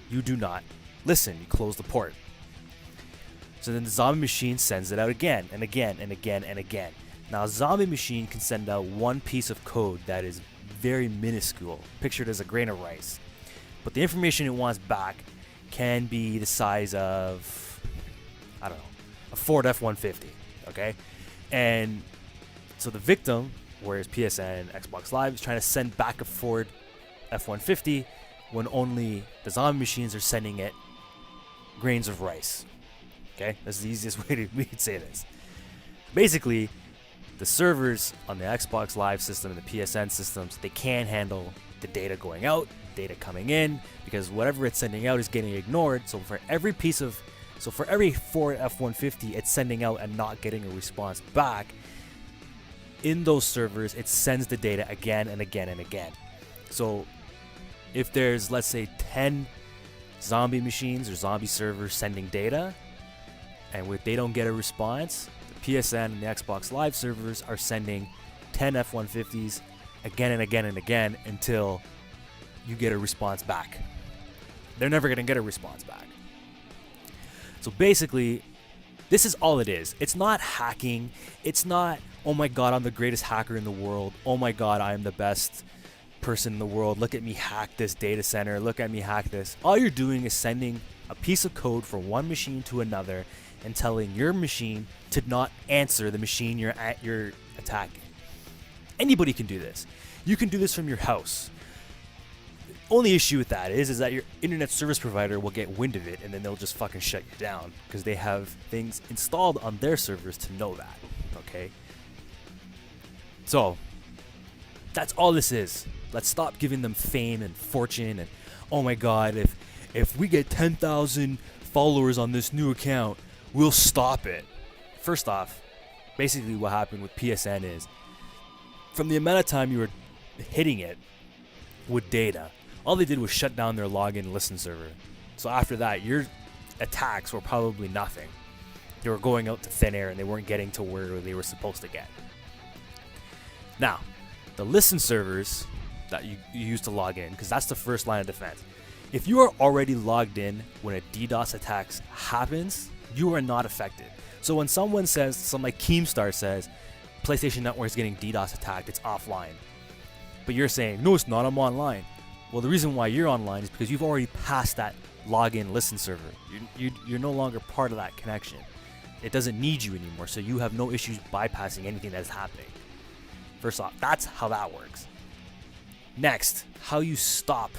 you do not listen, you close the port. So then the zombie machine sends it out again and again and again and again. Now a zombie machine can send out one piece of code that is very minuscule, pictured as a grain of rice. But the information it wants back can be the size of, I don't know, a Ford F-150, okay? And so the victim, whereas PSN and Xbox Live, is trying to send back a Ford F-150 when only the zombie machines are sending it grains of rice. Okay, that's the easiest way we could say this. Basically, the servers on the Xbox Live system and the PSN systems, they can't handle the data going out, data coming in, because whatever it's sending out is getting ignored. So for every Ford F-150 it's sending out and not getting a response back, in those servers it sends the data again and again and again. So if there's, let's say, 10 zombie machines or zombie servers sending data, and if they don't get a response, the PSN and the Xbox Live servers are sending 10 F-150s again and again and again until you get a response back. They're never going to get a response back. So basically, this is all it is. It's not hacking. It's not, oh my god, I'm the greatest hacker in the world. Oh my god, I am the best person in the world. Look at me hack this data center. Look at me hack this. All you're doing is sending a piece of code from one machine to another and telling your machine to not answer the machine you're attacking. Anybody can do this. You can do this from your house. Only issue with that is that your internet service provider will get wind of it and then they'll just fucking shut you down because they have things installed on their servers to know that. Okay? So, that's all this is. Let's stop giving them fame and fortune and, oh my god, if we get 10,000 followers on this new account, we'll stop it. First off, basically what happened with PSN is, from the amount of time you were hitting it with data, all they did was shut down their login and listen server. So after that, your attacks were probably nothing. They were going out to thin air and they weren't getting to where they were supposed to get. Now, the listen servers that you use to log in, because that's the first line of defense. If you are already logged in when a DDoS attack happens, you are not affected. So when someone says, some like Keemstar says, PlayStation Network is getting DDoS attacked, it's offline. But you're saying, no, it's not, I'm online. Well, the reason why you're online is because you've already passed that login listen server. You're no longer part of that connection. It doesn't need you anymore, so you have no issues bypassing anything that is happening. First off, that's how that works. Next, how you stop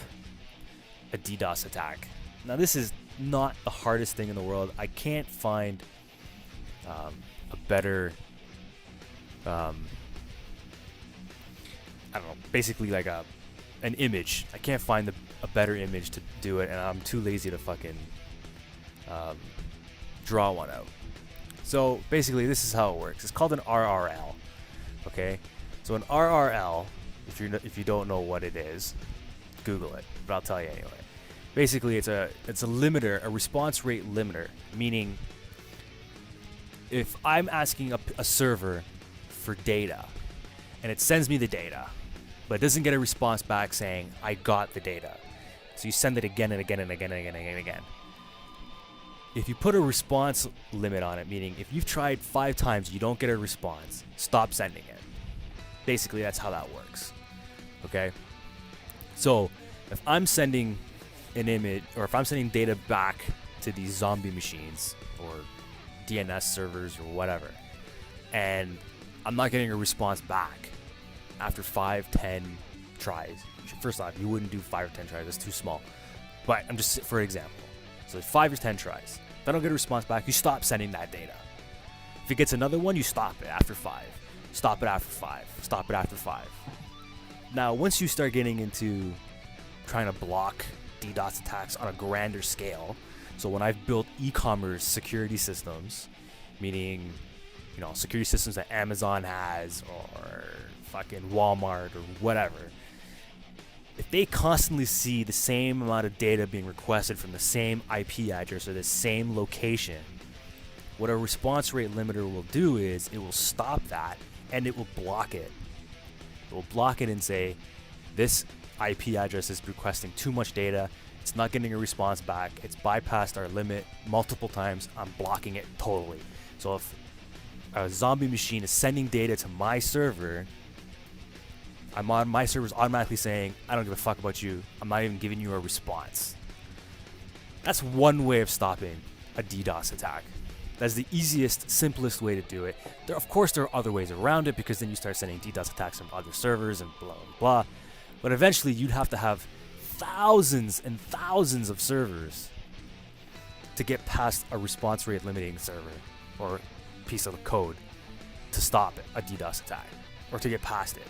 a DDoS attack. Now, this is not the hardest thing in the world. I can't find a better, I don't know, basically like an image. I can't find a better image to do it, and I'm too lazy to fucking draw one out. So basically, this is how it works. It's called an RRL. Okay, so an RRL, if you don't know what it is, Google it. But I'll tell you anyway. Basically, it's a limiter, a response rate limiter, meaning if I'm asking a server for data, and it sends me the data, but it doesn't get a response back saying I got the data, so you send it again and again and again and again and again. If you put a response limit on it, meaning if you've tried 5 times, you don't get a response, stop sending it. Basically, that's how that works. Okay? So, if I'm sending an image, or if I'm sending data back to these zombie machines, or DNS servers, or whatever, and I'm not getting a response back after 5, 10 tries. First off, you wouldn't do 5 or 10 tries, that's too small. But I'm just, for example, so 5 or 10 tries. If I don't get a response back, you stop sending that data. If it gets another one, you stop it after 5. Stop it after 5. Stop it after 5. Now, once you start getting into trying to block DDoS attacks on a grander scale, so when I've built e-commerce security systems, meaning, you know, security systems that Amazon has, or fucking Walmart, or whatever, if they constantly see the same amount of data being requested from the same IP address or the same location, what a response rate limiter will do is it will stop that and it will block it. It will block it and say, this IP address is requesting too much data, it's not getting a response back, it's bypassed our limit multiple times, I'm blocking it totally. So if a zombie machine is sending data to my server, my server's automatically saying, I don't give a fuck about you, I'm not even giving you a response. That's one way of stopping a DDoS attack. That's the easiest, simplest way to do it. Of course, there are other ways around it, because then you start sending DDoS attacks from other servers and blah, blah, blah. But eventually, you'd have to have thousands and thousands of servers to get past a response rate limiting server or piece of code to stop a DDoS attack, or to get past it.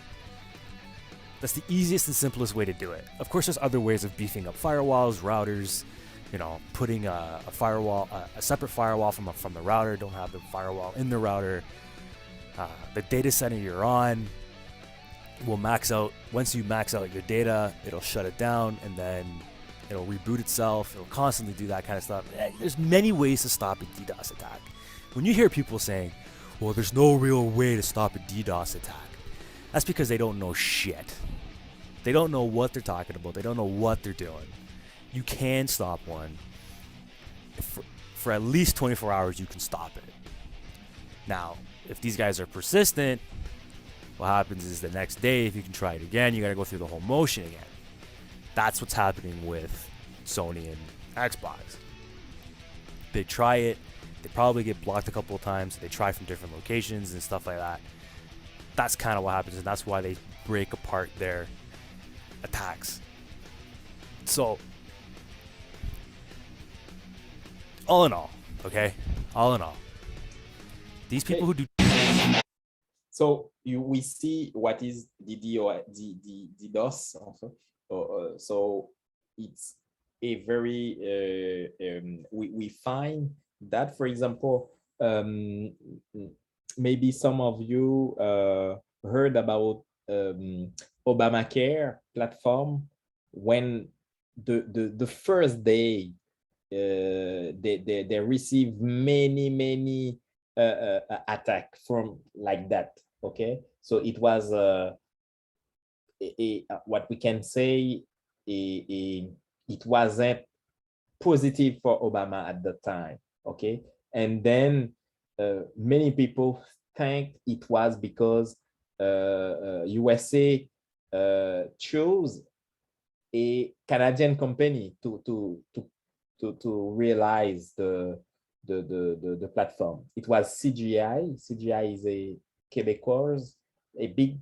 That's the easiest and simplest way to do it. Of course, there's other ways of beefing up firewalls, routers, you know, putting a firewall, a separate firewall from the router, don't have the firewall in the router. The data center you're on will max out. Once you max out your data, it'll shut it down, and then it'll reboot itself. It'll constantly do that kind of stuff. There's many ways to stop a DDoS attack. When you hear people saying, well, there's no real way to stop a DDoS attack, that's because they don't know shit. They don't know what they're talking about. They don't know what they're doing. You can stop one. For at least 24 hours, you can stop it. Now, if these guys are persistent, what happens is the next day, if you can try it again, you got to go through the whole motion again. That's what's happening with Sony and Xbox. They try it. They probably get blocked a couple of times. They try from different locations and stuff like that. That's kind of what happens, and that's why they break apart their attacks. So, all in all, okay, all in all, these people who do. So we see what is the DDoS also. So it's a very we find that, for example, maybe some of you heard about Obamacare platform. When the first day they receive many attack from like that. Okay, so it was what we can say it wasn't positive for Obama at the time. Okay, and then many people think it was because USA chose a Canadian company to realize the platform. It was CGI. CGI is a Québécois, a big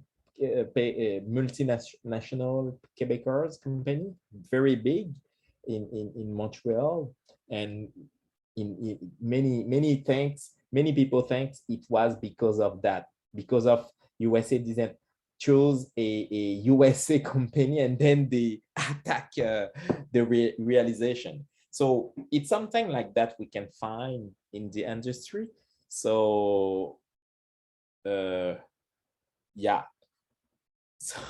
multinational Québécois company, very big in Montreal, and in many people think it was because of that, because of USA didn't choose a USA company and then they attack the realization. So it's something like that we can find in the industry. So yeah. So,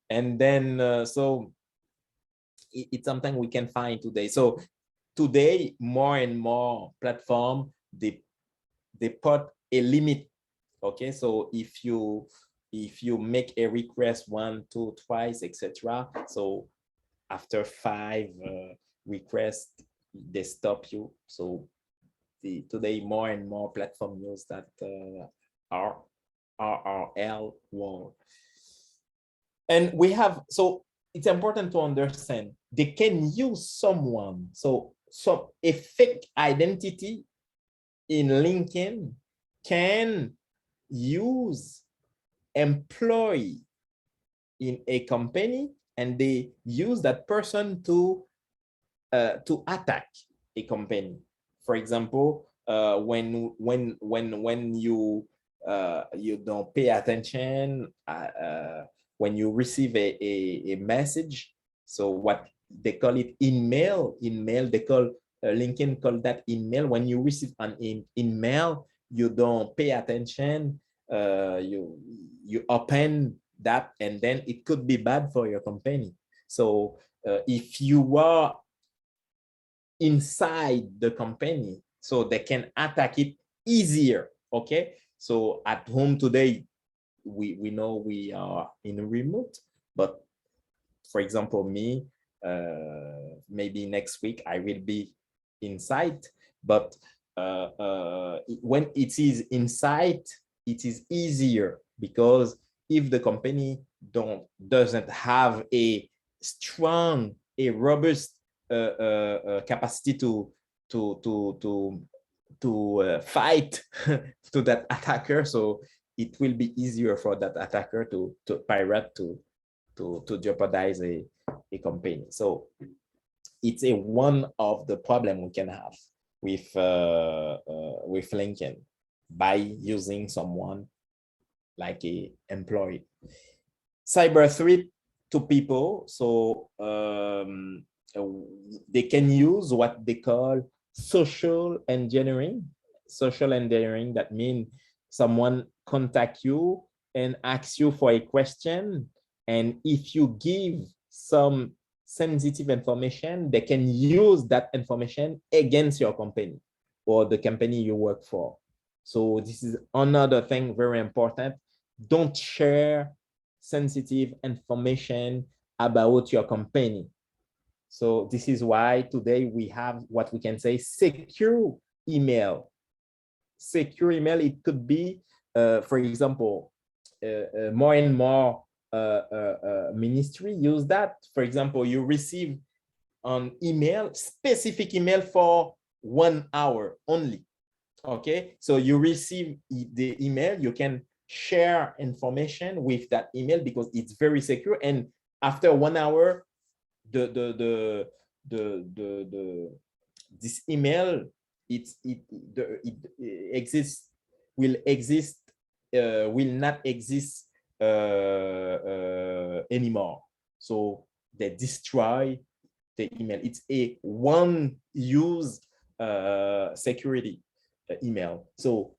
and then so it's something we can find today. So today, more and more platform they put a limit. Okay, so if you make a request 1, 2, twice, etc. So after 5 requests, they stop you. So today more and more platform use that RRL wall. And we have, so it's important to understand they can use someone. So a fake identity in LinkedIn can use employee in a company, and they use that person to attack a company. For example, when you don't pay attention, when you receive a message, so what they call it email, they call LinkedIn call that email. When you receive an email, you don't pay attention, you open that, and then it could be bad for your company. So if you are inside the company, so they can attack it easier. Okay, so at home today, we know we are in a remote, but for example, me, maybe next week I will be inside, but when it is inside, it is easier, because if the company doesn't have a strong, a robust capacity to fight to that attacker, so it will be easier for that attacker to pirate to jeopardize a company. So it's one of the problem we can have with LinkedIn by using someone like a employee. Cyber threat to people. So they can use what they call social engineering. Social engineering, that means someone contact you and asks you for a question, and if you give some sensitive information, they can use that information against your company or the company you work for. So this is another thing very important. Don't share sensitive information about your company. So this is why today we have what we can say secure email. Secure email, it could be, for example, more and more ministry use that. For example, you receive an email, specific email for 1 hour only. Okay, so you receive the email, you can share information with that email because it's very secure, and after 1 hour, this email it exists will not exist anymore. So they destroy the email. It's a one-use security email. So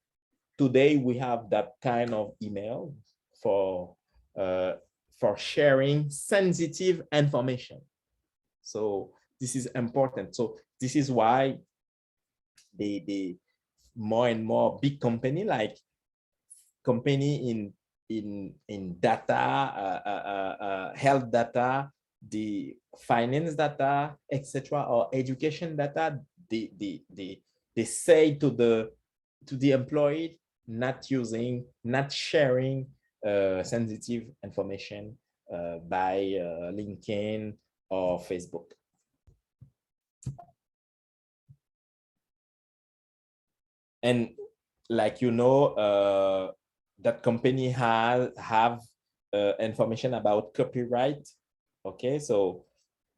today we have that kind of email for sharing sensitive information. So this is important. So this is why the more and more big company like company in data, health data, the finance data, etc., or education data, they say to the employee not sharing sensitive information by LinkedIn or Facebook. And like that company have information about copyright. Okay, so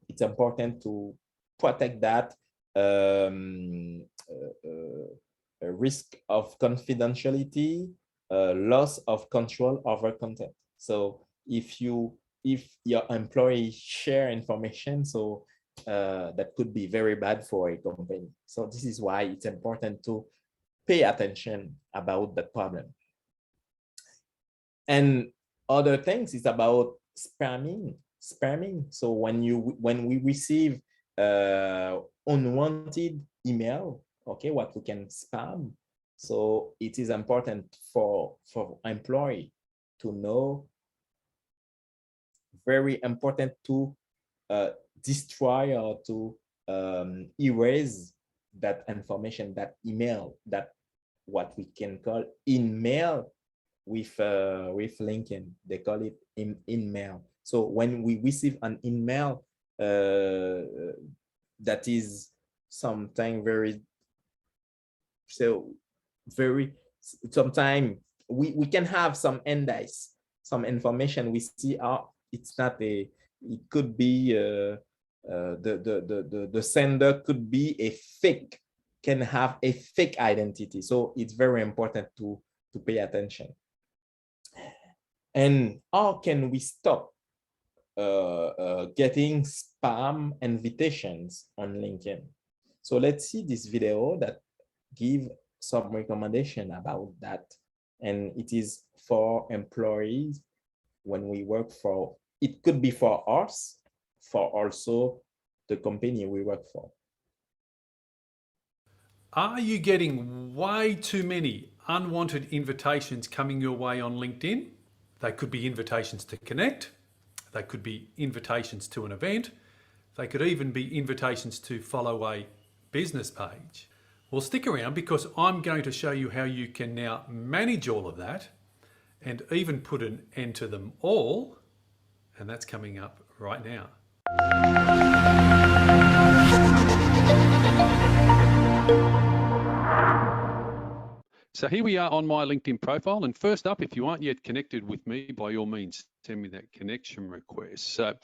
it's important to protect that risk of confidentiality, loss of control over content. So if your employee share information, so that could be very bad for a company. So this is why it's important to pay attention about that problem. And other things is about spamming. So when we receive unwanted email, okay, what we can spam. So it is important for employee to know, very important to destroy or to erase that information, that email, that what we can call in-mail with LinkedIn. They call it in-mail. So when we receive an in-mail that is something sometimes we can have some indice, some information we see it's not it could be the sender could be can have a fake identity. So it's very important to pay attention. And how can we stop getting spam invitations on LinkedIn? So let's see this video that give some recommendation about that. And it is for employees when we work for, it could be for us, for also the company we work for. Are you getting way too many unwanted invitations coming your way on LinkedIn? They could be invitations to connect. They could be invitations to an event. They could even be invitations to follow a business page. Well, stick around because I'm going to show you how you can now manage all of that and even put an end to them all. And that's coming up right now. So here we are on my LinkedIn profile. And first up, if you aren't yet connected with me, by all means, send me that connection request. So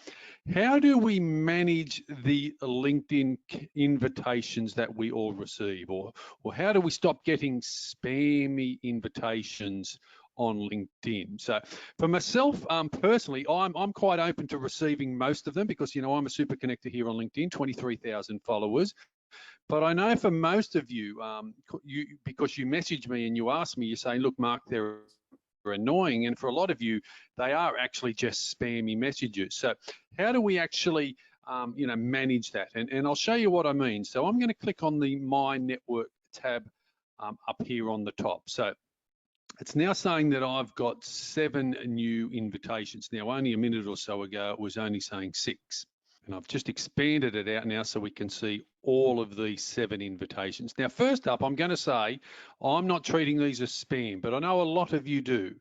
how do we manage the LinkedIn invitations that we all receive? Or how do we stop getting spammy invitations on LinkedIn? So for myself, personally, I'm quite open to receiving most of them because, you know, I'm a super connector here on LinkedIn, 23,000 followers. But I know for most of you, because you message me and you ask me, you say, look, Mark, they're annoying. And for a lot of you, they are actually just spammy messages. So how do we actually, manage that? And I'll show you what I mean. So I'm going to click on the My Network tab up here on the top. So it's now saying that I've got 7 new invitations. Now, only a minute or so ago, it was only saying 6. And I've just expanded it out now so we can see all of these 7 invitations. Now, first up, I'm going to say I'm not treating these as spam, but I know a lot of you do.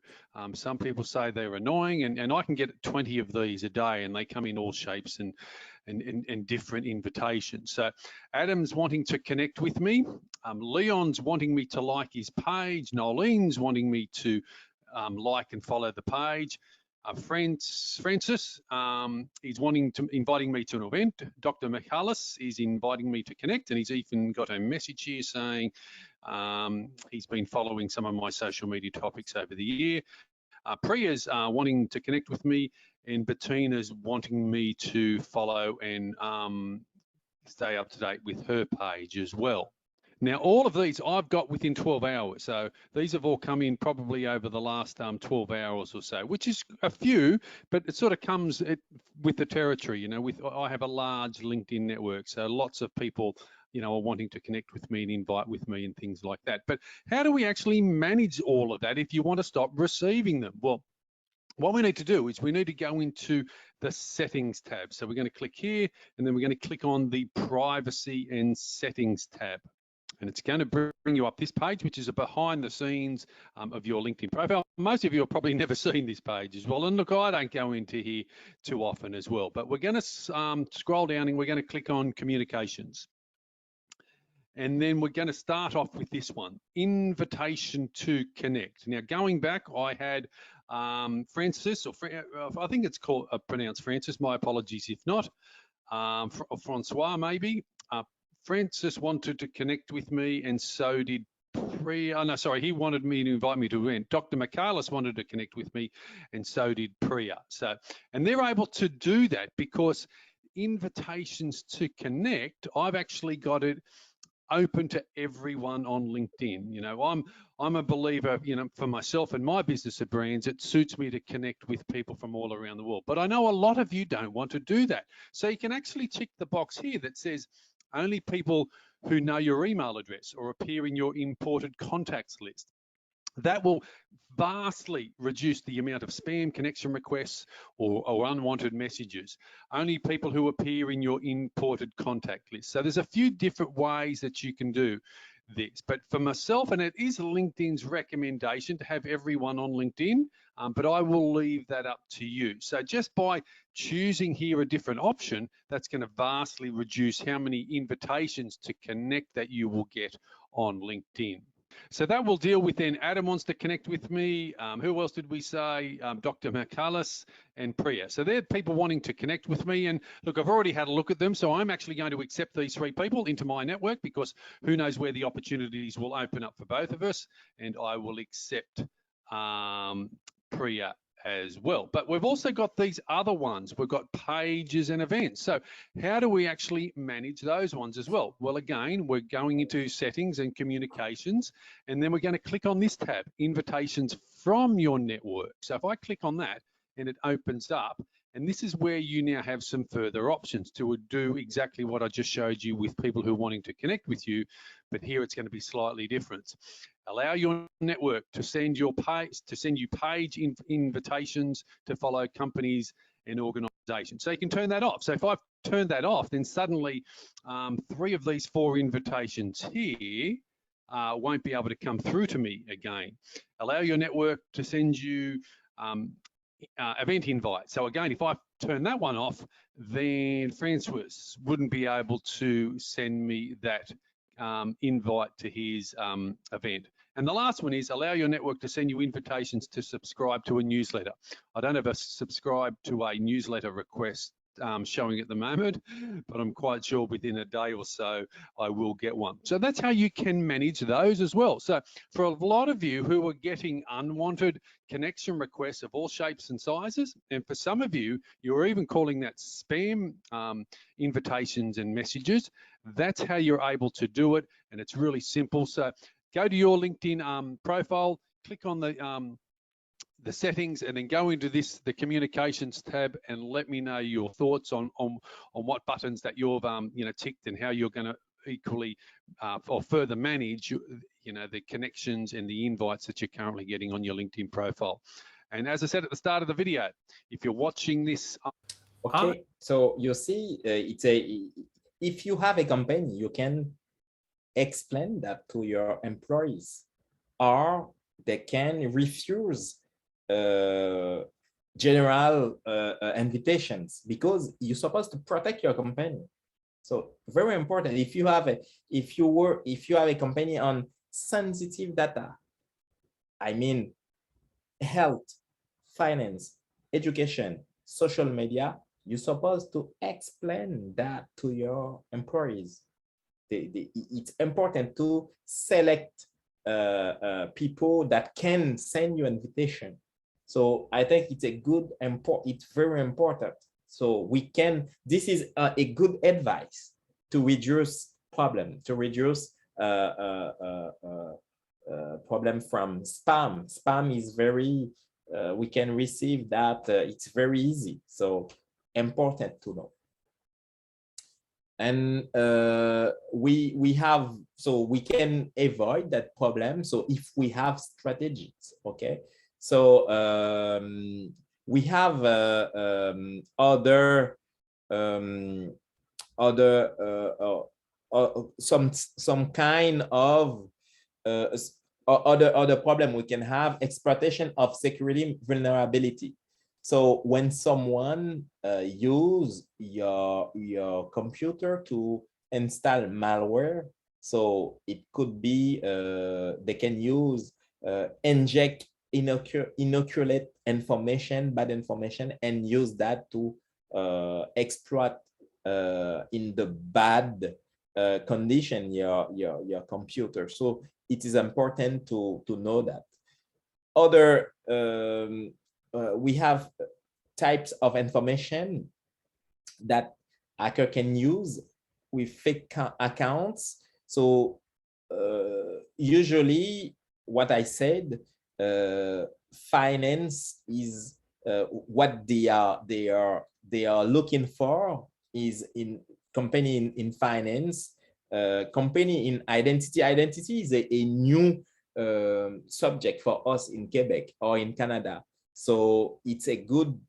Some people say they're annoying, and I can get 20 of these a day, and they come in all shapes and different invitations. So Adam's wanting to connect with me. Leon's wanting me to like his page. Nolene's wanting me to like and follow the page. Francis is inviting me to an event. Dr. Michalis is inviting me to connect, and he's even got a message here saying he's been following some of my social media topics over the year. Priya's wanting to connect with me, and Bettina's wanting me to follow and stay up to date with her page as well. Now, all of these I've got within 12 hours. So these have all come in probably over the last 12 hours or so, which is a few, but it sort of comes with the territory. You know, I have a large LinkedIn network, so lots of people, you know, are wanting to connect with me and invite with me and things like that. But how do we actually manage all of that if you want to stop receiving them? Well, what we need to do is we need to go into the settings tab. So we're going to click here, and then we're going to click on the privacy and settings tab. And it's going to bring you up this page, which is a behind the scenes of your LinkedIn profile. Most of you have probably never seen this page as well. And look, I don't go into here too often as well, but we're going to scroll down and we're going to click on communications. And then we're going to start off with this one, invitation to connect. Now, going back, I had Francis, or I think it's called pronounced Francis. My apologies if not. Francois, maybe. Francis wanted to connect with me, and so did Priya. Oh, no, sorry, he wanted me to invite me to an event. Dr. Michalis wanted to connect with me, and so did Priya. So, and they're able to do that because invitations to connect, I've actually got it open to everyone on LinkedIn. You know, I'm a believer, you know, for myself and my business of brands, it suits me to connect with people from all around the world. But I know a lot of you don't want to do that. So you can actually tick the box here that says only people who know your email address or appear in your imported contacts list. That will vastly reduce the amount of spam connection requests or unwanted messages. Only people who appear in your imported contact list. So there's a few different ways that you can do this. But for myself, and it is LinkedIn's recommendation to have everyone on LinkedIn, but I will leave that up to you. So just by choosing here a different option, that's going to vastly reduce how many invitations to connect that you will get on LinkedIn. So that will deal with then Adam wants to connect with me. Who else did we say? Dr. Michalis and Priya. So they're people wanting to connect with me. And look, I've already had a look at them. So I'm actually going to accept these 3 people into my network because who knows where the opportunities will open up for both of us. And I will accept Priya as well. But we've also got these other ones. We've got pages and events. So how do we actually manage those ones as well? Well, again, we're going into settings and communications, and then we're going to click on this tab, invitations from your network. So if I click on that and it opens up, and this is where you now have some further options to do exactly what I just showed you with people who are wanting to connect with you, but here it's going to be slightly different. Allow your network to send you page invitations to follow companies and organizations. So you can turn that off. So if I've turned that off, then suddenly 3 of these 4 invitations here won't be able to come through to me again. Allow your network to send you event invite. So again, if I turn that one off, then Francis wouldn't be able to send me that invite to his event. And the last one is allow your network to send you invitations to subscribe to a newsletter. I don't have a subscribe to a newsletter request showing at the moment, but I'm quite sure within a day or so I will get one. So that's how you can manage those as well. So for a lot of you who are getting unwanted connection requests of all shapes and sizes, and for some of you, you're even calling that spam invitations and messages, that's how you're able to do it, and it's really simple. So go to your LinkedIn profile, click on the settings, and then go into the communications tab and let me know your thoughts on what buttons that you've ticked and how you're going to equally or further manage the connections and the invites that you're currently getting on your LinkedIn profile. And as I said at the start of the video, if you're watching this, okay, so you see, if you have a company, you can explain that to your employees, or they can refuse general invitations because you're supposed to protect your company. So very important. If you have a company on sensitive data, I mean health, finance, education, social media, you're supposed to explain that to your employees. It's important to select people that can send you invitation. So I think it's a good it's very important. So we can, this is a good advice to reduce problem, to reduce problem from spam. Spam is very, we can receive that, it's very easy. So important to know. And we have, so we can avoid that problem. So if we have strategies, okay. So we have other some kind of other problem we can have, exploitation of security vulnerability. So when someone use your computer to install malware, so it could be they can use inject inoculate information, bad information, and use that to exploit in the bad condition your computer. So it is important to know that. Other we have types of information that hacker can use with fake accounts. So usually what I said, finance is what they are looking for is in company in finance, company in identity. Identity is a new subject for us in Quebec or in Canada. So it's a good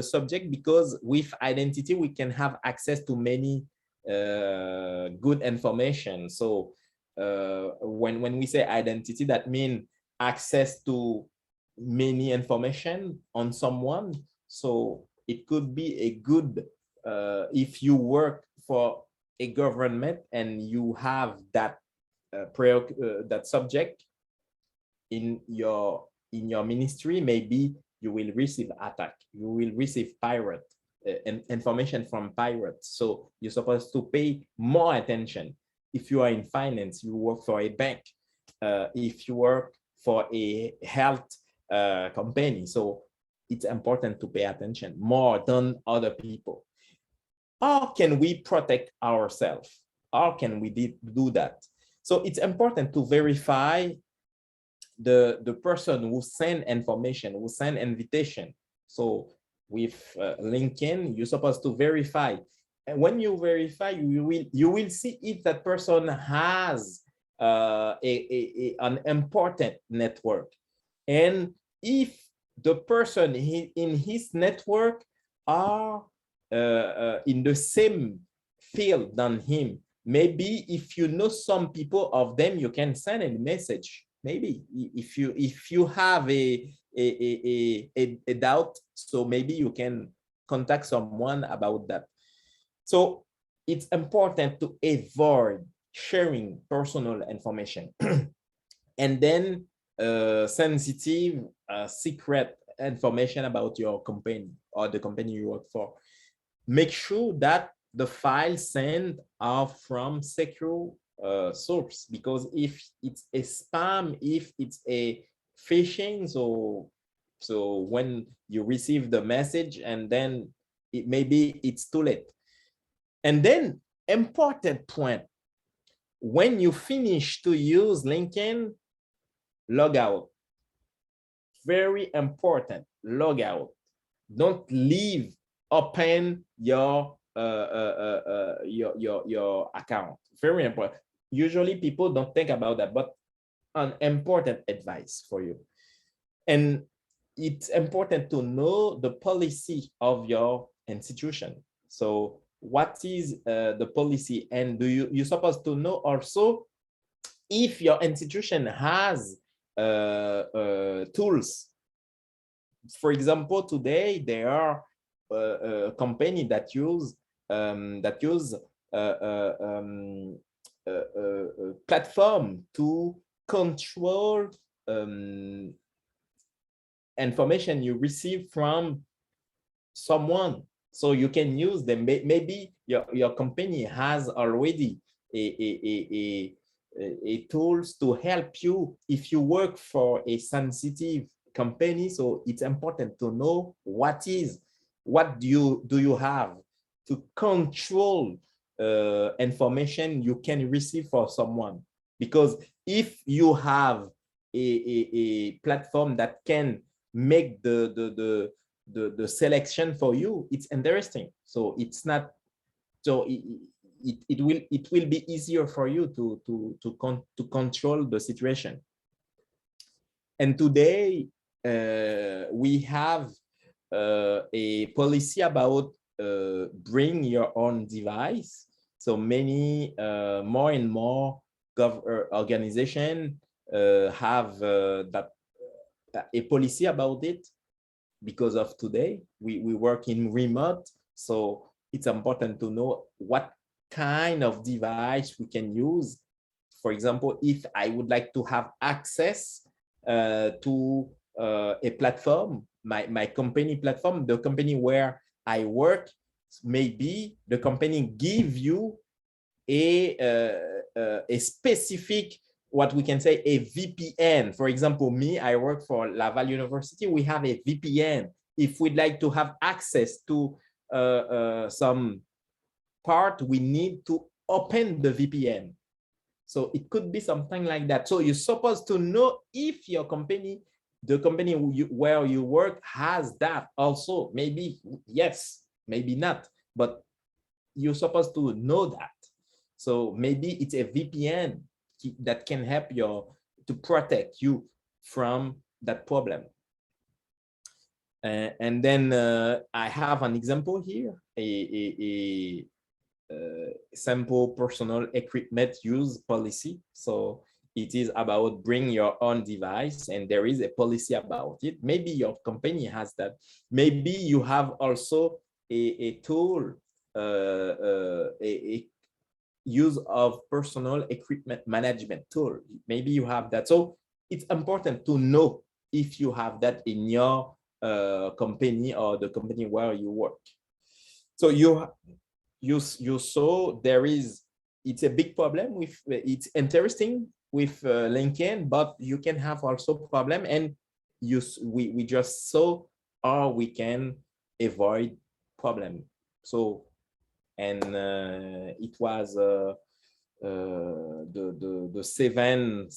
subject, because with identity we can have access to many good information. So when we say identity, that means access to many information on someone. So it could be a good if you work for a government and you have that that subject in your ministry, maybe you will receive attack, you will receive pirate information from pirates. So you're supposed to pay more attention. If you are in finance, you work for a bank, if you work for a health company, so it's important to pay attention more than other people. How can we protect ourselves? How can we do that? So it's important to verify the person who send information, who send invitation. So with LinkedIn, you're supposed to verify. And when you verify, you will see if that person has an important network. And if the person in his network are in the same field than him, maybe if you know some people of them, you can send a message. Maybe if you have a doubt, so maybe you can contact someone about that. So it's important to avoid sharing personal information and then sensitive secret information about your company or the company you work for. Make sure that the files sent are from secure source, because if it's a spam, if it's a phishing, so when you receive the message and then maybe it's too late. And then important point, when you finish to use LinkedIn, log out. Very important, log out. Don't leave open your account. Very important. Usually people don't think about that, but an important advice for you. And it's important to know the policy of your institution. So what is the policy, and you're supposed to know also if your institution has tools. For example, today there are a company that use platform to control information you receive from someone. So you can use them. Maybe your company has already a tools to help you if you work for a sensitive company. So it's important to know what do you have to control information you can receive for someone. Because if you have a platform that can make the selection for you, it's interesting. So it's not, so it will be easier for you to control the situation. And today we have a policy about bring your own device. So many more and more organizations have a policy about it. Because of today, we work in remote, so it's important to know what kind of device we can use. For example, if I would like to have access to a platform, my company platform, the company where I work, maybe the company give you a specific, what we can say, a VPN. For example, me, I work for Laval University. We have a VPN. If we'd like to have access to some part, we need to open the VPN. So it could be something like that. So you're supposed to know if your company, the company where you work has that also. Maybe yes, maybe not, but you're supposed to know that. So maybe it's a VPN that can help to protect you from that problem. And then I have an example here, a sample personal equipment use policy. So it is about bring your own device, and there is a policy about it. Maybe your company has that. Maybe you have also a tool, a use of personal equipment management tool. Maybe you have that. So it's important to know if you have that in your company or the company where you work. So you saw it's a big problem with, it's interesting with LinkedIn, but you can have also problem, and we just saw how we can avoid problem. So, and it was the seventh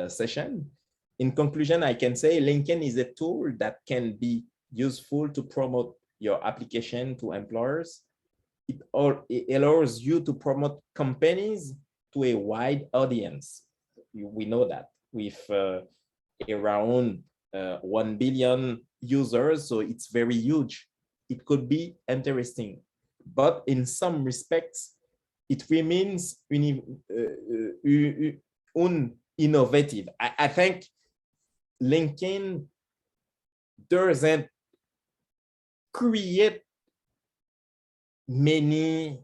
session. In conclusion, I can say LinkedIn is a tool that can be useful to promote your application to employers. It allows you to promote companies to a wide audience. We know that with around 1 billion users, so it's very huge. It could be interesting, but in some respects, it remains innovative. I think LinkedIn doesn't create many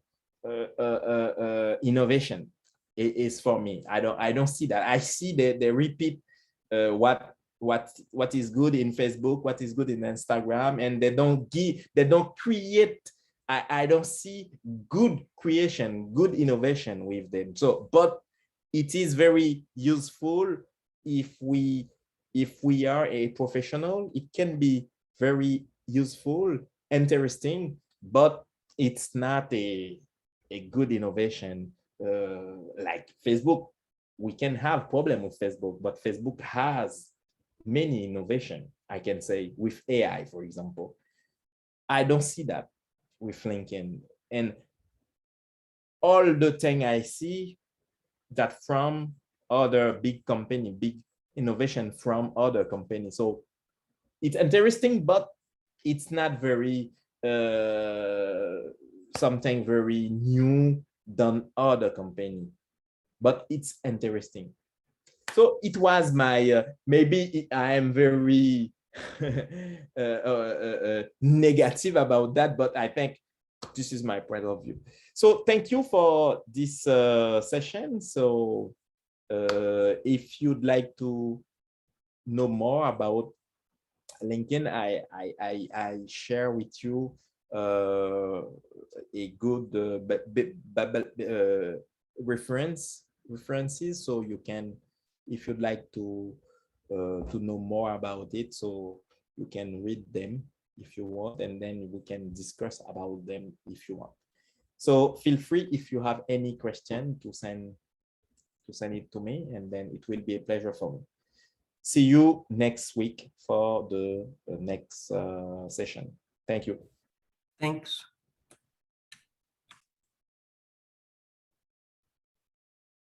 innovation. It is for me. I don't see that. I see that they repeat what is good in Facebook, what is good in Instagram, and they don't create. I don't see good creation, good innovation with them. So, but it is very useful if we are a professional. It can be very useful, interesting, but it's not a good innovation like Facebook. We can have problem with Facebook, but Facebook has many innovation, I can say, with AI, for example. I don't see that with LinkedIn. And all the thing I see that from other big company, big innovation from other companies. So it's interesting, but it's not very something very new than other company, but it's interesting. So it was my maybe I am very negative about that, but I think this is my point of view. So thank you for this session. So if you'd like to know more about LinkedIn, I share with you a good references, so you can, if you'd like to know more about it, so you can read them if you want, and then we can discuss about them if you want. So feel free, if you have any question, to send it to me, and then it will be a pleasure for me. See you next week for the next session. Thank you. Thanks.